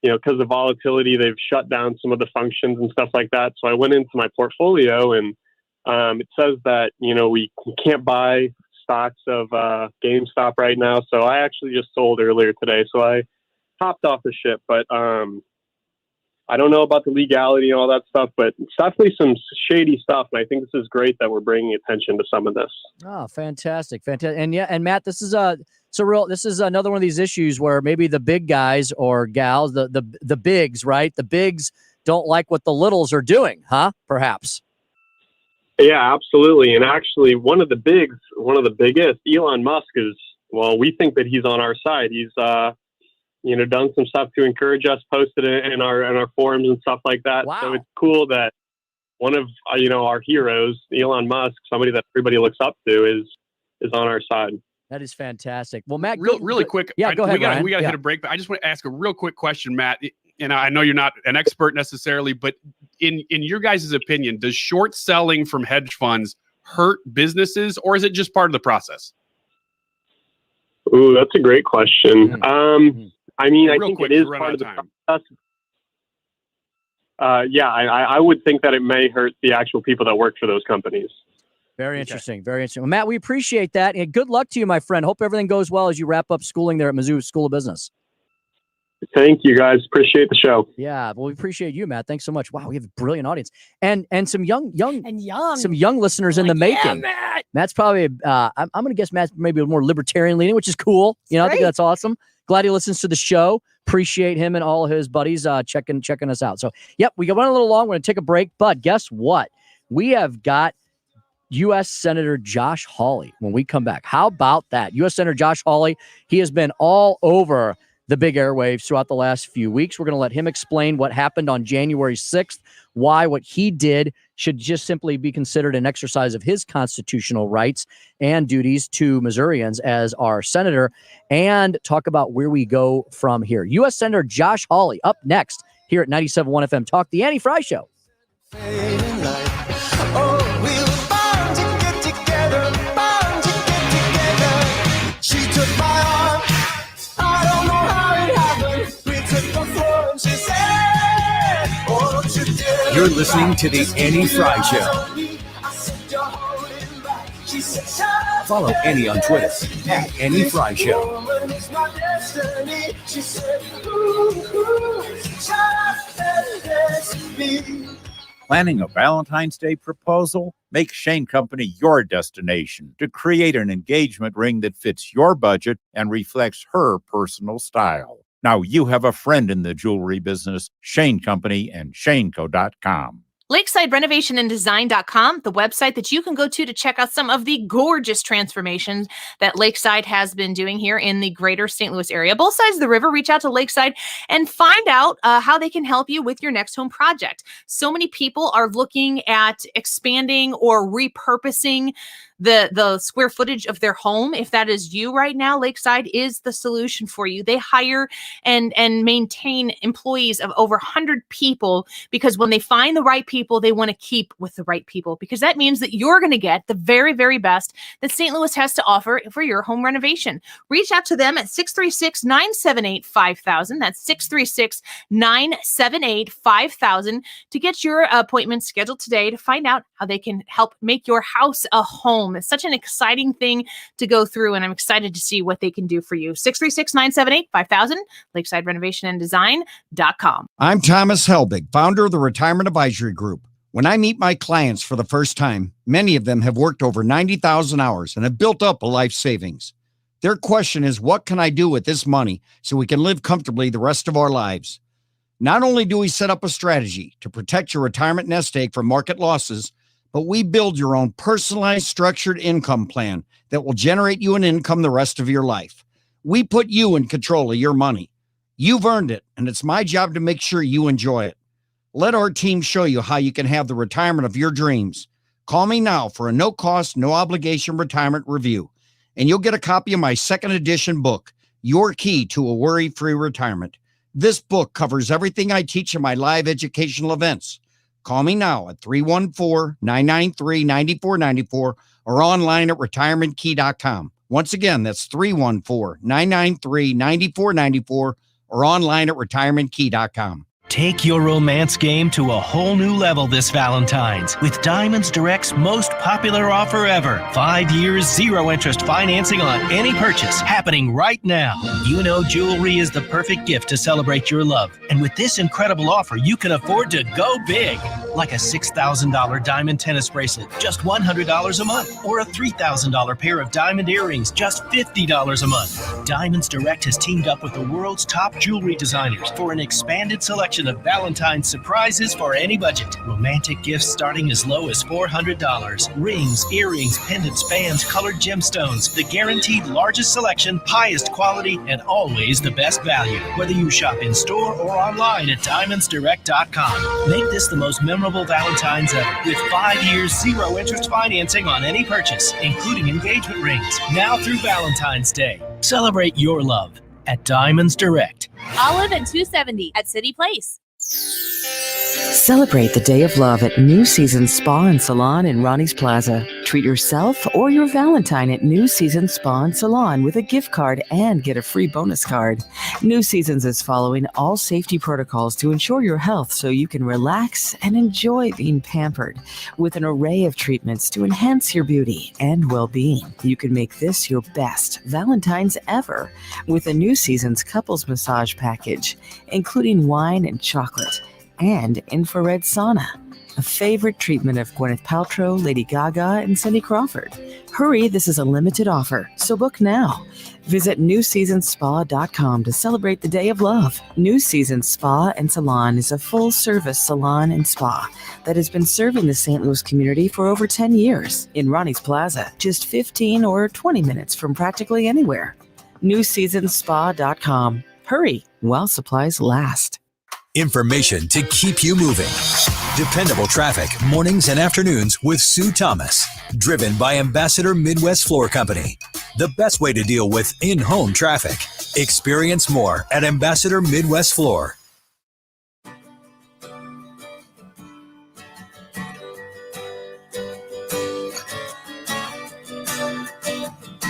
because of volatility, they've shut down some of the functions and stuff like that. So I went into my portfolio, and it says that, we can't buy stocks of GameStop right now. So I actually just sold earlier today. So I hopped off the ship, but I don't know about the legality and all that stuff, but it's definitely some shady stuff. And I think this is great that we're bringing attention to some of this. Oh, fantastic. And Matt, this is another one of these issues where maybe the big guys or gals, the bigs, right? The bigs don't like what the littles are doing, huh? Perhaps. Yeah, absolutely. And actually one of the biggest, Elon Musk we think that he's on our side. He's, done some stuff to encourage us, posted it in our forums and stuff like that. Wow. So it's cool that one of, our heroes, Elon Musk, somebody that everybody looks up to is on our side. That is fantastic. Well, Matt, really quick. Yeah, go ahead. We got to hit a break, but I just want to ask a real quick question, Matt. And I know you're not an expert necessarily, but in your guys' opinion, does short selling from hedge funds hurt businesses, or is it just part of the process? Ooh, that's a great question. I think it is part of the process. I would think that it may hurt the actual people that work for those companies. Very interesting. Very interesting. Well, Matt, we appreciate that. And good luck to you, my friend. Hope everything goes well as you wrap up schooling there at Mizzou School of Business. Thank you, guys. Appreciate the show. Yeah, well, we appreciate you, Matt. Thanks so much. Wow, we have a brilliant audience and some young listeners in the making. Matt. Matt's probably I'm going to guess Matt's maybe a more libertarian leaning, which is cool. I think that's awesome. Glad he listens to the show. Appreciate him and all of his buddies checking us out. So, yep, we got one a little long. We're going to take a break, but guess what? We have got U.S. Senator Josh Hawley when we come back. How about that? U.S. Senator Josh Hawley, he has been all over the big airwaves throughout the last few weeks. We're going to let him explain what happened on January 6th, why what he did should just simply be considered an exercise of his constitutional rights and duties to Missourians as our senator, and talk about where we go from here. U.S. Senator Josh Hawley up next here at 97.1 FM Talk, the Annie Frey Show. You're listening to the Annie Frey Show. Follow Annie on Twitter at Annie Frey Show. Planning a Valentine's Day proposal? Make Shane Company your destination to create an engagement ring that fits your budget and reflects her personal style. Now you have a friend in the jewelry business, Shane Company and ShaneCo.com. LakesideRenovationandDesign.com, the website that you can go to check out some of the gorgeous transformations that Lakeside has been doing here in the greater St. Louis area. Both sides of the river, reach out to Lakeside and find out how they can help you with your next home project. So many people are looking at expanding or repurposing the square footage of their home. If that is you right now, Lakeside is the solution for you. They hire and maintain employees of over 100 people, because when they find the right people, they want to keep with the right people, because that means that you're going to get the very, very best that St. Louis has to offer for your home renovation. Reach out to them at 636-978-5000. That's 636-978-5000 to get your appointment scheduled today to find out how they can help make your house a home. It's such an exciting thing to go through, and I'm excited to see what they can do for you. 636-978-5000, LakesideRenovationandDesign.com. I'm Thomas Helbig, founder of the Retirement Advisory Group. When I meet my clients for the first time, many of them have worked over 90,000 hours and have built up a life savings. Their question is, what can I do with this money so we can live comfortably the rest of our lives? Not only do we set up a strategy to protect your retirement nest egg from market losses, but we build your own personalized structured income plan that will generate you an income the rest of your life. We put you in control of your money. You've earned it, and it's my job to make sure you enjoy it. Let our team show you how you can have the retirement of your dreams. Call me now for a no-cost, no-obligation retirement review, and you'll get a copy of my second edition book, Your Key to a Worry-Free Retirement. This book covers everything I teach in my live educational events. Call me now at 314-993-9494 or online at retirementkey.com. Once again, that's 314-993-9494 or online at retirementkey.com. Take your romance game to a whole new level this Valentine's with Diamonds Direct's most popular offer ever. 5 years, 0 interest financing on any purchase happening right now. You know jewelry is the perfect gift to celebrate your love. And with this incredible offer, you can afford to go big. Like a $6,000 diamond tennis bracelet, just $100 a month. Or a $3,000 pair of diamond earrings, just $50 a month. Diamonds Direct has teamed up with the world's top jewelry designers for an expanded selection of Valentine's surprises for any budget. Romantic gifts starting as low as $400. Rings, earrings, pendants, bands, colored gemstones. The guaranteed largest selection, highest quality, and always the best value. Whether you shop in store or online at DiamondsDirect.com. Make this the most memorable Valentine's ever with 5 years, 0 interest financing on any purchase, including engagement rings. Now through Valentine's Day. Celebrate your love at Diamonds Direct. Olive and 270 at City Place. Celebrate the Day of Love at New Season Spa and Salon in Ronnie's Plaza. Treat yourself or your Valentine at New Season Spa and Salon with a gift card and get a free bonus card. New Seasons is following all safety protocols to ensure your health so you can relax and enjoy being pampered. With an array of treatments to enhance your beauty and well-being, you can make this your best Valentine's ever with a New Seasons couples massage package, including wine and chocolate and infrared sauna, a favorite treatment of Gwyneth Paltrow, Lady Gaga, and Cindy Crawford. Hurry, this is a limited offer, so book now. Visit newseasonspa.com to celebrate the Day of Love. New Season Spa and Salon is a full-service salon and spa that has been serving the St. Louis community for over 10 years. In Ronnie's Plaza, just 15 or 20 minutes from practically anywhere. newseasonspa.com. Hurry while supplies last. Information to keep you moving. Dependable traffic, mornings and afternoons with Sue Thomas. Driven by Ambassador Midwest Floor Company. The best way to deal with in-home traffic. Experience more at Ambassador Midwest Floor.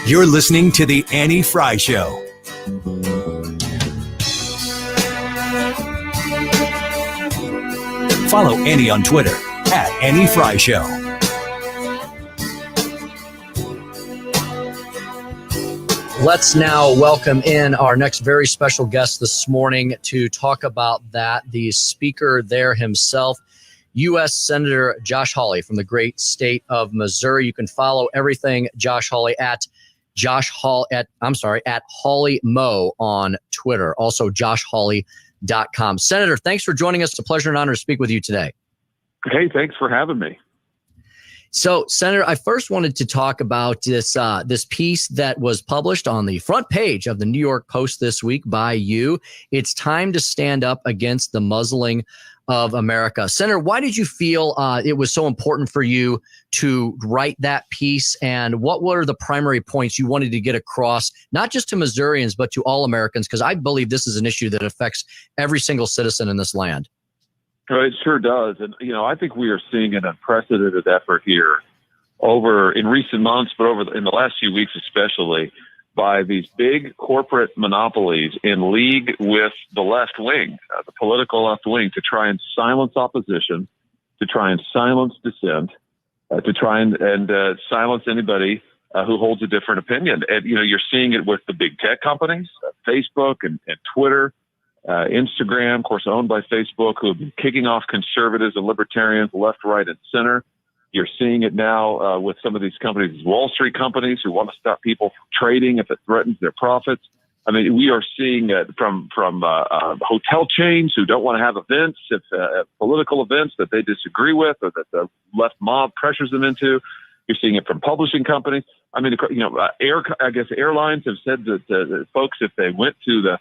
You're listening to The Annie Frey Show. Follow Annie on Twitter at Annie Frey Show. Let's now welcome in our next very special guest this morning to talk about that. The speaker there himself, U.S. Senator Josh Hawley from the great state of Missouri. You can follow everything Josh Hawley at Hawley Mo on Twitter. Also JoshHawley.com. Senator, thanks for joining us. It's a pleasure and honor to speak with you today. Hey, thanks for having me. So, Senator, I first wanted to talk about this piece that was published on the front page of the New York Post this week by you. It's time to stand up against the muzzling of America. Senator, why did you feel it was so important for you to write that piece, and what were the primary points you wanted to get across, not just to Missourians, but to all Americans? Because I believe this is an issue that affects every single citizen in this land. It sure does. And, I think we are seeing an unprecedented effort here in recent months, but in the last few weeks especially, by these big corporate monopolies in league with the left wing, the political left wing, to try and silence opposition, to try and silence dissent, to try and silence anybody who holds a different opinion. And, you're seeing it with the big tech companies, Facebook and Twitter, Instagram, of course, owned by Facebook, who have been kicking off conservatives and libertarians left, right, and center. You're seeing it now with some of these companies, Wall Street companies, who want to stop people from trading if it threatens their profits. I mean, we are seeing it from hotel chains who don't want to have events, political events that they disagree with or that the left mob pressures them into. You're seeing it from publishing companies. I mean, I guess airlines have said that folks, if they went to the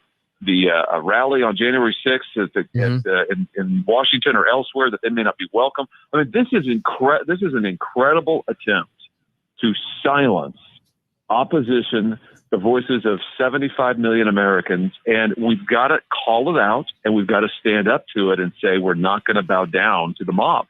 a rally on January 6th in Washington or elsewhere that they may not be welcome. I mean, this is an incredible attempt to silence opposition, the voices of 75 million Americans, and we've got to call it out, and we've got to stand up to it and say we're not going to bow down to the mob.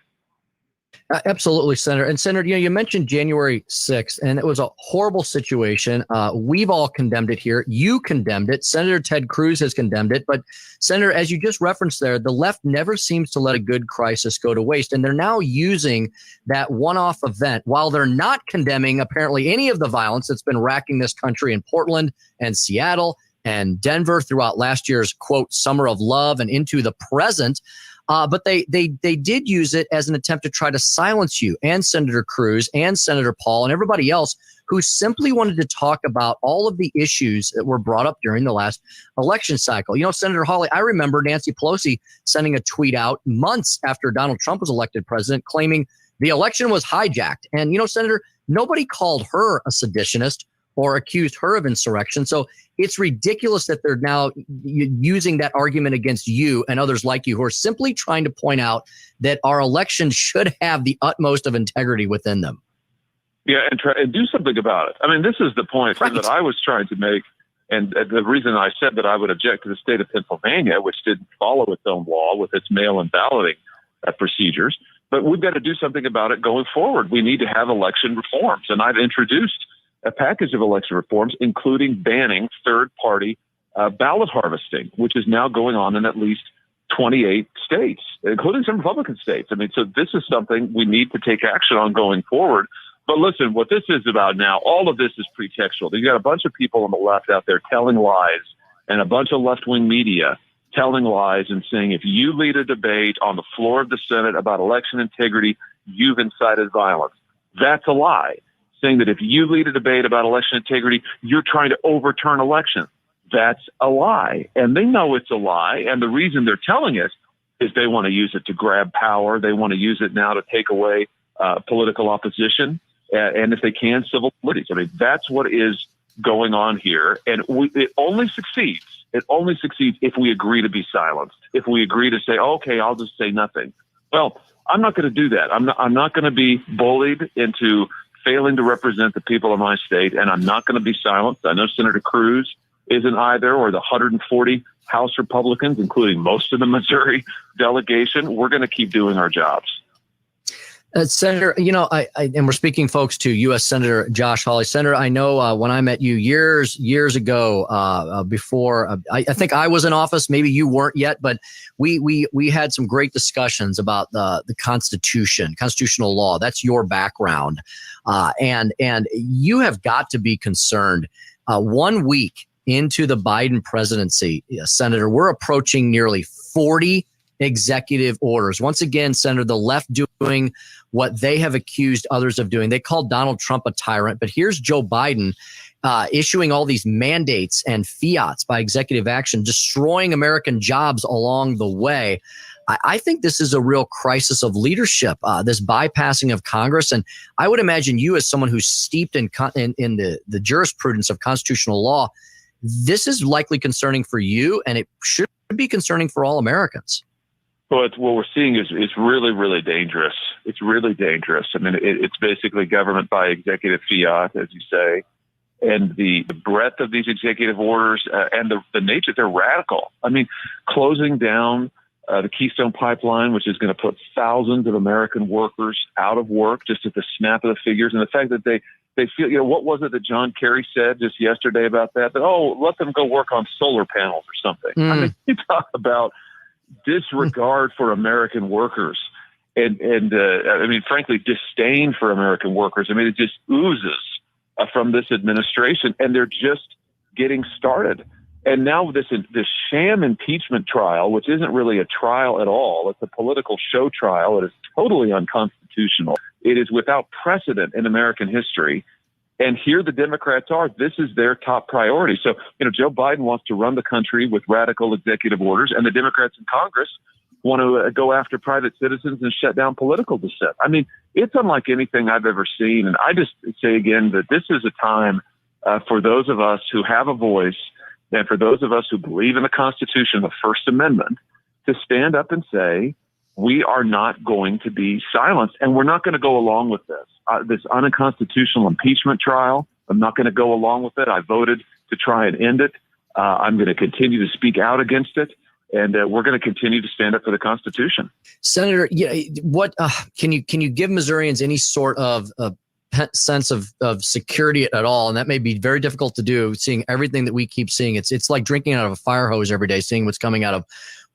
Absolutely, Senator. And Senator, you mentioned January 6th, and it was a horrible situation. We've all condemned it here. You condemned it. Senator Ted Cruz has condemned it. But, Senator, as you just referenced there, the left never seems to let a good crisis go to waste. And they're now using that one-off event, while they're not condemning apparently any of the violence that's been racking this country in Portland and Seattle and Denver throughout last year's, quote, summer of love and into the present. But they did use it as an attempt to try to silence you and Senator Cruz and Senator Paul and everybody else who simply wanted to talk about all of the issues that were brought up during the last election cycle. Senator Hawley, I remember Nancy Pelosi sending a tweet out months after Donald Trump was elected president claiming the election was hijacked. And, Senator, nobody called her a seditionist or accused her of insurrection. So it's ridiculous that they're now using that argument against you and others like you who are simply trying to point out that our elections should have the utmost of integrity within them. Yeah, and do something about it. I mean, this is the point that I was trying to make, and the reason I said that I would object to the state of Pennsylvania, which didn't follow its own law with its mail-in balloting procedures. But we've got to do something about it going forward. We need to have election reforms, and I've introduced a package of election reforms, including banning third-party ballot harvesting, which is now going on in at least 28 states, including some Republican states. I mean, so this is something we need to take action on going forward. But listen, what this is about now, all of this is pretextual. You got a bunch of people on the left out there telling lies, and a bunch of left-wing media telling lies and saying, if you lead a debate on the floor of the Senate about election integrity, you've incited violence. That's a lie. Saying that if you lead a debate about election integrity, you're trying to overturn elections. That's a lie. And they know it's a lie. And the reason they're telling us is they want to use it to grab power. They want to use it now to take away political opposition. And if they can, civil liberties. I mean, that's what is going on here. And it only succeeds. It only succeeds if we agree to be silenced. If we agree to say, okay, I'll just say nothing. Well, I'm not going to do that. I'm not going to be bullied into failing to represent the people of my state, and I'm not going to be silenced. I know Senator Cruz isn't either, or the 140 House Republicans, including most of the Missouri delegation. We're going to keep doing our jobs. Senator, and we're speaking, folks, to U.S. Senator Josh Hawley. Senator, I know when I met you years ago, before I think I was in office, maybe you weren't yet, but we had some great discussions about the Constitution, constitutional law. That's your background, and you have got to be concerned. 1 week into the Biden presidency, Senator, we're approaching nearly 40 executive orders. Once again, Senator, the left doing what they have accused others of doing. They called Donald Trump a tyrant, but here's Joe Biden issuing all these mandates and fiats by executive action, destroying American jobs along the way. I think this is a real crisis of leadership, this bypassing of Congress. And I would imagine you, as someone who's steeped in the jurisprudence of constitutional law, this is likely concerning for you, and it should be concerning for all Americans. Well, what we're seeing is really, really dangerous. It's really dangerous. I mean, it's basically government by executive fiat, as you say, and the breadth of these executive orders and the nature, they're radical. I mean, closing down the Keystone Pipeline, which is going to put thousands of American workers out of work just at the snap of the fingers, and the fact that they feel, what was it that John Kerry said just yesterday about that, let them go work on solar panels or something. I mean, you talk about disregard for American workers and I mean, frankly, disdain for American workers. I mean, it just oozes from this administration, and they're just getting started. And now this sham impeachment trial, which isn't really a trial at all, it's a political show trial. It is totally unconstitutional. It is without precedent in American history. And here the Democrats are. This is their top priority. So, Joe Biden wants to run the country with radical executive orders, and the Democrats in Congress want to go after private citizens and shut down political dissent. I mean, it's unlike anything I've ever seen. And I just say again that this is a time for those of us who have a voice and for those of us who believe in the Constitution, the First Amendment, to stand up and say, we are not going to be silenced, and we're not going to go along with this. This unconstitutional impeachment trial, I'm not going to go along with it. I voted to try and end it. I'm going to continue to speak out against it, and we're going to continue to stand up for the Constitution. Senator, what can you give Missourians any sort of sense of security at all? And that may be very difficult to do, seeing everything that we keep seeing. It's like drinking out of a fire hose every day, seeing what's coming out of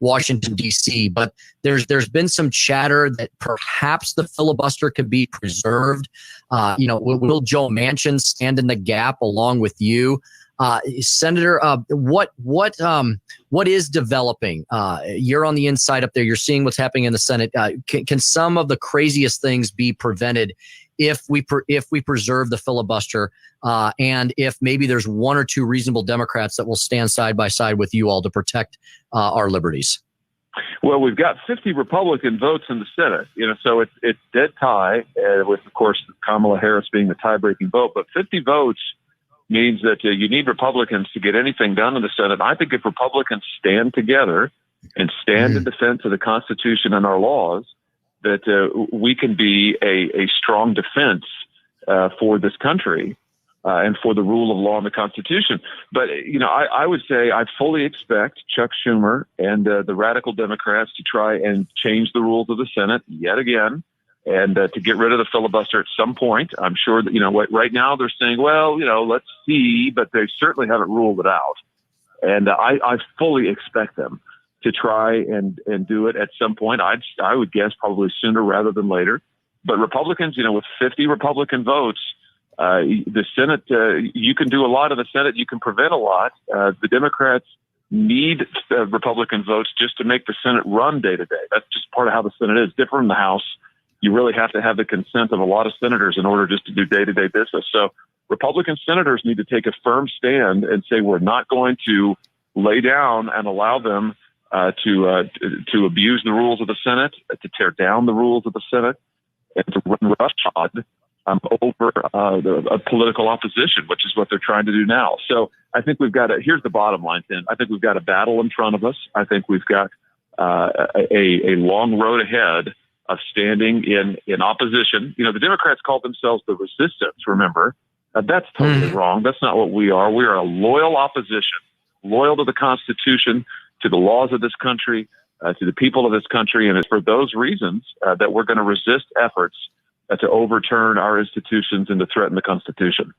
Washington, D.C. But there's been some chatter that perhaps the filibuster could be preserved. Will Joe Manchin stand in the gap along with you? Senator, what is developing? You're on the inside up there. You're seeing what's happening in the Senate. Can some of the craziest things be prevented if we preserve the filibuster, and if maybe there's one or two reasonable Democrats that will stand side by side with you all to protect our liberties? Well, we've got 50 Republican votes in the Senate, so it's dead tie, with, of course, Kamala Harris being the tie-breaking vote. But 50 votes means that you need Republicans to get anything done in the Senate. I think if Republicans stand together and stand in defense of the Constitution and our laws, that we can be a strong defense for this country and for the rule of law and the Constitution. But, I would say I fully expect Chuck Schumer and the radical Democrats to try and change the rules of the Senate yet again, and to get rid of the filibuster at some point. I'm sure that, right now they're saying, well, let's see, but they certainly haven't ruled it out. And I fully expect them to try and do it at some point. I would guess probably sooner rather than later. But Republicans, with 50 Republican votes, the Senate, you can do a lot of the Senate. You can prevent a lot. The Democrats need Republican votes just to make the Senate run day to day. That's just part of how the Senate is. Different from the House. You really have to have the consent of a lot of senators in order just to do day-to-day business. So Republican senators need to take a firm stand and say, we're not going to lay down and allow them to abuse the rules of the Senate, to tear down the rules of the Senate, and to run roughshod over the political opposition, which is what they're trying to do now. So I think here's the bottom line, Tim. I think we've got a battle in front of us. I think we've got a long road ahead of standing in opposition. The Democrats call themselves the resistance, remember. That's totally wrong. That's not what we are. We are a loyal opposition, loyal to the Constitution, to the laws of this country, to the people of this country. And it's for those reasons that we're going to resist efforts to overturn our institutions and to threaten the Constitution.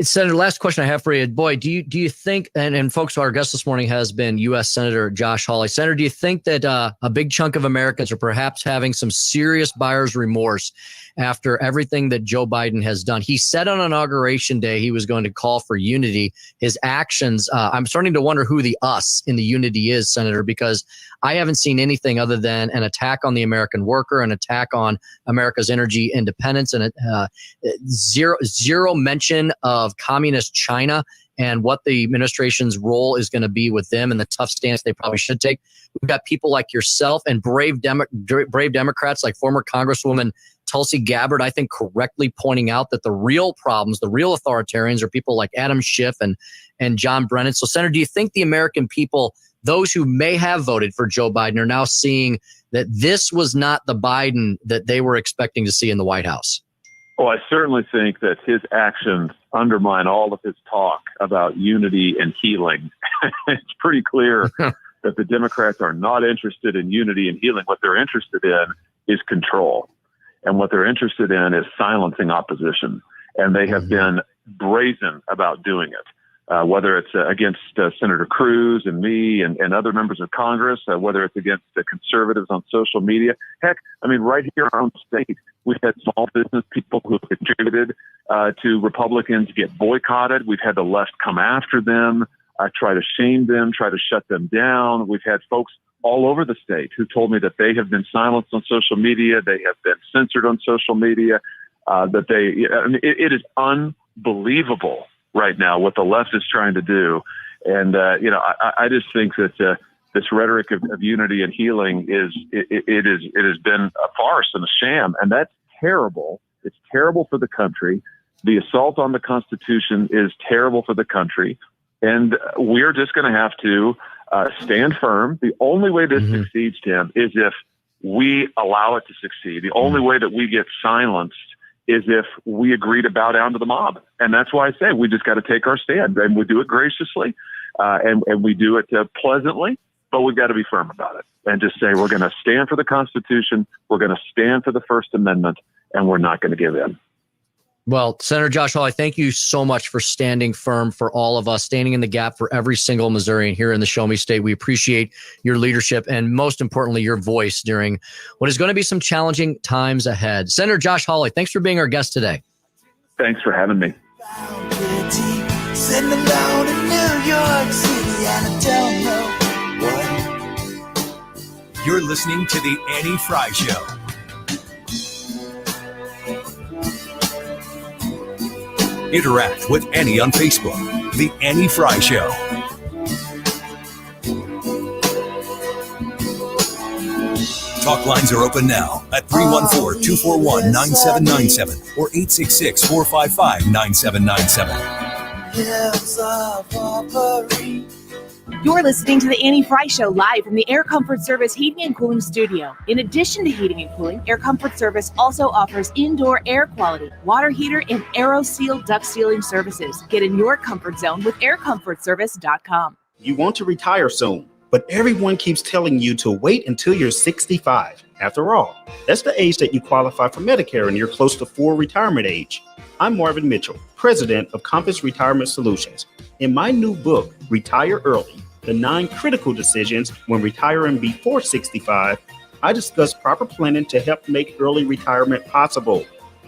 Senator, last question I have for you. Boy, do you think, and folks, our guest this morning has been U.S. Senator Josh Hawley. Senator, do you think that a big chunk of Americans are perhaps having some serious buyer's remorse after everything that Joe Biden has done? He said on Inauguration Day he was going to call for unity. His actions, I'm starting to wonder who the us in the unity is, Senator, because I haven't seen anything other than an attack on the American worker, an attack on America's energy independence, and zero mention of communist China and what the administration's role is going to be with them and the tough stance they probably should take. We've got people like yourself and brave Democrats like former Congresswoman Tulsi Gabbard, I think, correctly pointing out that the real problems, the real authoritarians, are people like Adam Schiff and John Brennan. So, Senator, do you think the American people, those who may have voted for Joe Biden, are now seeing that this was not the Biden that they were expecting to see in the White House? Well, I certainly think that his actions undermine all of his talk about unity and healing. It's pretty clear that the Democrats are not interested in unity and healing. What they're interested in is control. And what they're interested in is silencing opposition. And they have been brazen about doing it, whether it's against Senator Cruz and me and other members of Congress, whether it's against the conservatives on social media. Heck, I mean, right here in our own state, we've had small business people who have contributed to Republicans get boycotted. We've had the left come after them, try to shame them, try to shut them down. We've had folks all over the state who told me that they have been silenced on social media, they have been censored on social media, it is unbelievable right now what the left is trying to do. And, I just think that this rhetoric of unity and healing it has been a farce and a sham. And that's terrible. It's terrible for the country. The assault on the Constitution is terrible for the country. And we're just going to have to stand firm. The only way this succeeds, Tim, is if we allow it to succeed. The only way that we get silenced is if we agree to bow down to the mob. And that's why I say we just got to take our stand, and we do it graciously, and we do it pleasantly, but we've got to be firm about it and just say we're going to stand for the Constitution, we're going to stand for the First Amendment, and we're not going to give in. Well, Senator Josh Hawley, thank you so much for standing firm for all of us, standing in the gap for every single Missourian here in the Show Me State. We appreciate your leadership and, most importantly, your voice during what is going to be some challenging times ahead. Senator Josh Hawley, thanks for being our guest today. Thanks for having me. Sitting alone in New York City, and I don't know what. You're listening to The Annie Frey Show. Interact with Annie on Facebook. The Annie Frey Show. Talk lines are open now at 314-241-9797 or 866-455-9797. You're listening to the Annie Frey Show live from the Air Comfort Service Heating and Cooling Studio. In addition to heating and cooling, Air Comfort Service also offers indoor air quality, water heater, and AeroSeal duct sealing services. Get in your comfort zone with aircomfortservice.com. You want to retire soon, but everyone keeps telling you to wait until you're 65. After all, that's the age that you qualify for Medicare and you're close to full retirement age. I'm Marvin Mitchell, president of Compass Retirement Solutions. In my new book, Retire Early, The 9 Critical Decisions When Retiring Before 65, I discuss proper planning to help make early retirement possible.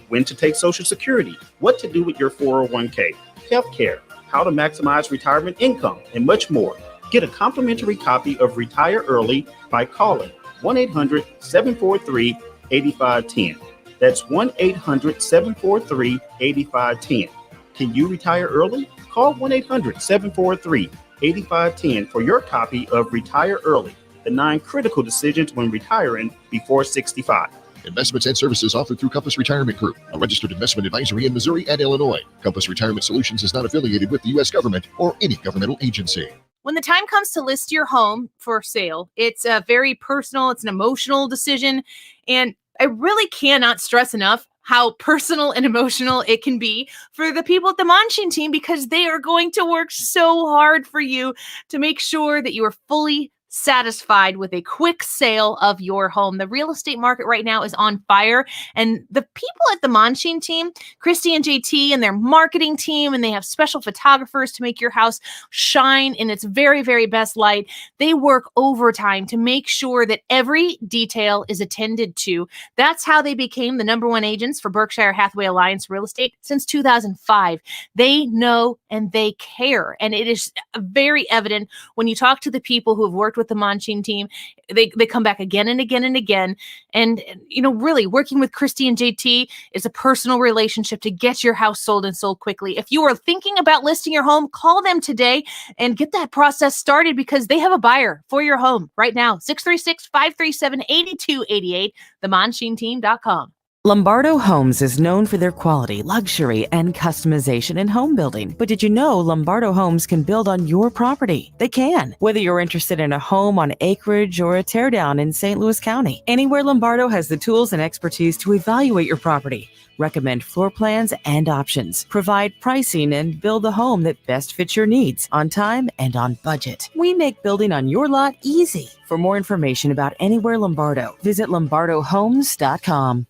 When to take Social Security, what to do with your 401k, healthcare, how to maximize retirement income, and much more. Get a complimentary copy of Retire Early by calling 1-800-743-8510. That's 1-800-743-8510. Can you retire early? Call 1-800-743-8510 for your copy of Retire Early, The 9 Critical Decisions When Retiring Before 65. Investments and services offered through Compass Retirement Group, a registered investment advisory in Missouri and Illinois. Compass Retirement Solutions is not affiliated with the U.S. government or any governmental agency. When the time comes to list your home for sale, it's a very personal, it's an emotional decision. And I really cannot stress enough how personal and emotional it can be for the people at the Manchin team, because they are going to work so hard for you to make sure that you are fully satisfied with a quick sale of your home. The real estate market right now is on fire, and the people at the Manchin team, Christy and JT and their marketing team, and they have special photographers to make your house shine in its very, very best light. They work overtime to make sure that every detail is attended to. That's how they became the #1 agents for Berkshire Hathaway Alliance Real Estate since 2005. They know and they care, and it is very evident when you talk to the people who have worked with the Manchin team. They come back again and again and again. And, you know, really working with Christy and JT is a personal relationship to get your house sold and sold quickly. If you are thinking about listing your home, call them today and get that process started, because they have a buyer for your home right now. 636-537-8288, themanchinteam.com. Lombardo Homes is known for their quality, luxury, and customization in home building. But did you know Lombardo Homes can build on your property? They can. Whether you're interested in a home on acreage or a teardown in St. Louis County, Anywhere Lombardo has the tools and expertise to evaluate your property, recommend floor plans and options, provide pricing, and build a home that best fits your needs on time and on budget. We make building on your lot easy. For more information about Anywhere Lombardo, visit lombardohomes.com.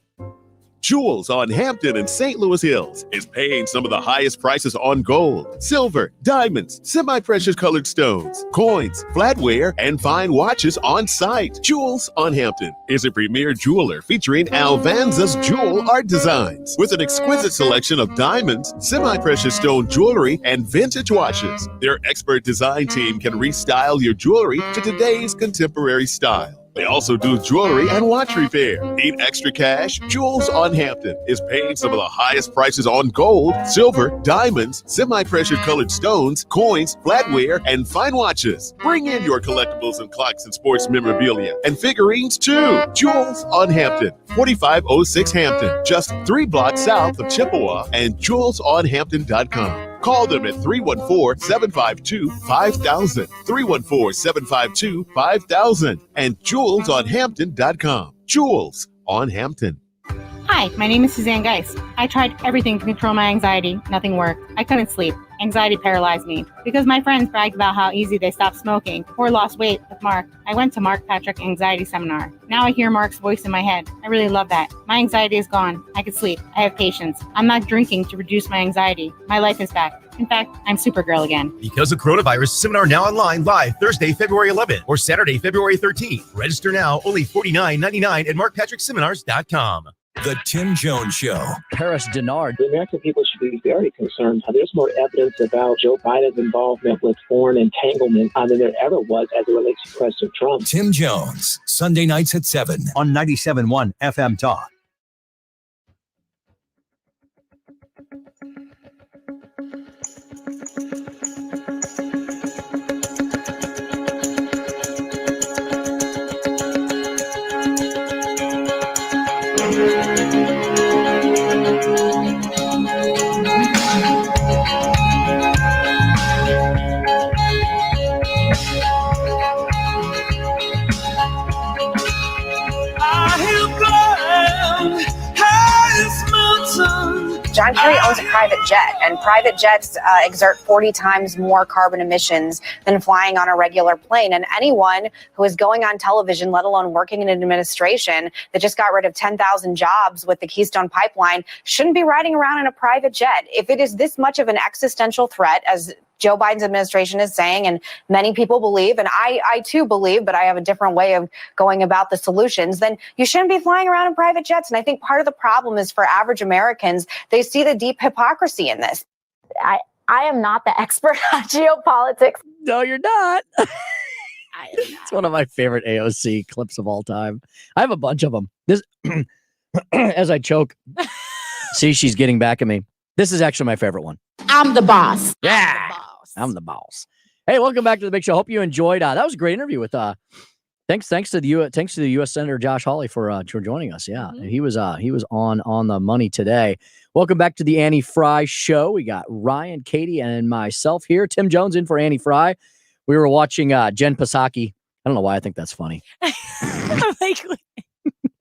Jewels on Hampton and St. Louis Hills is paying some of the highest prices on gold, silver, diamonds, semi-precious colored stones, coins, flatware, and fine watches on site. Jewels on Hampton is a premier jeweler featuring Alvanza's jewel art designs with an exquisite selection of diamonds, semi-precious stone jewelry, and vintage watches. Their expert design team can restyle your jewelry to today's contemporary style. They also do jewelry and watch repair. Need extra cash? Jewels on Hampton is paying some of the highest prices on gold, silver, diamonds, semi-precious colored stones, coins, flatware, and fine watches. Bring in your collectibles and clocks and sports memorabilia and figurines too. Jewels on Hampton, 4506 Hampton, just 3 blocks south of Chippewa, and jewelsonhampton.com. Call them at 314-752-5000, 314-752-5000, and jewelsonhampton.com. Jewels on Hampton. Hi, my name is Suzanne Geis. I tried everything to control my anxiety. Nothing worked. I couldn't sleep. Anxiety paralyzed me. Because my friends bragged about how easy they stopped smoking or lost weight with Mark, I went to Mark Patrick Anxiety Seminar. Now I hear Mark's voice in my head. I really love that. My anxiety is gone. I can sleep. I have patience. I'm not drinking to reduce my anxiety. My life is back. In fact, I'm Supergirl again. Because of coronavirus, seminar now online live Thursday, February 11th or Saturday, February 13th. Register now, only $49.99 at markpatrickseminars.com. The Tim Jones Show. Paris Denard. The American people should be very concerned. There's more evidence about Joe Biden's involvement with foreign entanglement than there ever was as it relates to President Trump. Tim Jones, Sunday nights at 7 on 97.1 FM Talk. John Kerry owns a private jet, and private jets exert 40 times more carbon emissions than flying on a regular plane. And anyone who is going on television, let alone working in an administration that just got rid of 10,000 jobs with the Keystone Pipeline, shouldn't be riding around in a private jet. If it is this much of an existential threat, as Joe Biden's administration is saying, and many people believe, and I too believe, but I have a different way of going about the solutions, then you shouldn't be flying around in private jets. And I think part of the problem is for average Americans, they see the deep hypocrisy in this. I am not the expert on geopolitics. No, you're not. It's one of my favorite AOC clips of all time. I have a bunch of them. This, as I choke, see, she's getting back at me. This is actually my favorite one. I'm the boss. Yeah. I'm the boss. Hey, welcome back to the big show. Hope you enjoyed. That was a great interview with. Thanks to the U.S. Senator Josh Hawley for joining us. Yeah, he was on the money today. Welcome back to the Annie Frey Show. We got Ryan, Katie, and myself here. Tim Jones in for Annie Frey. We were watching Jen Psaki. I don't know why I think that's funny.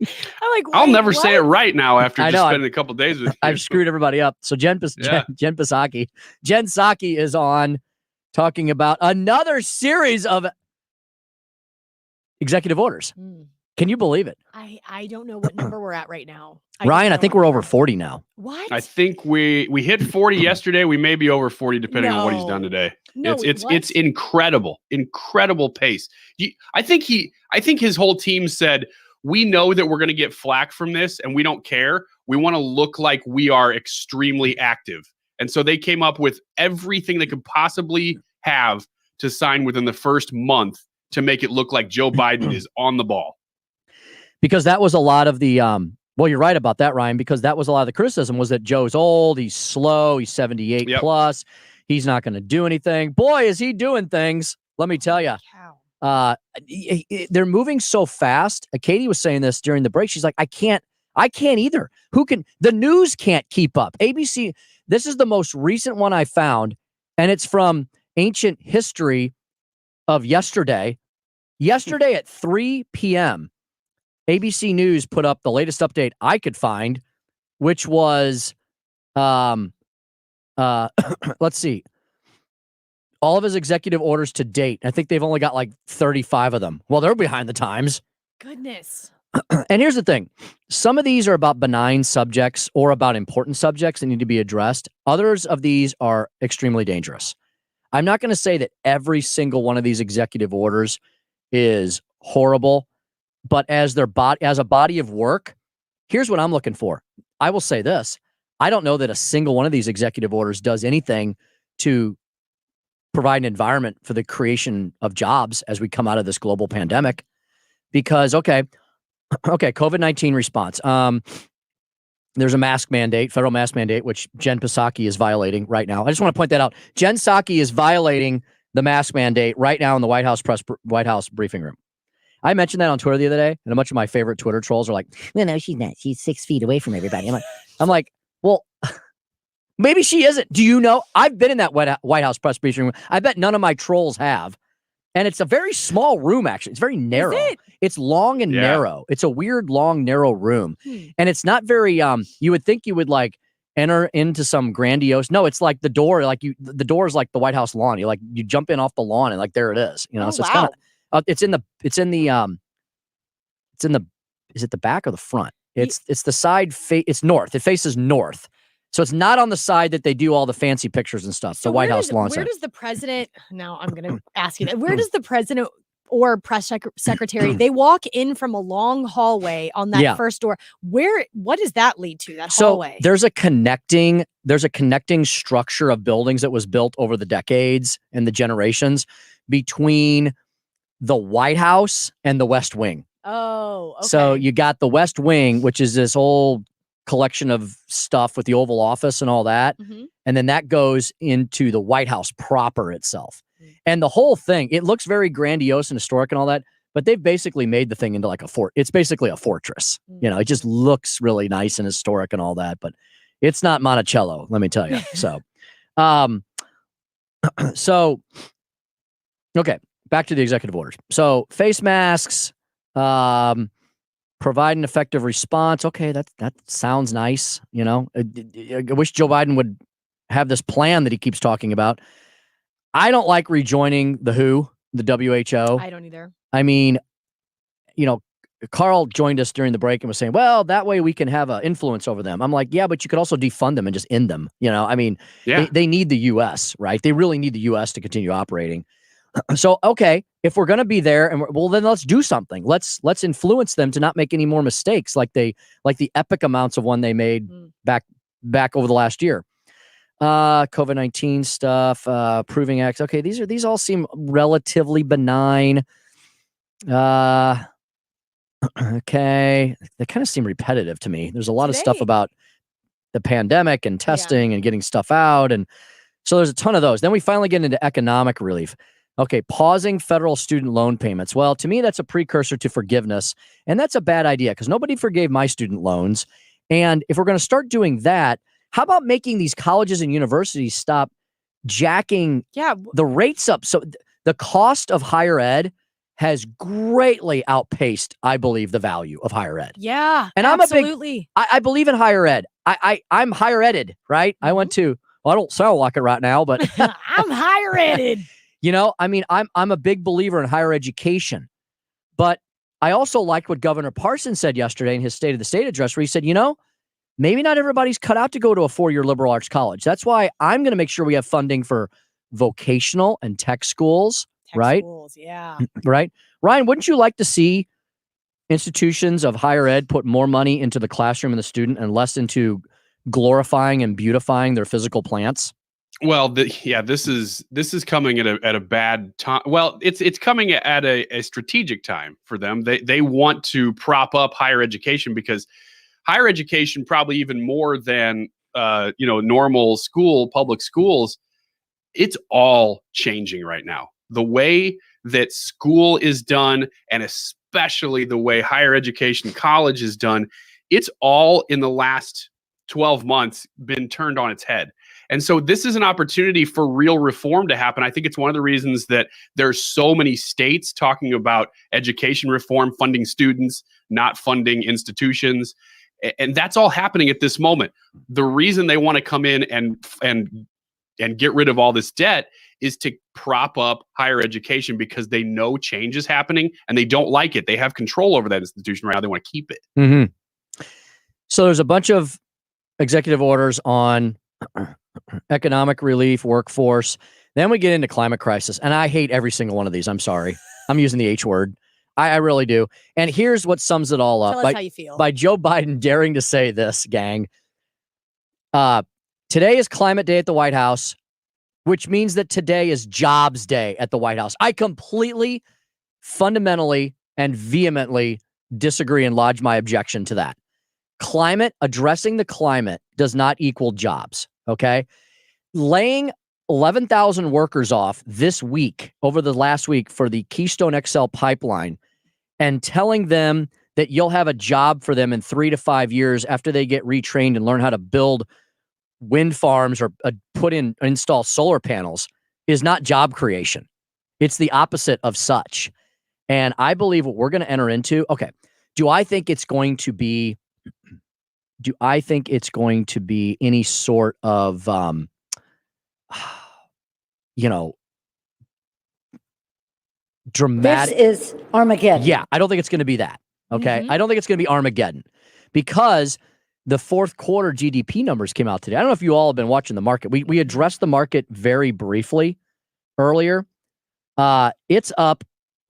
I'm like, I'll never what? say it right now after I just know, spending a couple days with you. I've screwed everybody up. So Jen Psaki. Jen Psaki is on talking about another series of executive orders. Can you believe it? I don't know what number we're at right now. Ryan, I think we're over 40 now. What? I think we hit 40 yesterday. We may be over 40 depending on what he's done today. No, it's incredible pace. I think his whole team said, we know that we're going to get flack from this and we don't care. We want to look like we are extremely active. And so they came up with everything they could possibly have to sign within the first month to make it look like Joe Biden is on the ball. Because that was a lot of the, well, you're right about that, Ryan, because that was a lot of the criticism was that Joe's old, he's slow, he's 78 plus, he's not going to do anything. Boy, is he doing things. Let me tell you. They're moving so fast. Katie was saying this during the break. She's like, I can't either. The news can't keep up. ABC, this is the most recent one I found, and it's from Ancient History of yesterday. Yesterday at 3 p.m., ABC News put up the latest update I could find, which was, let's see, all of his executive orders to date. I think they've only got like 35 of them. Well, they're behind the times. Goodness. And here's the thing. Some of these are about benign subjects or about important subjects that need to be addressed. Others of these are extremely dangerous. I'm not going to say that every single one of these executive orders is horrible, but as a body of work, here's what I'm looking for. I will say this. I don't know that a single one of these executive orders does anything to provide an environment for the creation of jobs as we come out of this global pandemic. Because, okay, COVID-19 response. There's a mask mandate, federal mask mandate, which Jen Psaki is violating right now. I just want to point that out. Jen Psaki is violating the mask mandate right now in the White House briefing room. I mentioned that on Twitter the other day, and a bunch of my favorite Twitter trolls are like, no, she's not. She's 6 feet away from everybody. I'm like, well, Maybe she isn't. Do you know? I've been in that White House press briefing room. I bet none of my trolls have. And it's a very small room, actually. It's very narrow. It's long and narrow. It's a weird, long, narrow room. And it's not very, you would think you would like enter into some grandiose. No, it's like the door, the door is like the White House lawn. You jump in off the lawn and like, there it is. You know, so it's kind of, is it the back or the front? It's the side, it's north. It faces north. So it's not on the side that they do all the fancy pictures and stuff. So the White House lawn. Where does the president, now I'm going to ask you that, where does the president or press secretary, they walk in from a long hallway on that first door. What does that lead to, that hallway? There's a connecting structure of buildings that was built over the decades and the generations between the White House and the West Wing. Oh, okay. So you got the West Wing, which is this whole collection of stuff with the Oval Office and all that. And then that goes into the White House proper itself. And the whole thing, it looks very grandiose and historic and all that, but they've basically made the thing into like a fort. It's basically a fortress. You know, it just looks really nice and historic and all that, but it's not Monticello, let me tell you. Okay, back to the executive orders. So face masks, provide an effective response. Okay, that sounds nice. You know, I wish Joe Biden would have this plan that he keeps talking about. I don't like rejoining the WHO, the WHO. I don't either. I mean, you know, Carl joined us during the break and was saying, well, that way we can have an influence over them. I'm like, yeah, but you could also defund them and just end them. You know, I mean, they need the U.S., right? They really need the U.S. to continue operating. So, okay, if we're going to be there, and then let's do something. Let's influence them to not make any more mistakes like the epic amounts of one they made back over the last year. COVID-19 stuff, proving acts. Okay, these all seem relatively benign. Okay, they kind of seem repetitive to me. There's a lot of stuff about the pandemic and testing and getting stuff out, and so there's a ton of those. Then we finally get into economic relief. Okay, pausing federal student loan payments. Well, to me, that's a precursor to forgiveness, and that's a bad idea because nobody forgave my student loans. And if we're going to start doing that, how about making these colleges and universities stop jacking the rates up? So the cost of higher ed has greatly outpaced, I believe, the value of higher ed. Yeah, and absolutely. I believe in higher ed. I'm higher eded, right? I went to, I don't sound like it right now, but I'm higher eded. You know, I mean, I'm a big believer in higher education, but I also like what Governor Parson said yesterday in his State of the State address, where he said, you know, maybe not everybody's cut out to go to a 4-year liberal arts college. That's why I'm going to make sure we have funding for vocational and tech schools, right? Schools, yeah. Right. Ryan, wouldn't you like to see institutions of higher ed put more money into the classroom and the student and less into glorifying and beautifying their physical plants? Well, this is coming at a bad time. Well, it's coming at a strategic time for them. They want to prop up higher education because higher education, probably even more than normal public schools, it's all changing right now. The way that school is done, and especially the way higher education, college is done, it's all in the last 12 months been turned on its head. And so this is an opportunity for real reform to happen. I think it's one of the reasons that there's so many states talking about education reform, funding students, not funding institutions. And that's all happening at this moment. The reason they want to come in and get rid of all this debt is to prop up higher education because they know change is happening and they don't like it. They have control over that institution right now. They want to keep it. Mm-hmm. So there's a bunch of executive orders on economic relief, workforce. Then we get into climate crisis. And I hate every single one of these. I'm sorry. I'm using the H word. I really do. And here's what sums it all up. Tell us how you feel. By Joe Biden daring to say this, gang. Today is Climate Day at the White House, which means that today is Jobs Day at the White House. I completely, fundamentally, and vehemently disagree and lodge my objection to that. Addressing the climate does not equal jobs, okay? Laying 11,000 workers off this week, over the last week, for the Keystone XL pipeline and telling them that you'll have a job for them in 3 to 5 years after they get retrained and learn how to build wind farms or install solar panels is not job creation. It's the opposite of such. And I believe what we're going to enter into, okay, do I think it's going to be any sort of, dramatic? This is Armageddon. Yeah, I don't think it's going to be that. Okay. I don't think it's going to be Armageddon because the fourth quarter GDP numbers came out today. I don't know if you all have been watching the market. We addressed the market very briefly earlier. It's up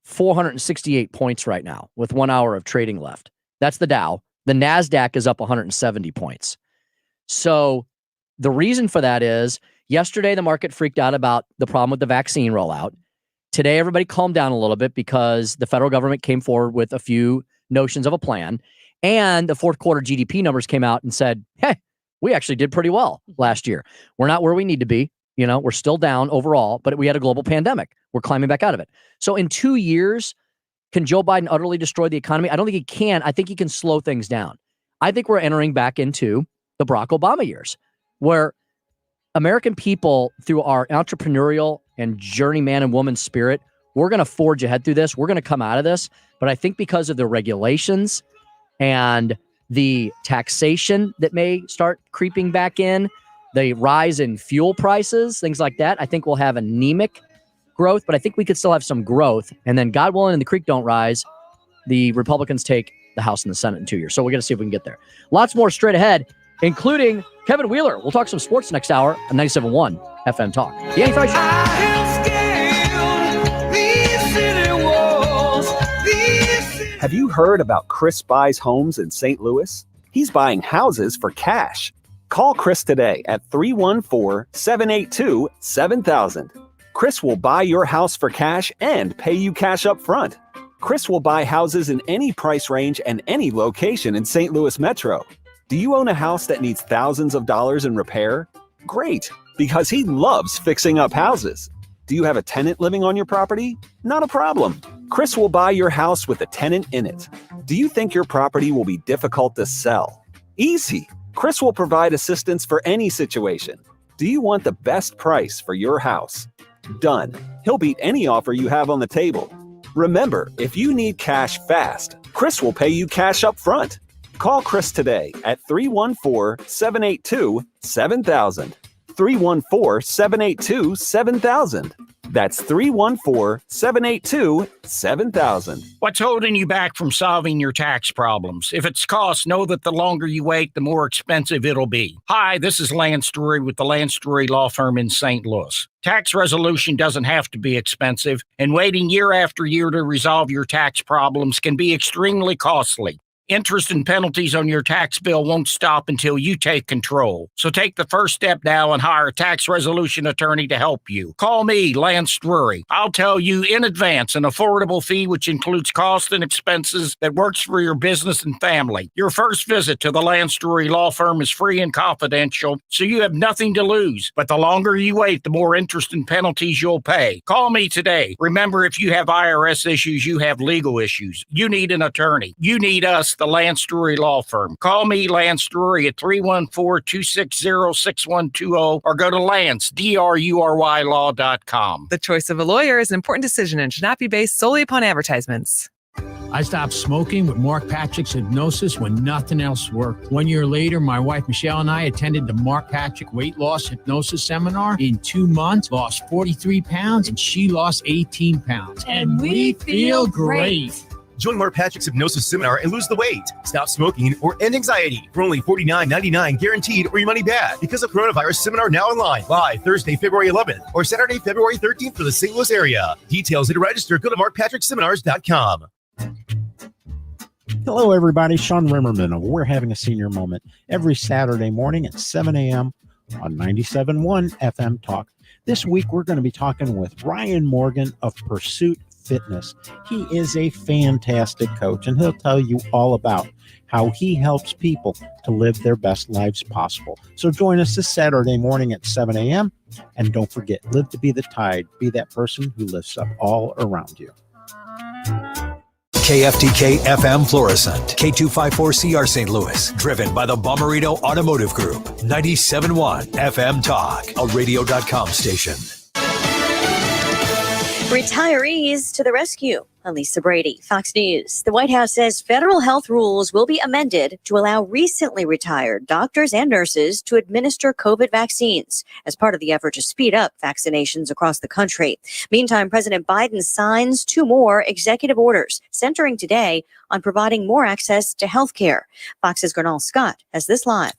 468 points right now with 1 hour of trading left. That's the Dow. The NASDAQ is up 170 points. So the reason for that is yesterday the market freaked out about the problem with the vaccine rollout. Today, everybody calmed down a little bit because the federal government came forward with a few notions of a plan. And the fourth quarter GDP numbers came out and said, hey, we actually did pretty well last year. We're not where we need to be. We're still down overall, but we had a global pandemic. We're climbing back out of it. So in 2 years, can Joe Biden utterly destroy the economy? I don't think he can. I think he can slow things down. I think we're entering back into the Barack Obama years where American people, through our entrepreneurial and journeyman and woman spirit, we're going to forge ahead through this. We're going to come out of this. But I think because of the regulations and the taxation that may start creeping back in, the rise in fuel prices, things like that, I think we'll have anemic growth, but I think we could still have some growth. And then, God willing, and the creek don't rise, the Republicans take the House and the Senate in 2 years. So we're going to see if we can get there. Lots more straight ahead, including Kevin Wheeler. We'll talk some sports next hour on 97.1 FM Talk. The Annie Frey Show. Have you heard about Chris Buys Homes in St. Louis? He's buying houses for cash. Call Chris today at 314-782-7000. Chris will buy your house for cash and pay you cash up front. Chris will buy houses in any price range and any location in St. Louis Metro. Do you own a house that needs thousands of dollars in repair? Great, because he loves fixing up houses. Do you have a tenant living on your property? Not a problem. Chris will buy your house with a tenant in it. Do you think your property will be difficult to sell? Easy. Chris will provide assistance for any situation. Do you want the best price for your house? Done. He'll beat any offer you have on the table. Remember, if you need cash fast, Chris will pay you cash up front. Call Chris today at 314-782-7000. 314-782-7000. That's 314-782-7000. What's holding you back from solving your tax problems? If it's cost, know that the longer you wait, the more expensive it'll be. Hi, this is Lance Drury with the Lance Drury Law Firm in St. Louis. Tax resolution doesn't have to be expensive, and waiting year after year to resolve your tax problems can be extremely costly. Interest and penalties on your tax bill won't stop until you take control. So take the first step now and hire a tax resolution attorney to help you. Call me, Lance Drury. I'll tell you in advance an affordable fee which includes costs and expenses that works for your business and family. Your first visit to the Lance Drury Law Firm is free and confidential, so you have nothing to lose. But the longer you wait, the more interest and penalties you'll pay. Call me today. Remember, if you have IRS issues, you have legal issues. You need an attorney. You need us, the Lance Drury Law Firm. Call me, Lance Drury, at 314-260-6120 or go to LanceDruryLaw.com. The choice of a lawyer is an important decision and should not be based solely upon advertisements. I stopped smoking with Mark Patrick's hypnosis when nothing else worked. 1 year later, my wife Michelle and I attended the Mark Patrick Weight Loss Hypnosis Seminar. In 2 months, lost 43 pounds and she lost 18 pounds. And we feel great. Join Mark Patrick's hypnosis seminar and lose the weight. Stop smoking or end anxiety for only $49.99 guaranteed or your money back. Because of coronavirus, seminar now online. Live Thursday, February 11th or Saturday, February 13th for the St. Louis area. Details and to register, go to markpatrickseminars.com. Hello, everybody. Sean Rimmerman of We're Having a Senior Moment every Saturday morning at 7 a.m. on 97.1 FM Talk. This week, we're going to be talking with Ryan Morgan of Pursuit Fitness. He is a fantastic coach, and he'll tell you all about how he helps people to live their best lives possible. So join us this Saturday morning at 7 a.m. And don't forget, live to be the tide. Be that person who lifts up all around you. KFTK FM Florissant, K254CR St. Louis, driven by the Bommarito Automotive Group, 97.1 FM Talk, a radio.com station. Retirees to the rescue. Lisa Brady, Fox News. The White House says federal health rules will be amended to allow recently retired doctors and nurses to administer COVID vaccines as part of the effort to speed up vaccinations across the country. Meantime, President Biden signs 2 more executive orders centering today on providing more access to health care. Fox's Gernal Scott has this live.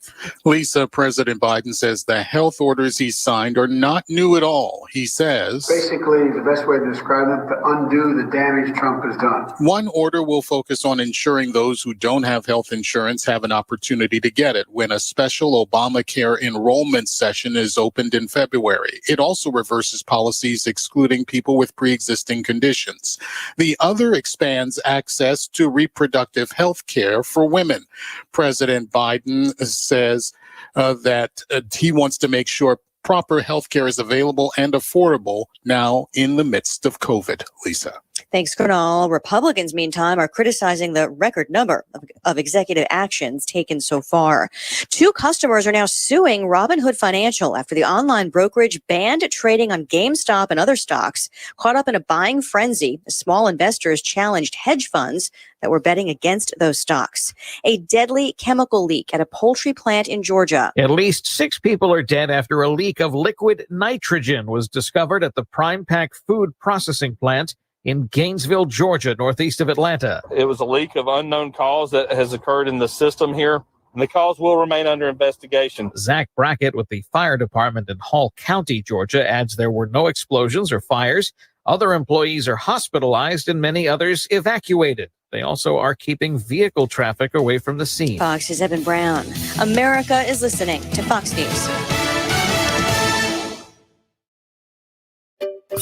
Lisa, President Biden says the health orders he signed are not new at all. He says, basically, the best way to describe them, to undo the damage Trump has done. One order will focus on ensuring those who don't have health insurance have an opportunity to get it when a special Obamacare enrollment session is opened in February. It also reverses policies excluding people with pre-existing conditions. The other expands access to reproductive health care for women. President Biden says that he wants to make sure proper health care is available and affordable now in the midst of COVID. Lisa. Thanks, Gernal. Republicans, meantime, are criticizing the record number of executive actions taken so far. 2 customers are now suing Robinhood Financial after the online brokerage banned trading on GameStop and other stocks. Caught up in a buying frenzy, small investors challenged hedge funds that were betting against those stocks. A deadly chemical leak at a poultry plant in Georgia. At least 6 people are dead after a leak of liquid nitrogen was discovered at the Prime Pack food processing plant in Gainesville, Georgia, northeast of Atlanta. It was a leak of unknown cause that has occurred in the system here, and the cause will remain under investigation. Zach Brackett with the fire department in Hall County, Georgia, adds there were no explosions or fires. Other employees are hospitalized and many others evacuated. They also are keeping vehicle traffic away from the scene. Fox's Evan Brown. America is listening to Fox News.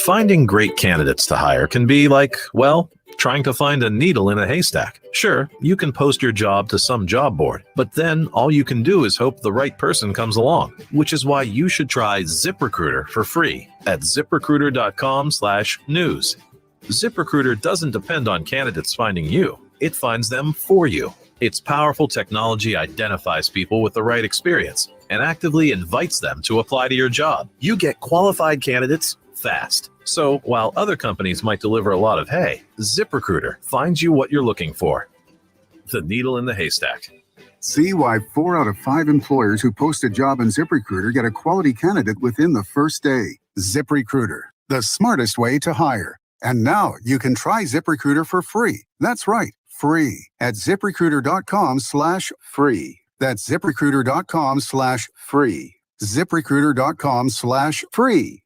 Finding great candidates to hire can be like, well, trying to find a needle in a haystack. Sure, you can post your job to some job board, but then all you can do is hope the right person comes along, which is why you should try ZipRecruiter for free at ZipRecruiter.com/news. ZipRecruiter doesn't depend on candidates finding you. It finds them for you. Its powerful technology identifies people with the right experience and actively invites them to apply to your job. You get qualified candidates fast. So while other companies might deliver a lot of hay, ZipRecruiter finds you what you're looking for. The needle in the haystack. See why 4 out of 5 employers who post a job in ZipRecruiter get a quality candidate within the first day. ZipRecruiter, the smartest way to hire. And now you can try ZipRecruiter for free. That's right, free at ZipRecruiter.com/free. That's ZipRecruiter.com/free. ZipRecruiter.com/free.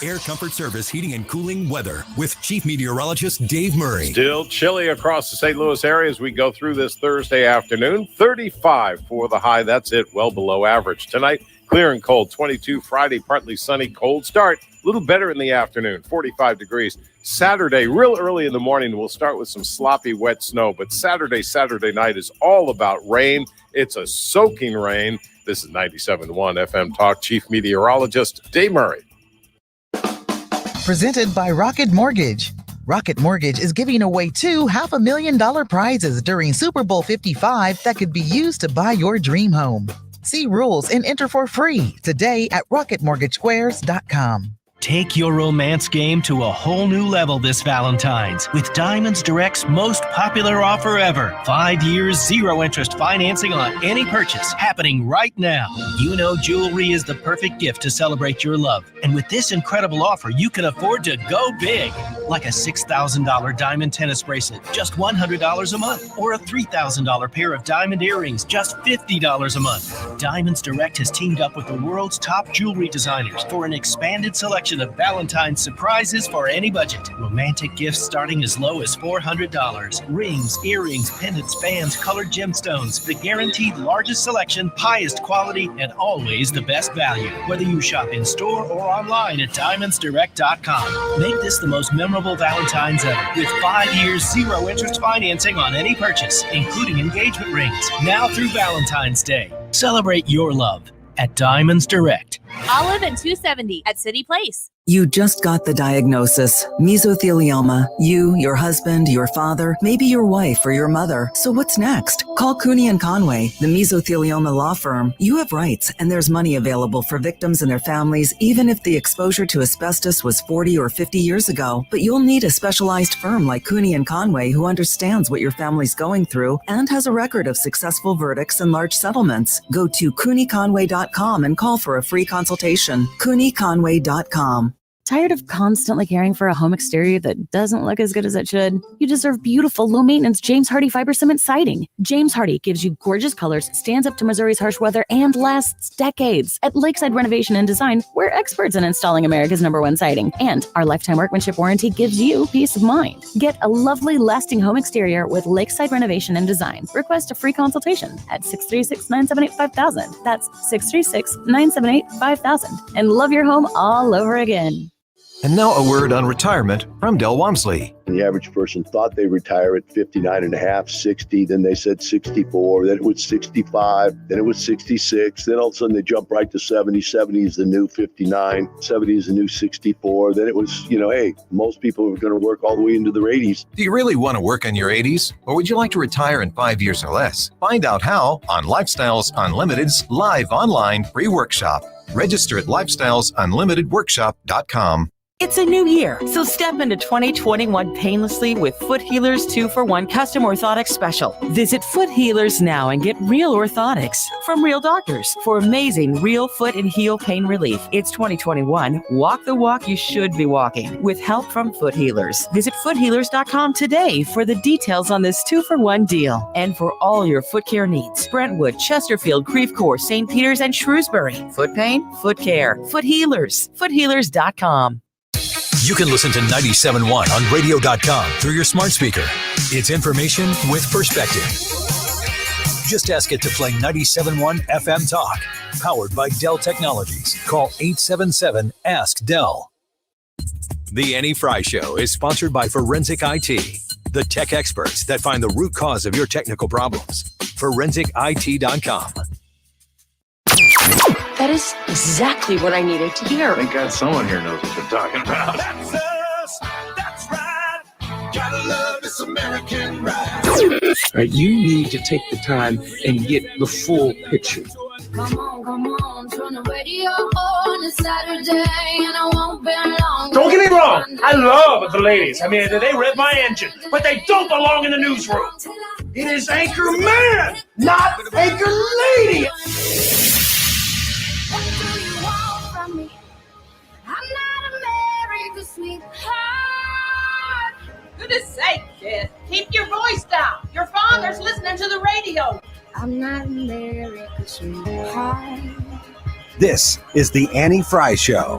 Air Comfort Service Heating and Cooling Weather with Chief Meteorologist Dave Murray. Still chilly across the St. Louis area as we go through this Thursday afternoon. 35 for the high. That's it. Well below average. Tonight, clear and cold. 22 Friday, partly sunny, cold start. A little better in the afternoon. 45 degrees. Saturday, real early in the morning, we'll start with some sloppy, wet snow. But Saturday night is all about rain. It's a soaking rain. This is 97.1 FM Talk. Chief Meteorologist Dave Murray. Presented by Rocket Mortgage. Rocket Mortgage is giving away 2 $500,000 prizes during Super Bowl 55 that could be used to buy your dream home. See rules and enter for free today at rocketmortgagesquares.com. Take your romance game to a whole new level this Valentine's with Diamonds Direct's most popular offer ever. 5 years, 0 interest financing on any purchase happening right now. You know jewelry is the perfect gift to celebrate your love. And with this incredible offer, you can afford to go big. Like a $6,000 diamond tennis bracelet, just $100 a month. Or a $3,000 pair of diamond earrings, just $50 a month. Diamonds Direct has teamed up with the world's top jewelry designers for an expanded selection of Valentine's surprises for any budget. Romantic gifts starting as low as $400. Rings, earrings, pendants, bands, colored gemstones. The guaranteed largest selection, highest quality, and always the best value. Whether you shop in store or online at DiamondsDirect.com. Make this the most memorable Valentine's ever with 5 years, 0 interest financing on any purchase, including engagement rings. Now through Valentine's Day. Celebrate your love at Diamonds Direct. Olive and 270 at City Place. You just got the diagnosis, mesothelioma. You, your husband, your father, maybe your wife or your mother. So what's next? Call Cooney and Conway, the mesothelioma law firm. You have rights, and there's money available for victims and their families, even if the exposure to asbestos was 40 or 50 years ago. But you'll need a specialized firm like Cooney and Conway who understands what your family's going through and has a record of successful verdicts and large settlements. Go to CooneyConway.com and call for a free consultation. CooneyConway.com. Tired of constantly caring for a home exterior that doesn't look as good as it should? You deserve beautiful, low-maintenance James Hardie fiber cement siding. James Hardie gives you gorgeous colors, stands up to Missouri's harsh weather, and lasts decades. At Lakeside Renovation and Design, we're experts in installing America's #1 siding, and our lifetime workmanship warranty gives you peace of mind. Get a lovely, lasting home exterior with Lakeside Renovation and Design. Request a free consultation at 636-978-5000. That's 636-978-5000. And love your home all over again. And now a word on retirement from Del Walmsley. The average person thought they'd retire at 59 and a half, 60, then they said 64, then it was 65, then it was 66, then all of a sudden they jump right to 70. 70 is the new 59, 70 is the new 64. Then it was, hey, most people are going to work all the way into their 80s. Do you really want to work in your 80s? Or would you like to retire in 5 years or less? Find out how on Lifestyles Unlimited's live online free workshop. Register at lifestylesunlimitedworkshop.com. It's a new year, so step into 2021 painlessly with Foot Healers 2-for-1 Custom Orthotics Special. Visit Foot Healers now and get real orthotics from real doctors for amazing real foot and heel pain relief. It's 2021. Walk the walk you should be walking with help from Foot Healers. Visit foothealers.com today for the details on this 2-for-1 deal and for all your foot care needs. Brentwood, Chesterfield, Creve Coeur, St. Peters, and Shrewsbury. Foot pain, foot care, Foot Healers. Foothealers.com. You can listen to 97.1 on radio.com through your smart speaker. It's information with perspective. Just ask it to play 97.1 FM Talk, powered by Dell Technologies. Call 877-ASK-DELL. The Annie Frey Show is sponsored by Forensic IT, the tech experts that find the root cause of your technical problems. ForensicIT.com. That is exactly what I needed to hear. Thank God someone here knows what they're talking about. That's us. That's right. Gotta love this American ride. Right, you need to take the time and get the full picture. Come on, turn the radio on. It's Saturday and I won't be long. Don't get me wrong. I love the ladies. I mean, they rev my engine, but they don't belong in the newsroom. It is Anchor Man, not Anchor Lady. What do you want from me? I'm not America's sweetheart. Goodness sake, kid. Keep your voice down. Your father's listening to the radio. I'm not America's sweetheart. This is the Annie Frey Show.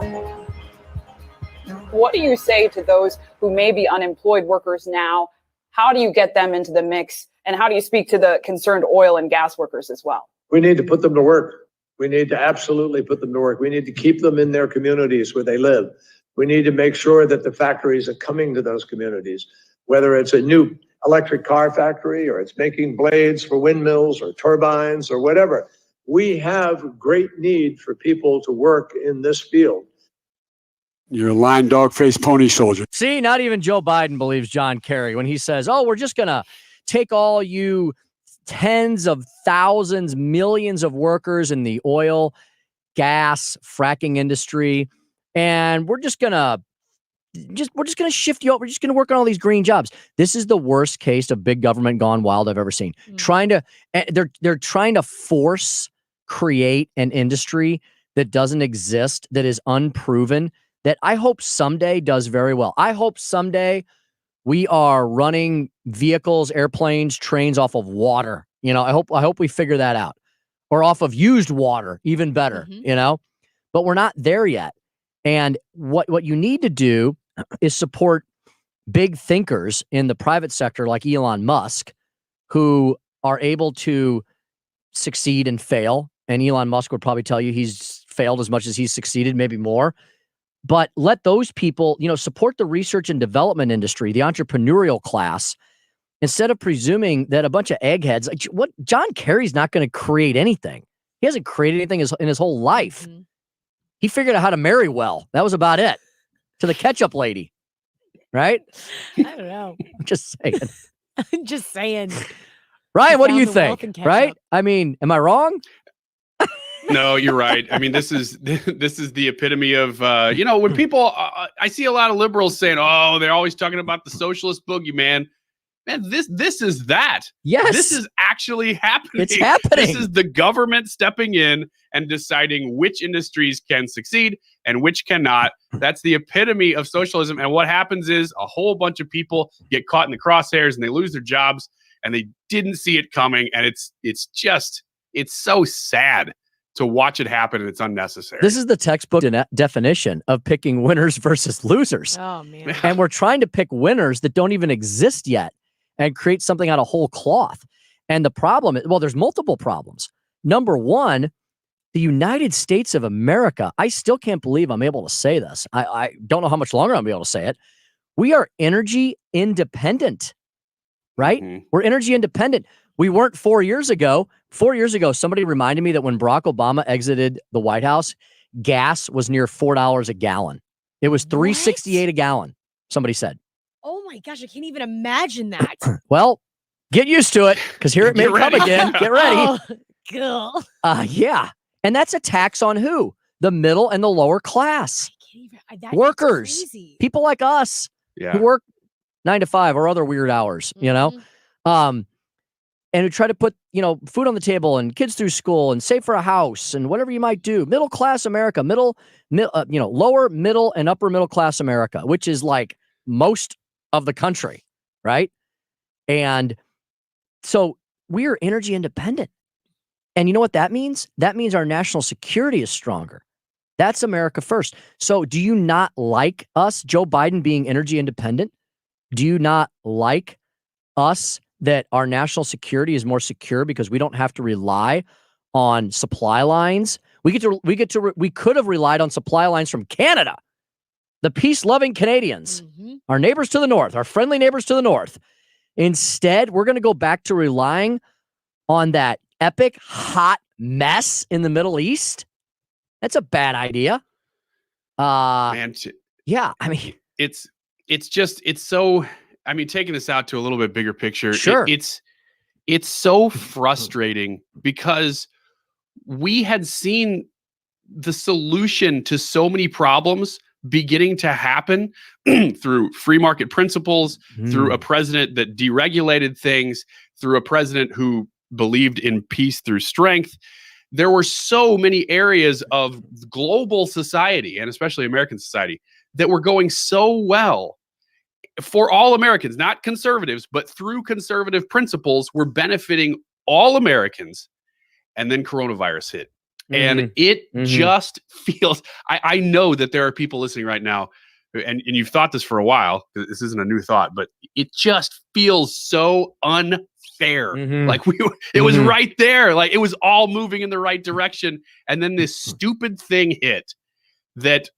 What do you say to those who may be unemployed workers now? How do you get them into the mix? And how do you speak to the concerned oil and gas workers as well? We need to put them to work. We need to absolutely put them to work. We need to keep them in their communities where they live. We need to make sure that the factories are coming to those communities, whether it's a new electric car factory or it's making blades for windmills or turbines or whatever. We have great need for people to work in this field. You're a lying dog-faced pony soldier. See, not even Joe Biden believes John Kerry when he says, we're just going to take all you tens of thousands, millions of workers in the oil, gas, fracking industry, and we're just gonna shift you up. We're just gonna work on all these green jobs. This is the worst case of big government gone wild I've ever seen. They're trying to force create an industry that doesn't exist, that is unproven, that I hope someday does very well. I hope someday we are running vehicles, airplanes, trains off of water. I hope we figure that out, or off of used water, even better, but we're not there yet. And what you need to do is support big thinkers in the private sector like Elon Musk, who are able to succeed and fail. And Elon Musk would probably tell you he's failed as much as he's succeeded, maybe more. But let those people, support the research and development industry, the entrepreneurial class, instead of presuming that a bunch of eggheads, John Kerry's not going to create anything. He hasn't created anything in his whole life. Mm-hmm. He figured out how to marry well. That was about it. to the ketchup lady, right? I don't know. I'm just saying. I'm just saying. Ryan, what do Found you the wealth think? in Right? ketchup. I mean, am I wrong? No, you're right. I mean, this is the epitome of when people I see a lot of liberals saying, "Oh, they're always talking about the socialist boogeyman." Man, this is that. Yes. This is actually happening. It's happening. This is the government stepping in and deciding which industries can succeed and which cannot. That's the epitome of socialism. And what happens is a whole bunch of people get caught in the crosshairs and they lose their jobs and they didn't see it coming. And it's so sad to watch it happen, and it's unnecessary. This is the textbook definition of picking winners versus losers. Oh, man. And we're trying to pick winners that don't even exist yet and create something out of whole cloth. And the problem is, well, there's multiple problems. Number one, the United States of America, I still can't believe I'm able to say this. I don't know how much longer I'm going to be able to say it. We are energy independent, right? Mm-hmm. We're energy independent. We weren't 4 years ago. 4 years ago, somebody reminded me that when Barack Obama exited the White House, gas was near $4 a gallon. It was $3.68 a gallon, somebody said. Oh my gosh, I can't even imagine that. Well, get used to it, because here it may come again. Get ready. Oh, cool. Yeah. And that's a tax on who? The middle and the lower class. That's Workers. crazy. People like us who work 9 to 5 or other weird hours, you know? And who try to put, food on the table and kids through school and save for a house and whatever you might do. Middle class America, lower, middle, and upper middle class America, which is like most of the country, right? And so we are energy independent. And you know what that means? That means our national security is stronger. That's America first. So do you not like us, Joe Biden, being energy independent? Do you not like us that our national security is more secure because we don't have to rely on supply lines? We could have relied on supply lines from Canada, the peace-loving Canadians, our neighbors to the north, our friendly neighbors to the north. Instead, we're going to go back to relying on that epic hot mess in the Middle East. That's a bad idea. Yeah, I mean, it's so, I mean, taking this out to a little bit bigger picture, sure. It's so frustrating because we had seen the solution to so many problems beginning to happen through free market principles, through a president that deregulated things, through a president who believed in peace through strength. There were so many areas of global society, and especially American society, that were going so well for all Americans, not conservatives, but through conservative principles, were benefiting all Americans. And then coronavirus hit. And it just feels, I know that there are people listening right now, and you've thought this for a while, this isn't a new thought, but it just feels so unfair. Like it was right there. Like it was all moving in the right direction. And then this stupid thing hit that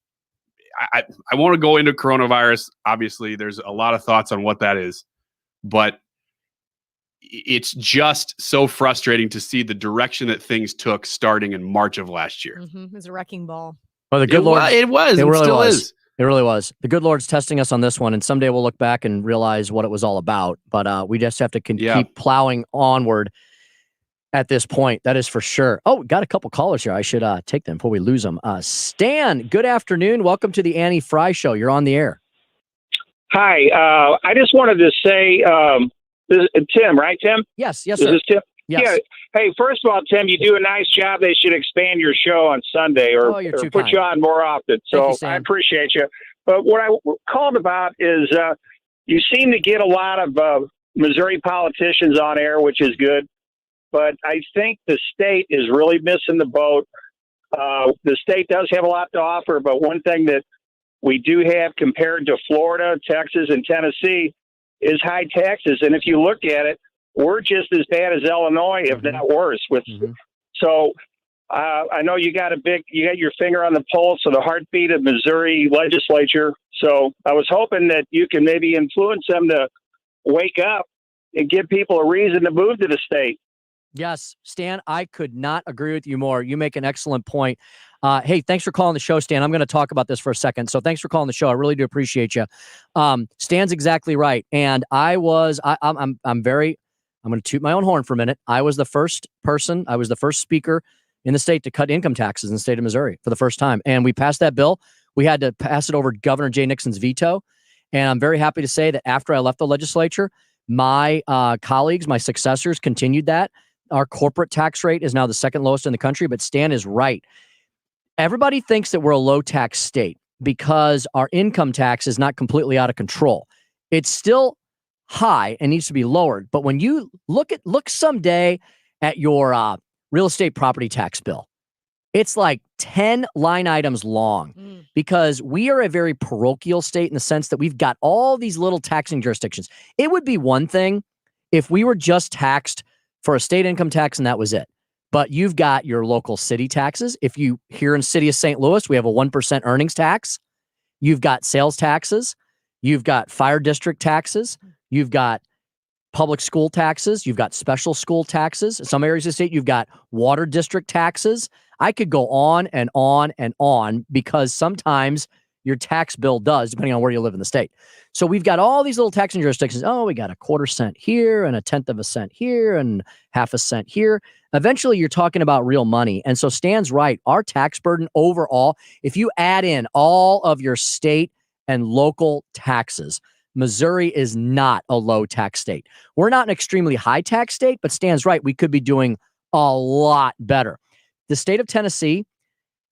I want to go into coronavirus. Obviously, there's a lot of thoughts on what that is, but it's just so frustrating to see the direction that things took starting in March of last year. It was a wrecking ball. Well, the good Lord, it really still was. Is. It really was. The good Lord's testing us on this one, and someday we'll look back and realize what it was all about. But we just have to keep plowing onward at this point. That is for sure. Oh, we got a couple callers here. I should take them before we lose them. Stan, good afternoon. Welcome to the Annie Frey Show. You're on the air. Hi. I just wanted to say, this is Tim, right, Tim? Yes, Is sir. this Tim? Yes. Yeah. Hey, first of all, Tim, you do a nice job. They should expand your show on Sunday or too put kind. you on more often. Thank you, So Sam. I appreciate you. But what I called about is you seem to get a lot of Missouri politicians on air, which is good. But I think the state is really missing the boat. The state does have a lot to offer, but one thing that we do have compared to Florida, Texas, and Tennessee is high taxes. And if you look at it, we're just as bad as Illinois, if not worse. So I know you got your finger on the pulse of the heartbeat of Missouri legislature. So I was hoping that you can maybe influence them to wake up and give people a reason to move to the state. Yes, Stan, I could not agree with you more. You make an excellent point. Hey, thanks for calling the show, Stan. I'm going to talk about this for a second. So thanks for calling the show. I really do appreciate you. Stan's exactly right. And I'm going to toot my own horn for a minute. I was the first speaker in the state to cut income taxes in the state of Missouri for the first time. And we passed that bill. We had to pass it over Governor Jay Nixon's veto. And I'm very happy to say that after I left the legislature, my colleagues, my successors continued that. Our corporate tax rate is now the second lowest in the country, but Stan is right. Everybody thinks that we're a low tax state because our income tax is not completely out of control. It's still high and needs to be lowered. But when you look someday at your real estate property tax bill, it's like 10 line items long because we are a very parochial state in the sense that we've got all these little taxing jurisdictions. It would be one thing if we were just taxed for a state income tax and that was it. But you've got your local city taxes. If you here in city of St. Louis, we have a 1% earnings tax. You've got sales taxes. You've got fire district taxes. You've got public school taxes. You've got special school taxes. In some areas of the state, you've got water district taxes. I could go on and on and on because sometimes your tax bill does, depending on where you live in the state. So we've got all these little taxing jurisdictions. Oh, we got a 1/4 cent here and a 1/10 of a cent here and 1/2 cent here. Eventually, you're talking about real money. And so Stan's right. Our tax burden overall, if you add in all of your state and local taxes, Missouri is not a low tax state. We're not an extremely high tax state, but Stan's right. We could be doing a lot better. The state of Tennessee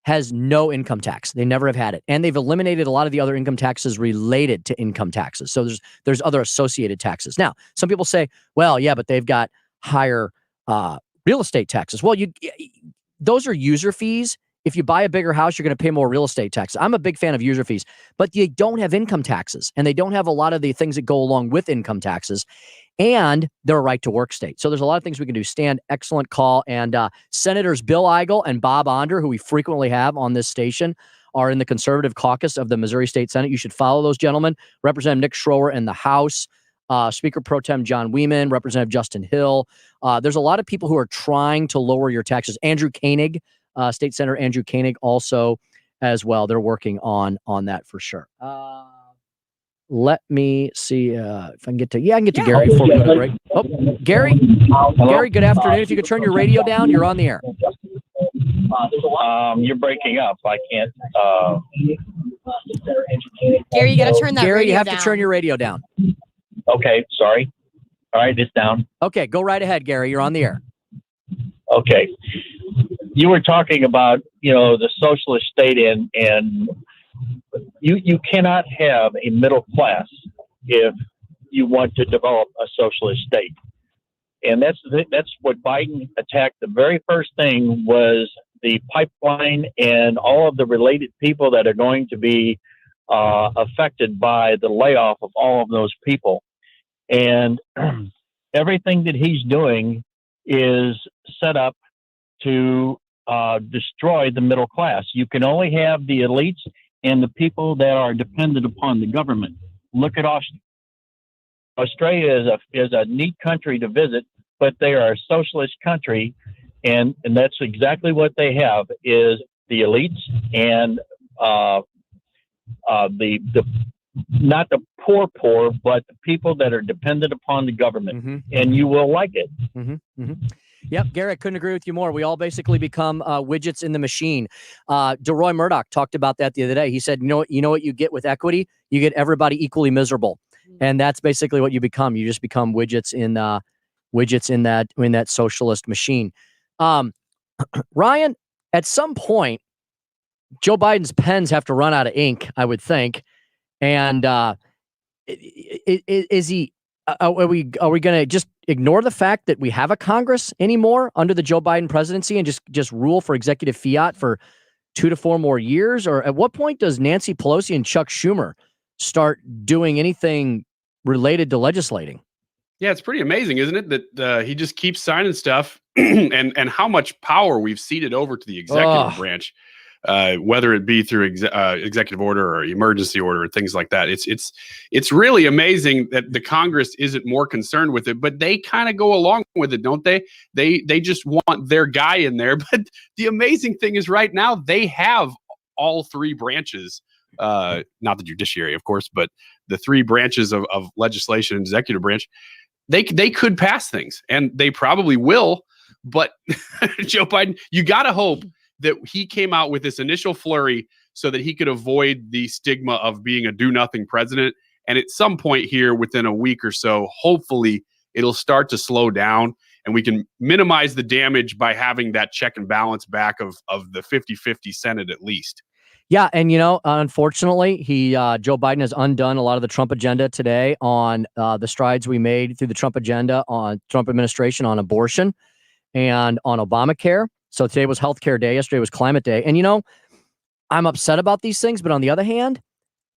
has no income tax. They never have had it. And they've eliminated a lot of the other income taxes related to income taxes. So there's other associated taxes. Now, some people say, well, yeah, but they've got higher real estate taxes. Well, those are user fees. If you buy a bigger house, you're going to pay more real estate taxes. I'm a big fan of user fees, but they don't have income taxes, and they don't have a lot of the things that go along with income taxes, and they're a right-to-work state. So there's a lot of things we can do. Stan, excellent call. And Senators Bill Eigel and Bob Onder, who we frequently have on this station, are in the conservative caucus of the Missouri State Senate. You should follow those gentlemen. Representative Nick Schroer in the House, Speaker Pro Tem John Wieman, Representative Justin Hill. There's a lot of people who are trying to lower your taxes. Andrew Koenig, State Senator Andrew Koenig also as well. They're working on that for sure. Let me see if I can get to Gary before we go to break. Oh, Gary, good afternoon. If you could turn your radio down, you're on the air. You're breaking up. I can't. Gary, you got to turn that Gary, radio you have down. to turn your radio down. Okay, sorry. All right, it's down. Okay, go right ahead, Gary. You're on the air. Okay. You were talking about, the socialist state and you cannot have a middle class if you want to develop a socialist state. And that's what Biden attacked. The very first thing was the pipeline and all of the related people that are going to be affected by the layoff of all of those people. And everything that he's doing is set up to destroy the middle class. You can only have the elites and the people that are dependent upon the government. Look at Australia. Australia is a neat country to visit, but they are a socialist country, and that's exactly what they have is the elites and the not the poor, but the people that are dependent upon the government, and you will like it. Yep, Gary, I couldn't agree with you more. We all basically become widgets in the machine. DeRoy Murdoch talked about that the other day. He said, you know what you get with equity? You get everybody equally miserable. And that's basically what you become. You just become widgets in that socialist machine. Ryan, at some point, Joe Biden's pens have to run out of ink, I would think. And is he? Are we going to just ignore the fact that we have a Congress anymore under the Joe Biden presidency and just rule for executive fiat for 2 to 4 more years? Or at what point does Nancy Pelosi and Chuck Schumer start doing anything related to legislating? Yeah, it's pretty amazing, isn't it? That he just keeps signing stuff and how much power we've ceded over to the executive branch. whether it be through executive order or emergency order or things like that. It's really amazing that the Congress isn't more concerned with it, but they kind of go along with it, don't they? They just want their guy in there. But the amazing thing is right now they have all three branches, not the judiciary, of course, but the three branches of legislation and executive branch. They could pass things, and they probably will. But Joe Biden, you got to hope that he came out with this initial flurry so that he could avoid the stigma of being a do-nothing president. And at some point here within a week or so, hopefully it'll start to slow down and we can minimize the damage by having that check and balance back of the 50-50 Senate at least. Yeah, and unfortunately, Joe Biden has undone a lot of the Trump agenda today on the strides we made through the Trump agenda on Trump administration on abortion and on Obamacare. So today was healthcare day. Yesterday was climate day. And, I'm upset about these things. But on the other hand,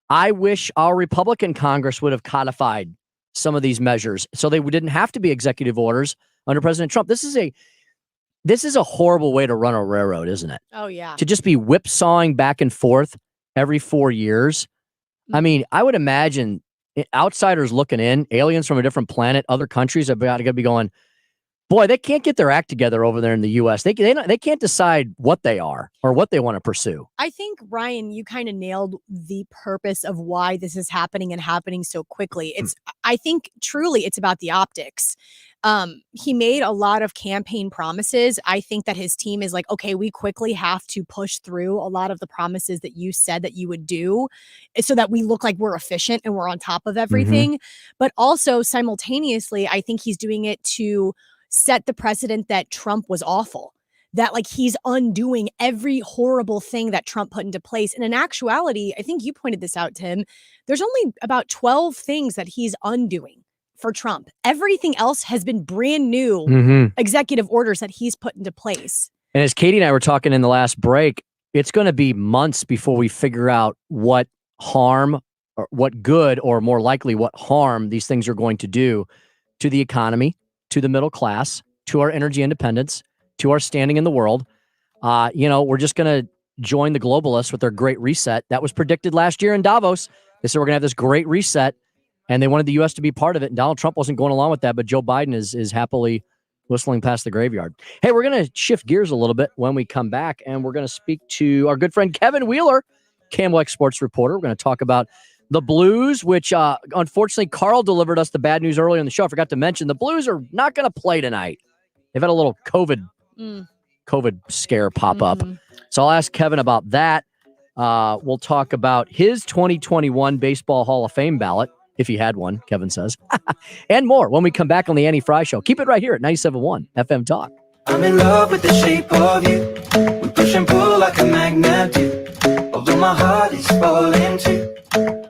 I wish our Republican Congress would have codified some of these measures so they didn't have to be executive orders under President Trump. This is a horrible way to run a railroad, isn't it? Oh, yeah. To just be whipsawing back and forth every 4 years. I mean, I would imagine outsiders looking in, aliens from a different planet, other countries are going to be going, boy, they can't get their act together over there in the U.S. They can't decide what they are or what they want to pursue. I think, Ryan, you kind of nailed the purpose of why this is happening and happening so quickly. I think truly it's about the optics. He made a lot of campaign promises. I think that his team is like, okay, we quickly have to push through a lot of the promises that you said that you would do so that we look like we're efficient and we're on top of everything. Mm-hmm. But also simultaneously, I think he's doing it to set the precedent that Trump was awful, that like he's undoing every horrible thing that Trump put into place. And in actuality, I think you pointed this out, Tim, there's only about 12 things that he's undoing for Trump. Everything else has been brand new executive orders that he's put into place. And as Katie and I were talking in the last break, it's going to be months before we figure out what harm or what good, or more likely what harm these things are going to do to the economy, to the middle class, to our energy independence, to our standing in the world. We're just going to join the globalists with their great reset. That was predicted last year in Davos. They said we're going to have this great reset, and they wanted the U.S. to be part of it. And Donald Trump wasn't going along with that, but Joe Biden is happily whistling past the graveyard. Hey, we're going to shift gears a little bit when we come back, and we're going to speak to our good friend Kevin Wheeler, KMOX sports reporter. We're going to talk about the Blues, which unfortunately Carl delivered us the bad news earlier in the show. I forgot to mention the Blues are not going to play tonight. They've had a little COVID scare pop up. So I'll ask Kevin about that. We'll talk about his 2021 Baseball Hall of Fame ballot, if he had one, Kevin says, and more when we come back on the Annie Frey Show. Keep it right here at 97.1 FM Talk. I'm in love with the shape of you. We push and pull like a magnet do. Although my heart is falling too.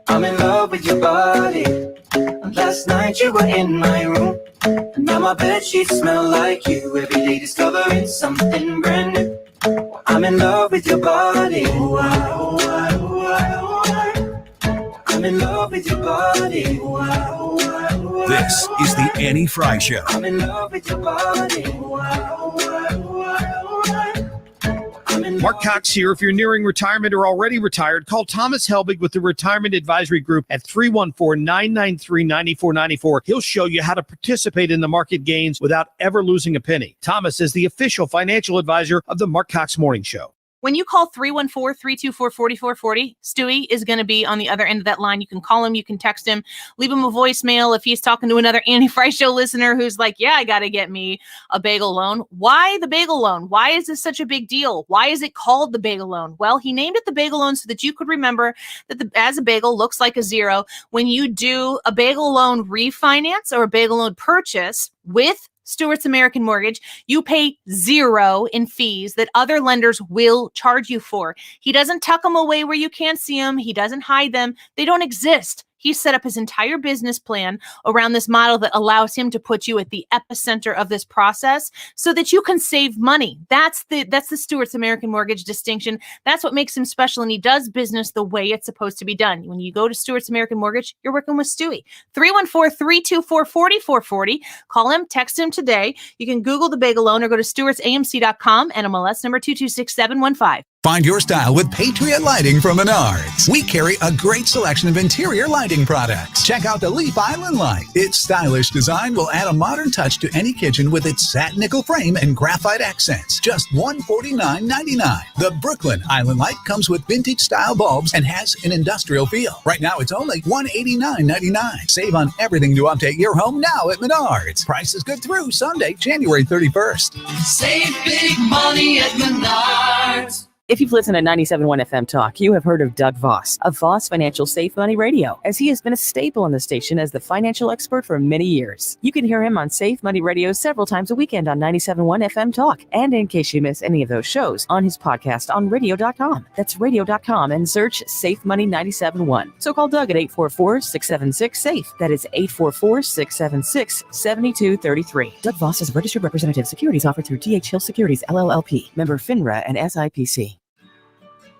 I'm in love with your body. And last night you were in my room. And now my bedsheets smell like you. Every day discovering something brand new. I'm in love with your body. Ooh, ooh, ooh, ooh. I'm in love with your body. Ooh, ooh, ooh, this is the Annie Frey Show. I'm in love with your body. Ooh, ooh, ooh, ooh. Mark Cox here. If you're nearing retirement or already retired, call Thomas Helbig with the Retirement Advisory Group at 314-993-9494. He'll show you how to participate in the market gains without ever losing a penny. Thomas is the official financial advisor of the Mark Cox Morning Show. When you call 314-324-4440, Stewie is going to be on the other end of that line. You can call him, you can text him, leave him a voicemail if he's talking to another Annie Frey Show listener who's like, yeah, I got to get me a bagel loan. Why the bagel loan? Why is this such a big deal? Why is it called the bagel loan? Well, he named it the bagel loan so that you could remember that as a bagel looks like a zero. When you do a bagel loan refinance or a bagel loan purchase with Stewart's American Mortgage, you pay zero in fees that other lenders will charge you for. He doesn't tuck them away where you can't see them. He doesn't hide them. They don't exist. He set up his entire business plan around this model that allows him to put you at the epicenter of this process so that you can save money. That's the Stewart's American Mortgage distinction. That's what makes him special, and he does business the way it's supposed to be done. When you go to Stewart's American Mortgage, you're working with Stewie. 314-324-4440. Call him, text him today. You can Google the bagel loan or go to stewartsamc.com and MLS number 226715. Find your style with Patriot Lighting from Menards. We carry a great selection of interior lighting products. Check out the Leaf Island Light. Its stylish design will add a modern touch to any kitchen with its satin nickel frame and graphite accents. Just $149.99. The Brooklyn Island Light comes with vintage style bulbs and has an industrial feel. Right now it's only $189.99. Save on everything to update your home now at Menards. Price is good through Sunday, January 31st. Save big money at Menards. If you've listened to 97.1 FM Talk, you have heard of Doug Voss of Voss Financial Safe Money Radio, as he has been a staple on the station as the financial expert for many years. You can hear him on Safe Money Radio several times a weekend on 97.1 FM Talk, and in case you miss any of those shows, on his podcast on radio.com. That's radio.com, and search Safe Money 97.1. So call Doug at 844-676-SAFE. That is 844-676-7233. Doug Voss is a registered representative. Securities offered through D.H. Hill Securities, LLLP. Member FINRA and SIPC.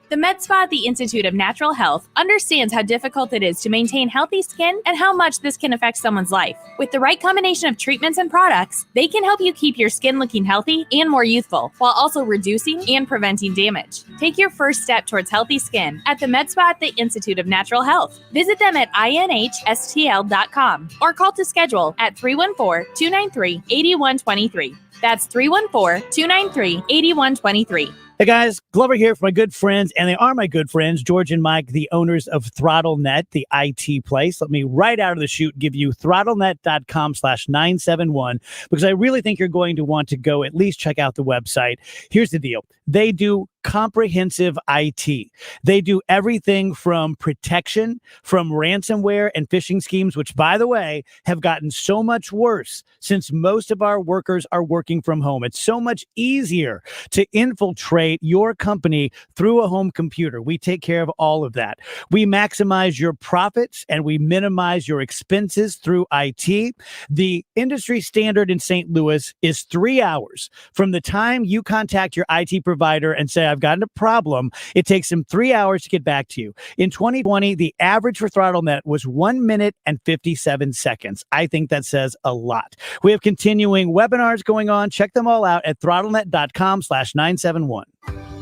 The Med Spa at the Institute of Natural Health understands how difficult it is to maintain healthy skin and how much this can affect someone's life. With the right combination of treatments and products, they can help you keep your skin looking healthy and more youthful, while also reducing and preventing damage. Take your first step towards healthy skin at the Med Spa at the Institute of Natural Health. Visit them at inhstl.com or call to schedule at 314-293-8123. That's 314-293-8123. Hey guys, Glover here for my good friends, and they are my good friends, George and Mike, the owners of ThrottleNet, the IT place. Let me right out of the chute give you throttlenet.com/971, because I really think you're going to want to go at least check out the website. Here's the deal. They do comprehensive IT. They do everything from protection, from ransomware and phishing schemes, which, by the way, have gotten so much worse since most of our workers are working from home. It's so much easier to infiltrate your company through a home computer. We take care of all of that. We maximize your profits and we minimize your expenses through IT. The industry standard in St. Louis is 3 hours from the time you contact your IT provider and say, I've got a problem. It takes them 3 hours to get back to you. In 2020, the average for ThrottleNet was 1 minute and 57 seconds. I think that says a lot. We have continuing webinars going on. Check them all out at throttlenet.com/971.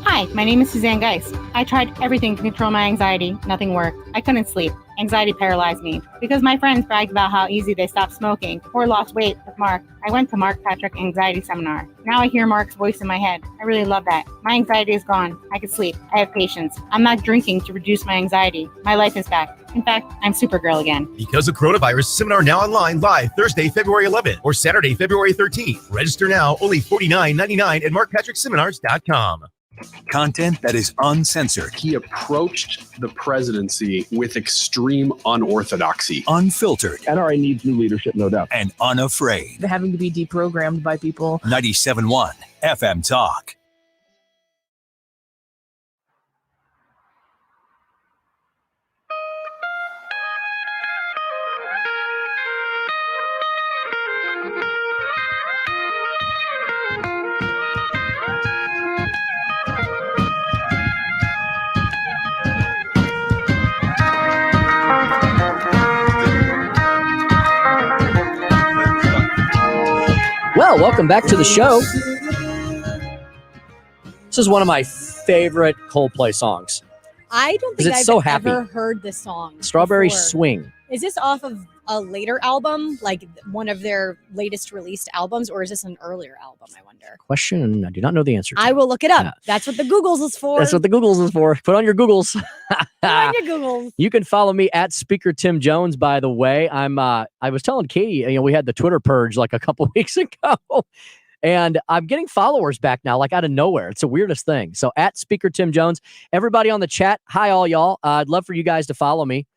Hi, my name is Suzanne Geis. I tried everything to control my anxiety. Nothing worked. I couldn't sleep. Anxiety paralyzed me. Because my friends bragged about how easy they stopped smoking or lost weight with Mark, I went to Mark Patrick Anxiety Seminar. Now I hear Mark's voice in my head. I really love that. My anxiety is gone. I can sleep. I have patience. I'm not drinking to reduce my anxiety. My life is back. In fact, I'm Supergirl again. Because of coronavirus, seminar now online live Thursday, February 11th or Saturday, February 13th. Register now, only $49.99 at markpatrickseminars.com. Content that is uncensored. He approached the presidency with extreme unorthodoxy. Unfiltered. NRA needs new leadership, no doubt. And unafraid. Having to be deprogrammed by people. 97.1 FM Talk. Well, welcome back to the show. This is one of my favorite Coldplay songs. I don't think it's I've so happy. ever heard this song. Strawberry before. Swing. Is this off of a later album, like one of their latest released albums, or is this an earlier album, I wonder? Question I do not know the answer to. I will look it up. Yeah. That's what the Googles is for. That's what the Googles is for. Put on your Googles. Put on your Googles. You can follow me at Speaker Tim Jones, by the way. I was telling Katie, we had the Twitter purge like a couple weeks ago. And I'm getting followers back now, like out of nowhere. It's the weirdest thing. So at Speaker Tim Jones, everybody on the chat, hi all y'all. I'd love for you guys to follow me,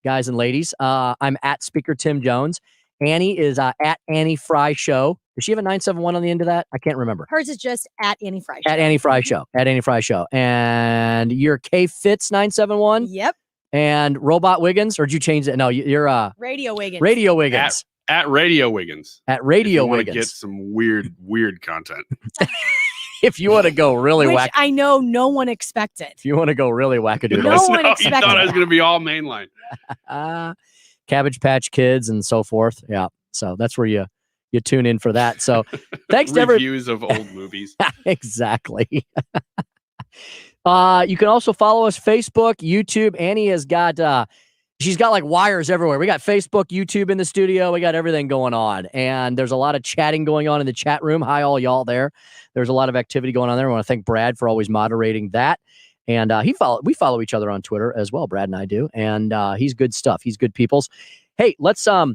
guys and ladies. I'm at Speaker Tim Jones. Annie is at Annie Frey Show. Does she have a 971 on the end of that? I can't remember. Hers is just at Annie Frey Show. At Annie Frey Show. At Annie Frey Show. And you're K Fitz 971. Yep. And Robot Wiggins, or did you change it? No, you're Radio Wiggins. Radio Wiggins. At Radio Wiggins. At Radio if you Wiggins. Want to get some weird content. If you want to go really Which whack. I know no one expected. If you want to go really wackadoodle. No one You expected thought I was that. going to be all mainline. Cabbage Patch Kids and so forth. Yeah. So that's where you tune in for that. So thanks to Reviews of old movies. Exactly. You can also follow us Facebook, YouTube. Annie has got she's got like wires everywhere. We got Facebook, YouTube in the studio. We got everything going on. And there's a lot of chatting going on in the chat room. Hi, all y'all there. There's a lot of activity going on there. I want to thank Brad for always moderating that. And we follow each other on Twitter as well. Brad and I do. And he's good stuff. He's good peoples. Hey, let's I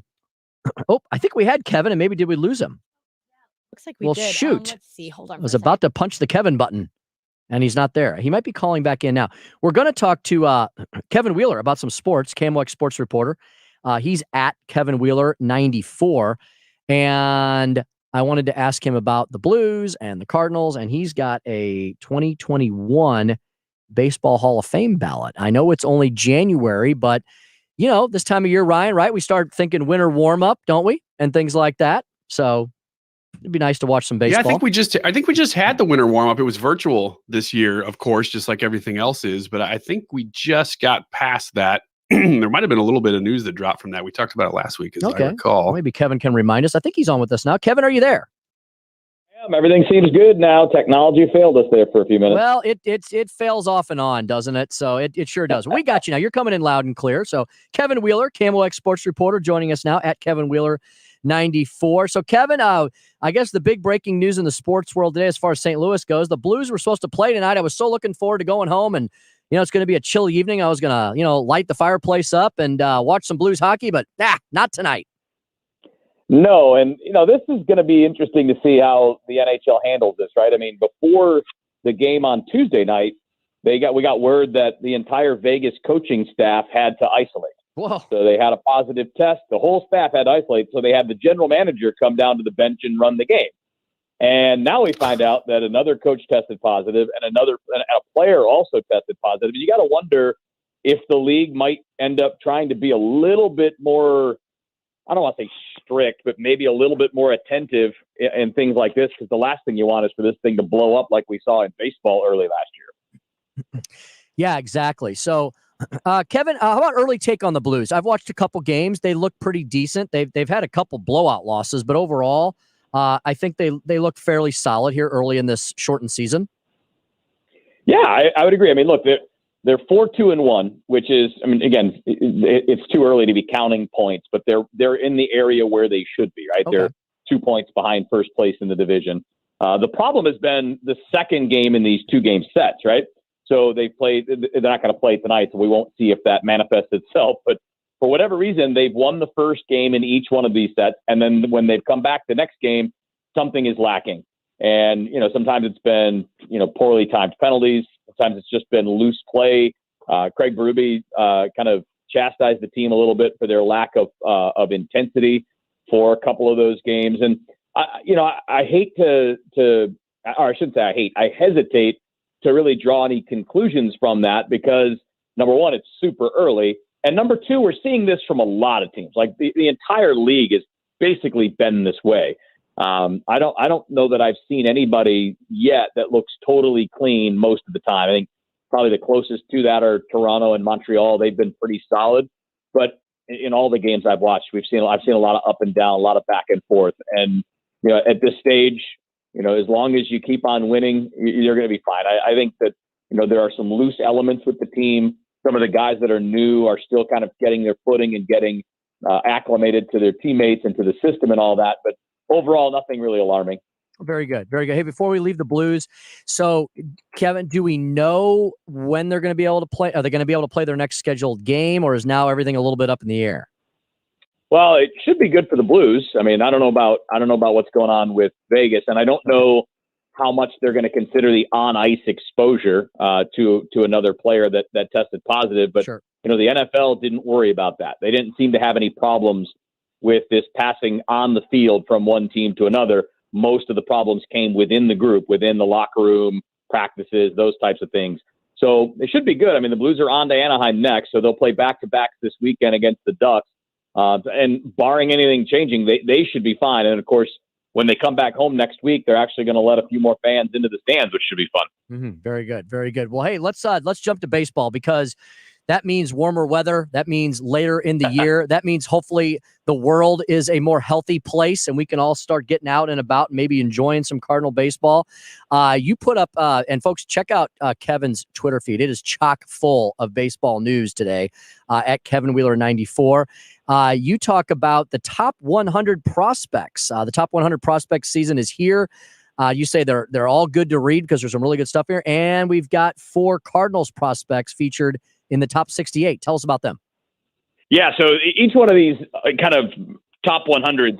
think we had Kevin, and maybe did we lose him? Looks like we well, did. Shoot. Let's see. Hold on. I was about to punch the Kevin button, and he's not there. He might be calling back in now. We're going to talk to Kevin Wheeler about some sports, KMOX sports reporter. He's at Kevin Wheeler 94. And I wanted to ask him about the Blues and the Cardinals, and he's got a 2021 Baseball Hall of Fame ballot. I know it's only January, but, you know, this time of year, Ryan, right? We start thinking winter warm-up, don't we? And things like that. So it'd be nice to watch some baseball. Yeah, I think we just had the winter warm-up. It was virtual this year, of course, just like everything else is. But I think we just got past that. There might have been a little bit of news that dropped from that. We talked about it last week, as I recall. Well, maybe Kevin can remind us. I think he's on with us now. Kevin, are you there? Everything seems good now. Technology failed us there for a few minutes. Well, it fails off and on, doesn't it? So it sure does. We got you now. You're coming in loud and clear. So Kevin Wheeler, KMOX sports reporter, joining us now at Kevin Wheeler 94. So Kevin, I guess the big breaking news in the sports world today, as far as St. Louis goes, the Blues were supposed to play tonight. I was so looking forward to going home, and it's going to be a chill evening. I was going to light the fireplace up and watch some Blues hockey, but not tonight. No, and this is going to be interesting to see how the NHL handles this, right? I mean, before the game on Tuesday night, we got word that the entire Vegas coaching staff had to isolate. Whoa. So they had a positive test. The whole staff had to isolate, so they had the general manager come down to the bench and run the game. And now we find out that another coach tested positive and a player also tested positive. You got to wonder if the league might end up trying to be a little bit more, I don't want to say strict, but maybe a little bit more attentive in things like this, because the last thing you want is for this thing to blow up like we saw in baseball early last year. Yeah, exactly. So, Kevin, how about early take on the Blues? I've watched a couple games. They look pretty decent. They've had a couple blowout losses, but overall, I think they look fairly solid here early in this shortened season. Yeah, I would agree. I mean, look, they're 4-2-1, which is, I mean, again, it's too early to be counting points, but they're in the area where they should be, right? Okay. They're 2 points behind first place in the division. The problem has been the second game in these 2-game sets, right? So they're not going to play tonight, so we won't see if that manifests itself. But for whatever reason, they've won the first game in each one of these sets, and then when they've come back the next game, something is lacking. And, sometimes it's been, poorly timed penalties. Sometimes it's just been loose play. Craig Berube kind of chastised the team a little bit for their lack of intensity for a couple of those games. And, I hate or I shouldn't say I hate, I hesitate to really draw any conclusions from that because, number one, it's super early. And number two, we're seeing this from a lot of teams. Like the entire league has basically been this way. I don't know that I've seen anybody yet that looks totally clean most of the time. I think probably the closest to that are Toronto and Montreal. They've been pretty solid, but in all the games I've watched, I've seen a lot of up and down, a lot of back and forth. And, at this stage, as long as you keep on winning, you're going to be fine. I think that, there are some loose elements with the team. Some of the guys that are new are still kind of getting their footing and getting acclimated to their teammates and to the system and all that. But overall, nothing really alarming. Very good. Very good. Hey, before we leave the Blues, so Kevin, do we know when they're going to be able to play? Are they going to be able to play their next scheduled game, or is now everything a little bit up in the air? Well, it should be good for the Blues. I mean, I don't know about what's going on with Vegas, and I don't know how much they're going to consider the on-ice exposure to another player that tested positive. But, sure. The NFL didn't worry about that. They didn't seem to have any problems with this passing on the field from one team to another. Most of the problems came within the group, within the locker room, practices, those types of things. So it should be good. I mean, the Blues are on to Anaheim next, so they'll play back-to-backs this weekend against the Ducks. And barring anything changing, they should be fine. And, of course, when they come back home next week, they're actually going to let a few more fans into the stands, which should be fun. Mm-hmm. Very good. Very good. Well, hey, let's jump to baseball because That means warmer weather. That means later in the year. That means hopefully the world is a more healthy place and we can all start getting out and about and maybe enjoying some Cardinal baseball. You put up, and folks, check out Kevin's Twitter feed. It is chock full of baseball news today at Kevin Wheeler 94. You talk about the top 100 prospects. The top 100 prospects season is here. You say they're all good to read because there's some really good stuff here. And we've got 4 Cardinals prospects featured in the top 68. Tell us about them. Yeah, so each one of these kind of top 100s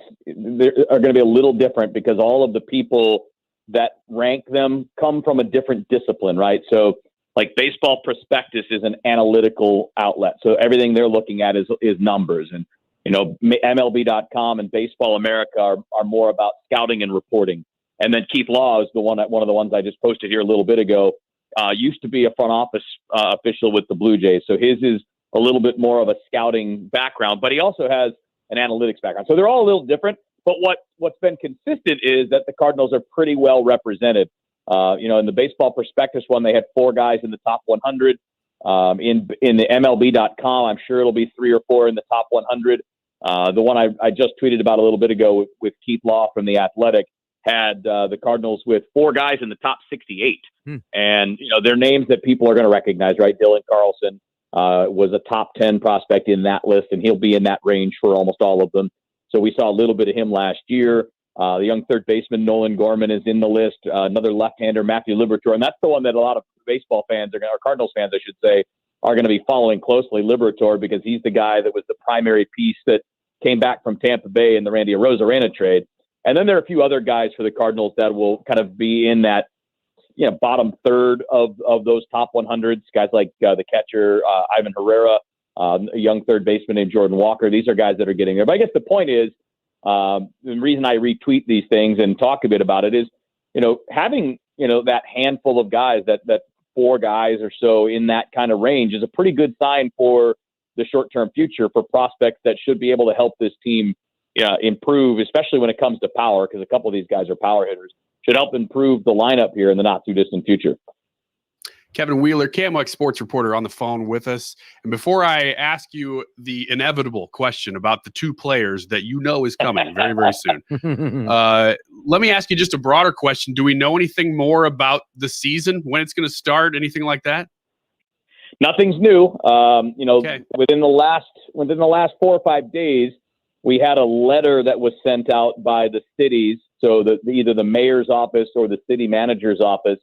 are going to be a little different because all of the people that rank them come from a different discipline, right? So like Baseball Prospectus is an analytical outlet. So everything they're looking at is numbers. And, MLB.com and Baseball America are more about scouting and reporting. And then Keith Law is one of the ones I just posted here a little bit ago. Used to be a front office official with the Blue Jays. So his is a little bit more of a scouting background, but he also has an analytics background. So they're all a little different. But what's been consistent is that the Cardinals are pretty well represented. In the Baseball Prospectus one, they had 4 guys in the top 100. In the MLB.com, I'm sure it'll be 3 or 4 in the top 100. The one I just tweeted about a little bit ago with Keith Law from The Athletic had the Cardinals with 4 guys in the top 68. And, they're names that people are going to recognize, right? Dylan Carlson was a top 10 prospect in that list, and he'll be in that range for almost all of them. So we saw a little bit of him last year. The young third baseman, Nolan Gorman, is in the list. Another left-hander, Matthew Liberatore. And that's the one that a lot of baseball fans, or Cardinals fans, I should say, are going to be following closely, Liberatore, because he's the guy that was the primary piece that came back from Tampa Bay in the Randy Arozarena trade. And then there are a few other guys for the Cardinals that will kind of be in that, bottom third of those top 100s. Guys like the catcher, Ivan Herrera, a young third baseman named Jordan Walker. These are guys that are getting there. But I guess the point is, the reason I retweet these things and talk a bit about it is, having, that handful of guys, that 4 guys or so in that kind of range is a pretty good sign for the short-term future for prospects that should be able to help this team improve, especially when it comes to power, because a couple of these guys are power hitters, should help improve the lineup here in the not-too-distant future. Kevin Wheeler, KMOX sports reporter, on the phone with us. And before I ask you the inevitable question about the 2 players that is coming very, very soon, let me ask you just a broader question. Do we know anything more about the season, when it's going to start, anything like that? Nothing's new. Within the last 4 or 5 days, we had a letter that was sent out by the cities, so either the mayor's office or the city manager's office,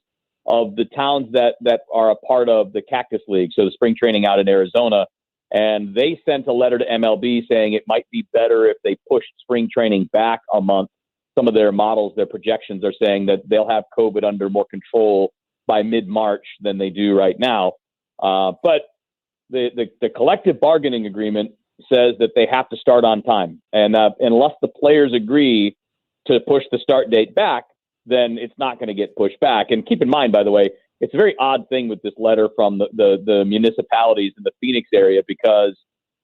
of the towns that are a part of the Cactus League, so the spring training out in Arizona. And they sent a letter to MLB saying it might be better if they pushed spring training back a month. Some of their models, their projections are saying that they'll have COVID under more control by mid-March than they do right now. But the collective bargaining agreement says that they have to start on time. And unless the players agree to push the start date back, then it's not going to get pushed back. And keep in mind, by the way, it's a very odd thing with this letter from the municipalities in the Phoenix area, because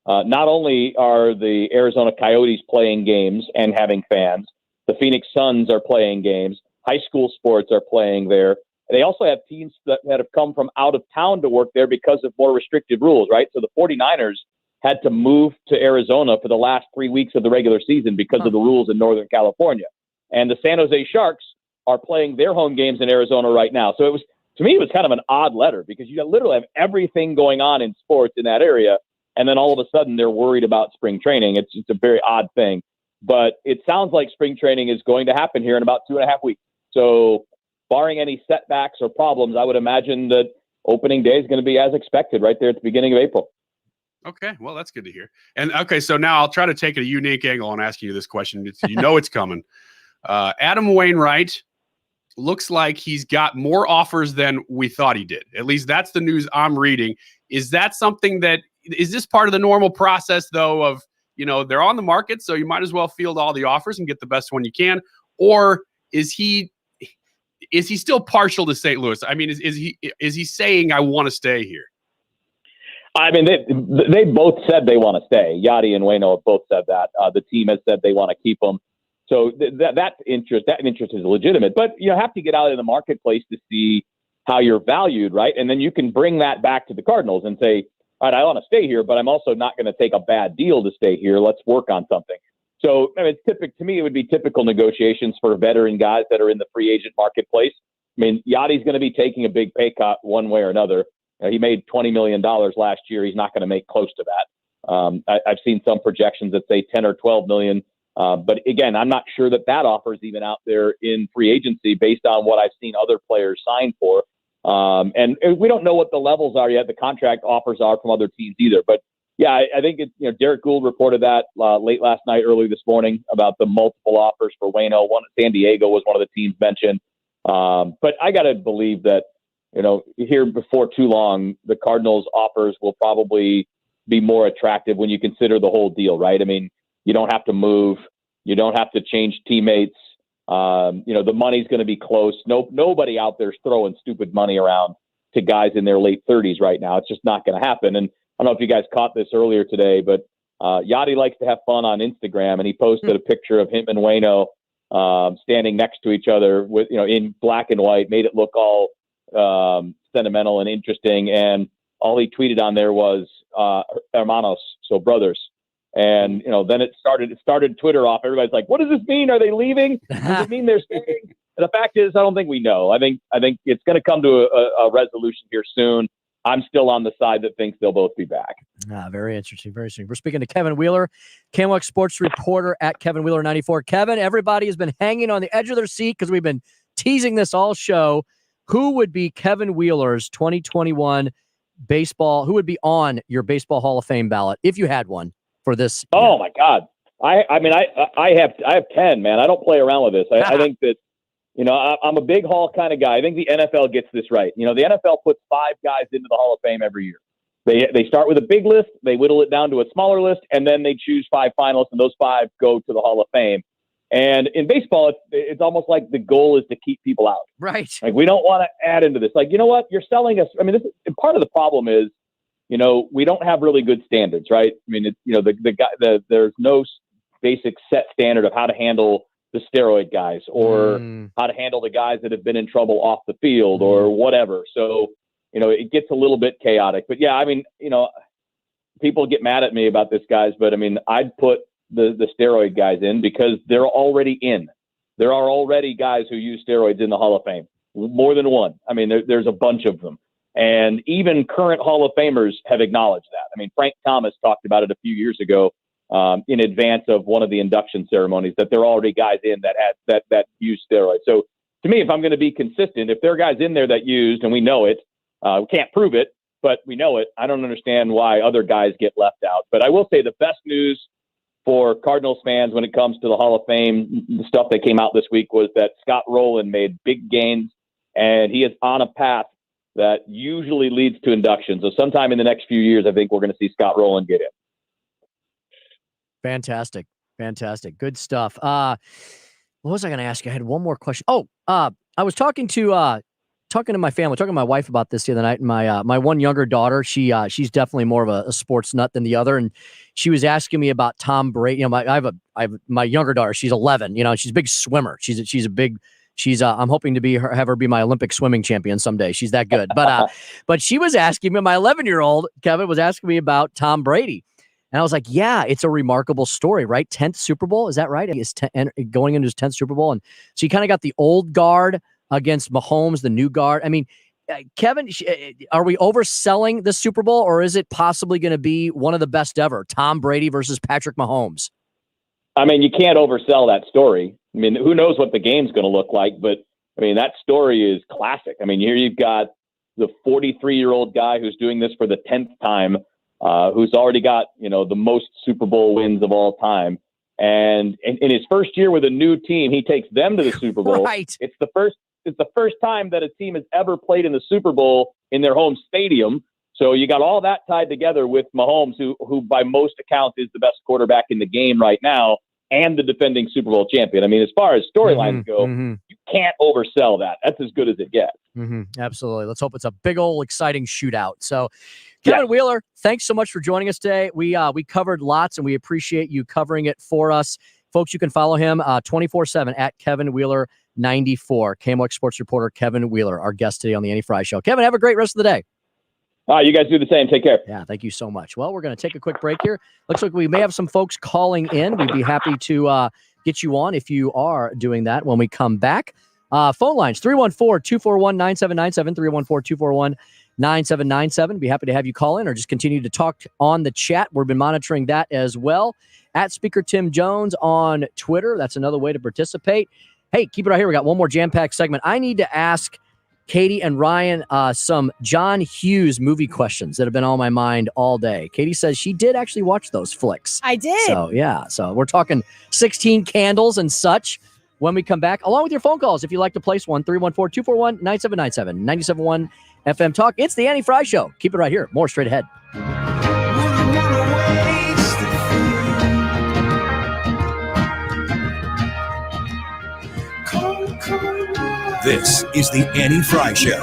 not only are the Arizona Coyotes playing games and having fans, the Phoenix Suns are playing games, high school sports are playing there. They also have teams that have come from out of town to work there because of more restrictive rules, right? So the 49ers had to move to Arizona for the last 3 weeks of the regular season because of the rules in Northern California. And the San Jose Sharks are playing their home games in Arizona right now. So to me, it was kind of an odd letter, because you literally have everything going on in sports in that area. And then all of a sudden they're worried about spring training. It's a very odd thing, but it sounds like spring training is going to happen here in about 2.5 weeks. So barring any setbacks or problems, I would imagine that opening day is going to be as expected right there at the beginning of April. Okay, well, that's good to hear. And okay, so now I'll try to take a unique angle on asking you this question. It's coming. Adam Wainwright looks like he's got more offers than we thought he did. At least that's the news I'm reading. Is that something is this part of the normal process, though, of, they're on the market, so you might as well field all the offers and get the best one you can? Or is he still partial to St. Louis? I mean, is he saying, I want to stay here? I mean, they both said they want to stay. Yadi and Waino have both said that. The team has said they want to keep him. So that interest is legitimate, but you have to get out in the marketplace to see how you're valued, right? And then you can bring that back to the Cardinals and say, all right, I want to stay here, but I'm also not going to take a bad deal to stay here. Let's work on something. So, I mean, to me, it would be typical negotiations for veteran guys that are in the free agent marketplace. I mean, Yachty's going to be taking a big pay cut one way or another. He made $20 million last year. He's not going to make close to that. I've seen some projections that say 10 or 12 million. But again, I'm not sure that offer is even out there in free agency based on what I've seen other players sign for. And we don't know what the levels are yet. The contract offers are from other teams either. But yeah, I think Derek Gould reported that late last night, early this morning about the multiple offers for Waino. San Diego was one of the teams mentioned. But I got to believe that, here before too long, the Cardinals' offers will probably be more attractive when you consider the whole deal, right? I mean, you don't have to move. You don't have to change teammates. The money's going to be close. Nobody out there's throwing stupid money around to guys in their late 30s right now. It's just not going to happen. And I don't know if you guys caught this earlier today, but Yachty likes to have fun on Instagram, and he posted a picture of him and Waino standing next to each other with, in black and white, made it look all sentimental and interesting. And all he tweeted on there was hermanos, so brothers. And, then it started Twitter off. Everybody's like, what does this mean? Are they leaving? Does it mean they're staying? And the fact is, I don't think we know. I think it's going to come to a resolution here soon. I'm still on the side that thinks they'll both be back. Very interesting. Very interesting. We're speaking to Kevin Wheeler, KMOX sports reporter at Kevin Wheeler 94. Kevin, everybody has been hanging on the edge of their seat because we've been teasing this all show. Who would be Kevin Wheeler's 2021 baseball? Who would be on your Baseball Hall of Fame ballot if you had one for this? Oh my God. I have 10, man. I don't play around with this. I think that, I'm a big Hall kind of guy. I think the NFL gets this right. The NFL puts 5 guys into the Hall of Fame every year. They start with a big list, they whittle it down to a smaller list, and then they choose 5 finalists, and those 5 go to the Hall of Fame. And in baseball, it's almost like the goal is to keep people out. Right. Like, we don't want to add into this. Like, you know what? You're selling us. I mean, part of the problem is, we don't have really good standards, right? I mean, it's, there's no basic set standard of how to handle the steroid guys or how to handle the guys that have been in trouble off the field or whatever. So, it gets a little bit chaotic. But yeah, I mean, people get mad at me about this, guys, but I mean, I'd put the steroid guys in because they're already in. There are already guys who use steroids in the Hall of Fame, more than one. I mean, there's a bunch of them. And even current Hall of Famers have acknowledged that. I mean, Frank Thomas talked about it a few years ago in advance of one of the induction ceremonies, that there are already guys in that use steroids. So to me, if I'm going to be consistent, if there are guys in there that used, and we know it, we can't prove it, but we know it, I don't understand why other guys get left out. But I will say the best news for Cardinals fans when it comes to the Hall of Fame, the stuff that came out this week, was that Scott Rowland made big gains, and he is on a path that usually leads to induction. So sometime in the next few years, I think we're going to see Scott Rowland get in. Fantastic. Good stuff. What was I going to ask you? I had one more question. I was talking to my family, talking to my wife about this the other night. And my one younger daughter, she's definitely more of a sports nut than the other. And she was asking me about Tom Brady. I have my younger daughter. She's 11. She's a big swimmer. I'm hoping to have her be my Olympic swimming champion someday. She's that good. But she was asking me, my 11-year-old Kevin was asking me about Tom Brady. And I was like, yeah, it's a remarkable story, right? 10th Super Bowl. Is that right? He's going into his 10th Super Bowl. And so he kind of got the old guard against Mahomes, the new guard. I mean, Kevin, are we overselling the Super Bowl, or is it possibly going to be one of the best ever? Tom Brady versus Patrick Mahomes. I mean, you can't oversell that story. I mean, who knows what the game's going to look like, but I mean, that story is classic. I mean, here you've got the 43-year-old guy who's doing this for the 10th time, who's already got, the most Super Bowl wins of all time. And in his first year with a new team, he takes them to the Super Bowl. Right. It's the first time that a team has ever played in the Super Bowl in their home stadium. So you got all that tied together with Mahomes, who by most accounts is the best quarterback in the game right now, and the defending Super Bowl champion. I mean, as far as storylines go, you can't oversell that. That's as good as it gets. Absolutely. Let's hope it's a big old exciting shootout. So, Kevin Wheeler, thanks so much for joining us today. We covered lots, and we appreciate you covering it for us. Folks, you can follow him 24/7 at Kevin Wheeler 94. KMOX sports reporter Kevin Wheeler, our guest today on the Annie Frey Show. Kevin, have a great rest of the day. You guys do the same. Take care. Yeah, thank you so much. Well, we're going to take a quick break here. Looks like we may have some folks calling in. We'd be happy to get you on if you are doing that when we come back. Phone lines, 314-241-9797, 314-241-9797. Be happy to have you call in or just continue to talk on the chat. We've been monitoring that as well. At Speaker Tim Jones on Twitter. That's another way to participate. Hey, keep it right here. We got one more jam-packed segment. I need to ask Katie and Ryan some John Hughes movie questions that have been on my mind all day. Katie says she did actually watch those flicks. I did. So, yeah. So we're talking 16 Candles and such when we come back, along with your phone calls if you'd like to place one, 314-241-9797, 97.1 FM Talk. It's the Annie Frey Show. Keep it right here. More straight ahead. This is the Annie Frey Show.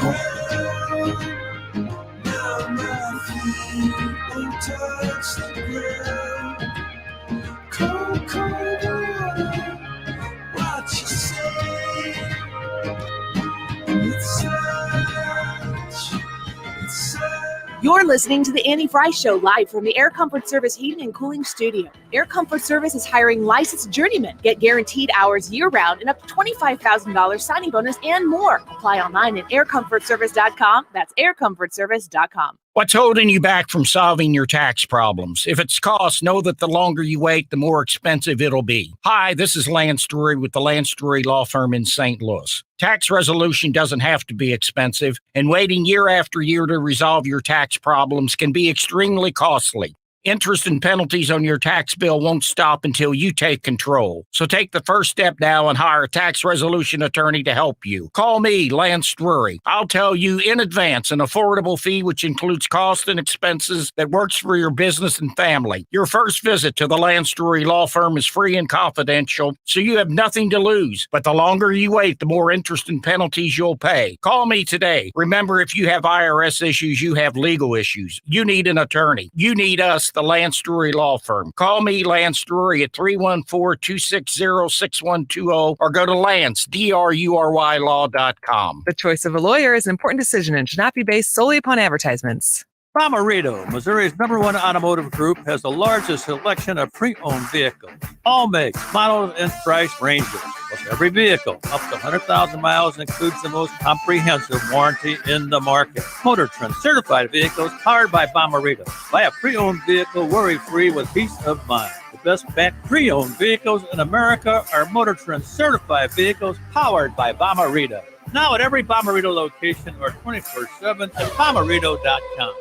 You're listening to the Annie Frey Show live from the Air Comfort Service Heating and Cooling Studio. Air Comfort Service is hiring licensed journeymen. Get guaranteed hours year-round and up to $25,000 signing bonus and more. Apply online at aircomfortservice.com. That's aircomfortservice.com. What's holding you back from solving your tax problems? If it's cost, know that the longer you wait, the more expensive it'll be. Hi, this is Lance Drury with the Lance Drury Law Firm in St. Louis. Tax resolution doesn't have to be expensive, and waiting year after year to resolve your tax problems can be extremely costly. Interest and penalties on your tax bill won't stop until you take control. So take the first step now and hire a tax resolution attorney to help you. Call me, Lance Drury. I'll tell you in advance an affordable fee which includes costs and expenses that works for your business and family. Your first visit to the Lance Drury Law Firm is free and confidential, so you have nothing to lose. But the longer you wait, the more interest and penalties you'll pay. Call me today. Remember, if you have IRS issues, you have legal issues. You need an attorney. You need us, the Lance Drury Law Firm. Call me, Lance Drury, at 314-260-6120 or go to lance.drurylaw.com. The choice of a lawyer is an important decision and should not be based solely upon advertisements. Bomarito, Missouri's #1 automotive group, has the largest selection of pre-owned vehicles. All makes, models, and price ranges. With every vehicle up to 100,000 miles includes the most comprehensive warranty in the market. Motor Trend certified vehicles powered by Bomarito. Buy a pre-owned vehicle worry-free with peace of mind. The best backed pre-owned vehicles in America are Motor Trend certified vehicles powered by Bomarito. Now at every Bomarito location or 24/7 at Bomarito.com.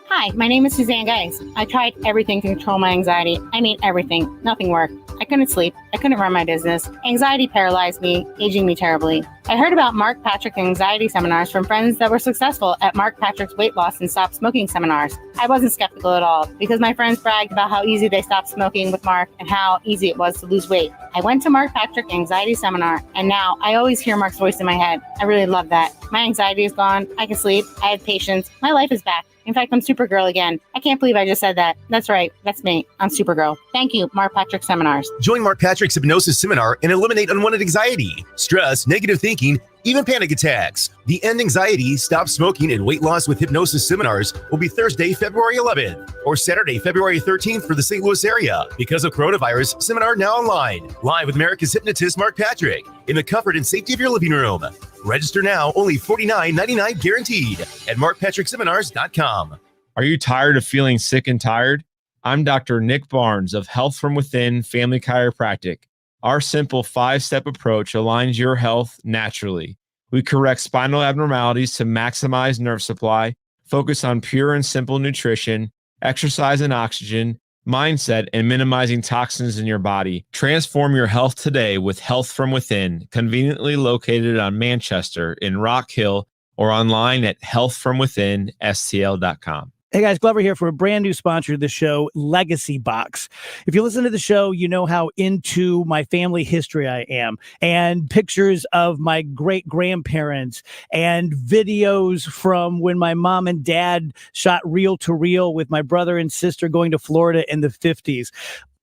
Hi, my name is Suzanne Geis. I tried everything to control my anxiety. I mean, everything. Nothing worked. I couldn't sleep. I couldn't run my business. Anxiety paralyzed me, aging me terribly. I heard about Mark Patrick anxiety seminars from friends that were successful at Mark Patrick's weight loss and stop smoking seminars. I wasn't skeptical at all because my friends bragged about how easy they stopped smoking with Mark and how easy it was to lose weight. I went to Mark Patrick anxiety seminar, and now I always hear Mark's voice in my head. I really love that. My anxiety is gone. I can sleep. I have patience. My life is back. In fact, I'm Supergirl again. I can't believe I just said that. That's right. That's me. I'm Supergirl. Thank you, Mark Patrick Seminars. Join Mark Patrick's hypnosis seminar and eliminate unwanted anxiety, stress, negative thinking, even panic attacks. The End Anxiety, Stop Smoking, and Weight Loss with Hypnosis seminars will be Thursday, February 11th, or Saturday, February 13th for the St. Louis area. Because of coronavirus, seminar now online. Live with America's hypnotist, Mark Patrick, in the comfort and safety of your living room. Register now, only $49.99 guaranteed at markpatrickseminars.com. Are you tired of feeling sick and tired? I'm Dr. Nick Barnes of Health from Within Family Chiropractic. Our simple 5-step approach aligns your health naturally. We correct spinal abnormalities to maximize nerve supply, focus on pure and simple nutrition, exercise and oxygen, mindset, and minimizing toxins in your body. Transform your health today with Health from Within, conveniently located on Manchester in Rock Hill or online at healthfromwithinstl.com. Hey guys, Glover here for a brand new sponsor of the show, Legacy Box. If you listen to the show, you know how into my family history I am, and pictures of my great grandparents and videos from when my mom and dad shot reel to reel with my brother and sister going to Florida in the 50s.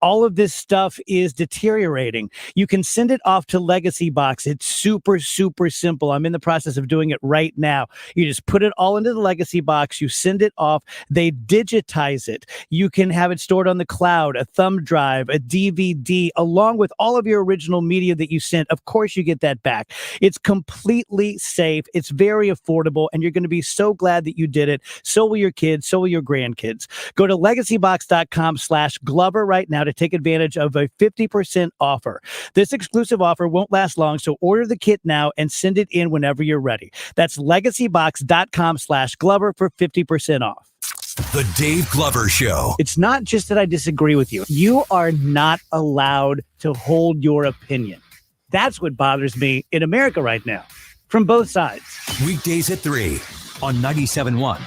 all of this stuff is deteriorating. You can send it off to Legacy Box. It's super, super simple. I'm in the process of doing it right now. You just put it all into the Legacy Box. You send it off. They digitize it. You can have it stored on the cloud, a thumb drive, a DVD, along with all of your original media that you sent. Of course, you get that back. It's completely safe. It's very affordable, and you're going to be so glad that you did it. So will your kids. So will your grandkids. Go to legacybox.com/Glover right now to take advantage of a 50% offer. This exclusive offer won't last long, so order the kit now and send it in whenever you're ready. That's legacybox.com/Glover for 50% off. The Dave Glover Show. It's not just that I disagree with you. You are not allowed to hold your opinion. That's what bothers me in America right now, from both sides. Weekdays at 3 on 97.1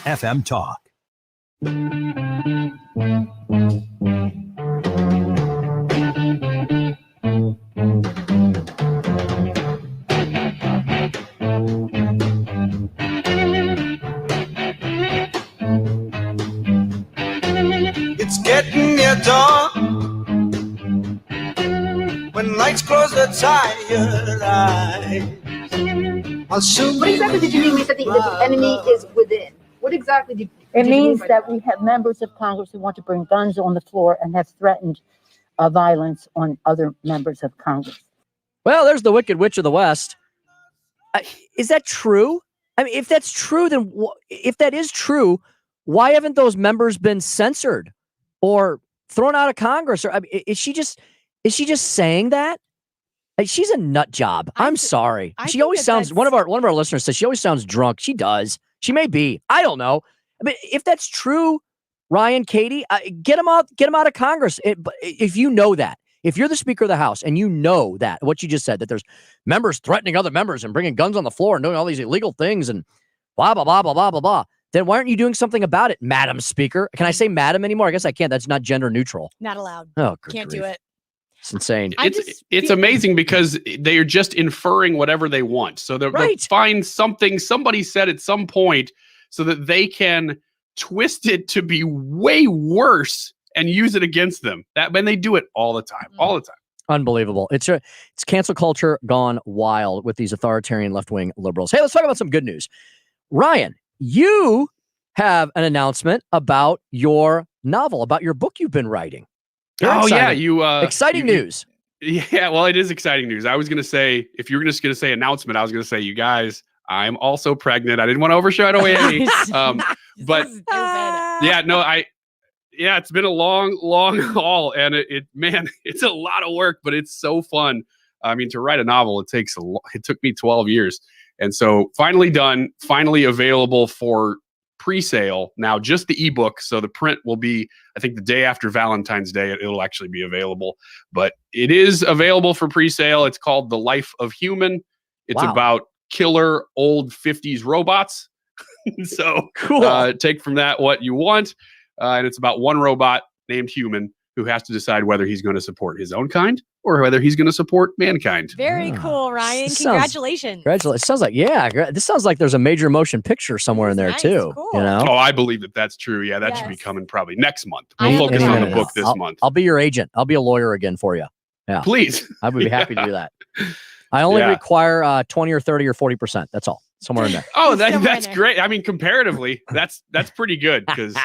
FM Talk. It's getting near dawn. When lights close the tired eyes, I'll soon. What exactly did you mean that the enemy is within? What exactly did It you means mean by that we have members of Congress who want to bring guns on the floor and have threatened violence on other members of Congress. Well, there's the Wicked Witch of the West. Is that true? I mean, if that's true, then if that is true, why haven't those members been censored or thrown out of Congress? Or I mean, is she just saying that? Like, she's a nut job. I'm sorry. She always sounds. One of our listeners says she always sounds drunk. She does. She may be. I don't know. I mean, if that's true, Ryan, Katie, get them out of Congress. If you know that, if you're the Speaker of the House and you know that what you just said, that there's members threatening other members and bringing guns on the floor and doing all these illegal things and blah blah blah blah blah blah blah, then why aren't you doing something about it, Madam Speaker? Can I say Madam anymore? I guess I can't. That's not gender neutral. Not allowed. Oh, can't do it. It's insane. It's amazing because they are just inferring whatever they want. So they'll find something somebody said at some point so that they can twist it to be way worse and use it against them. And they do it all the time, Unbelievable. It's cancel culture gone wild with these authoritarian left-wing liberals. Hey, let's talk about some good news. Ryan, you have an announcement about your novel, about your book you've been writing. Exciting news. Yeah, well, it is exciting news. I was going to say, if you were just going to say announcement, I was going to say, you guys, I'm also pregnant. I didn't want to overshadow any. But it's been a long haul, and it's a lot of work, but it's so fun. I mean, to write a novel, it took me 12 years. And so finally done, finally available for pre-sale now, just the ebook. So the print will be, I think, the day after Valentine's Day. It'll actually be available, but it is available for pre-sale. It's called The Life of Human. It's about killer old 50s robots. So cool. Take from that what you want. And it's about one robot named Human who has to decide whether he's going to support his own kind or whether he's going to support mankind. Very cool, Ryan. Congratulations. Congratulations. It sounds like, this sounds like there's a major motion picture somewhere in there too. Cool. You know? Oh, I believe that's true. Yeah, that should be coming probably next month. We'll focus on the book this month. I'll be your agent. I'll be a lawyer again for you. Yeah. Please. I would be happy to do that. I only require 20 or 30 or 40%. That's all. Somewhere in there. Oh, that's great. I mean, comparatively, that's pretty good because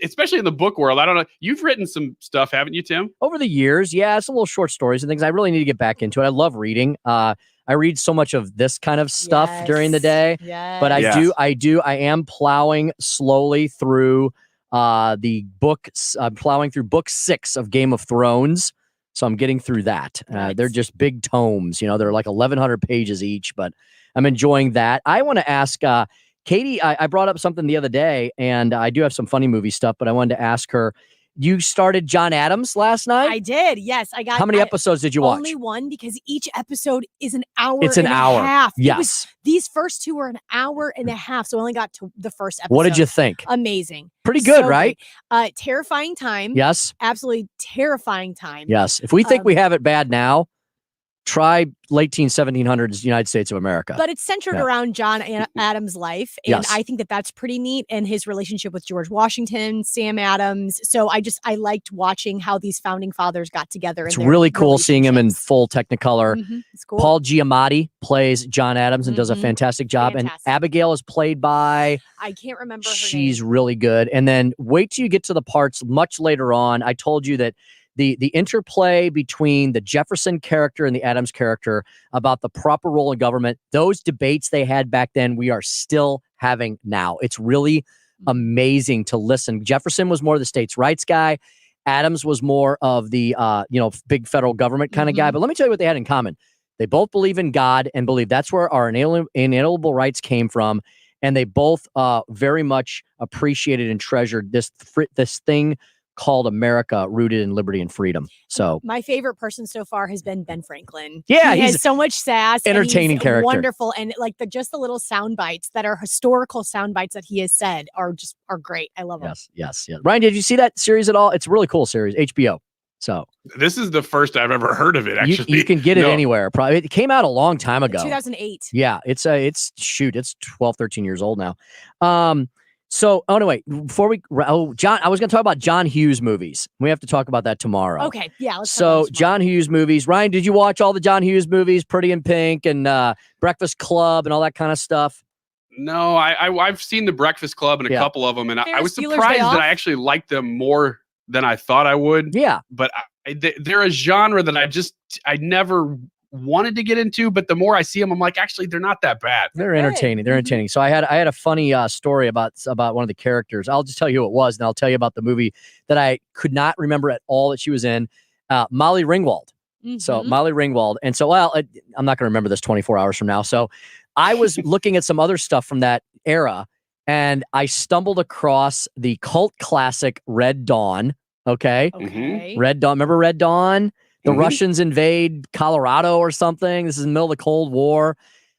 especially in the book world. I don't know. You've written some stuff, haven't you, Tim? Over the years, yeah, some little short stories and things. I really need to get back into it. I love reading. I read so much of this kind of stuff during the day. But I am plowing slowly through the book. I'm plowing through book 6 of Game of Thrones. So I'm getting through that. They're just big tomes. They're like 1,100 pages each, but I'm enjoying that. I want to ask Katie, I brought up something the other day, and I do have some funny movie stuff, but I wanted to ask her, you started John Adams last night? I did. Yes. How many episodes did you watch? Only one, because each episode is an hour and a half. Yes. These first 2 were an hour and a half, so I only got to the first episode. What did you think? Amazing. Pretty good, right? Terrifying time. Yes. Absolutely terrifying time. Yes. If we think we have it bad now, Try late 1700s United States of America. But it's centered Yeah. around John Adams' life. And Yes. I think that that's pretty neat. And his relationship with George Washington, Sam Adams. So I liked watching how these founding fathers got together. It's really cool seeing him in full Technicolor. It's cool. Paul Giamatti plays John Adams and does a fantastic job. And Abigail is played by, I can't remember her she's really good. And then wait till you get to the parts much later on. I told you that the interplay between the Jefferson character and the Adams character about the proper role in government, those debates they had back then, we are still having now. It's really amazing to listen. Jefferson was more the states' rights guy. Adams was more of the big federal government kind of guy. But let me tell you what they had in common. They both believe in God and believe that's where our inalienable rights came from. And they both very much appreciated and treasured this thing called America, rooted in liberty and freedom. So my favorite person so far has been Ben Franklin. Yeah, he he's has so much sass, entertaining and he's character. wonderful, and like the little sound bites that are historical sound bites that he has said are great. I love them. Yes. Ryan, did you see that series at all? It's a really cool series, HBO. So This is the first I've ever heard of it. Actually, you can get it anywhere. Probably it came out a long time ago. 2008. Yeah, it's 12, 13 years old now. So, anyway, John, I was going to talk about John Hughes movies. We have to talk about that tomorrow. Okay, yeah. Let's So, John Hughes movies. Ryan, did you watch all the John Hughes movies, Pretty in Pink and Breakfast Club and all that kind of stuff? No, I've seen The Breakfast Club and a couple of them, and I was surprised that I actually liked them more than I thought I would. Yeah. But they're a genre that I never wanted to get into, but the more I see them, I'm like, actually, they're not that bad. They're entertaining. They're entertaining. So I had a funny story about one of the characters. I'll just tell you who it was, and I'll tell you about the movie that I could not remember at all that she was in. Molly Ringwald. So Molly Ringwald. And so, I'm not going to remember this 24 hours from now. So I was looking at some other stuff from that era, and I stumbled across the cult classic Red Dawn. Okay. Red Dawn. Remember Red Dawn? The Russians invade Colorado or something. This is in the middle of the Cold War.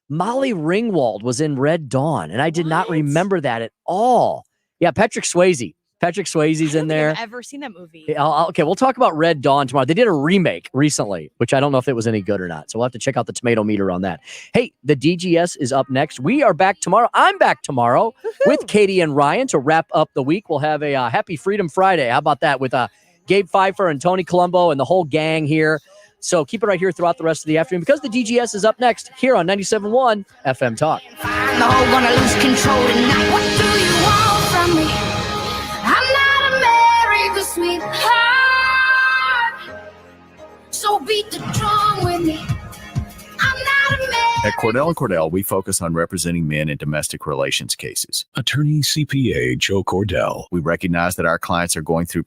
Molly Ringwald was in Red Dawn, and I did not remember that at all. Yeah, Patrick Swayze. Patrick Swayze's in there. I've ever seen that movie. Okay, we'll talk about Red Dawn tomorrow. They did a remake recently, which I don't know if it was any good or not. So we'll have to check out the tomato meter on that. Hey, the DGS is up next. We are back tomorrow. I'm back tomorrow with Katie and Ryan to wrap up the week. We'll have a Happy Freedom Friday. How about that with Gabe Pfeiffer and Tony Colombo and the whole gang here. So keep it right here throughout the rest of the afternoon because the DGS is up next here on 97.1 FM Talk. I'm gonna lose control tonight. What do you want from me? I'm not a married sweetheart. So beat the drum with me. I'm not a man. At Cordell & Cordell, we focus on representing men in domestic relations cases. Attorney CPA Joe Cordell. We recognize that our clients are going through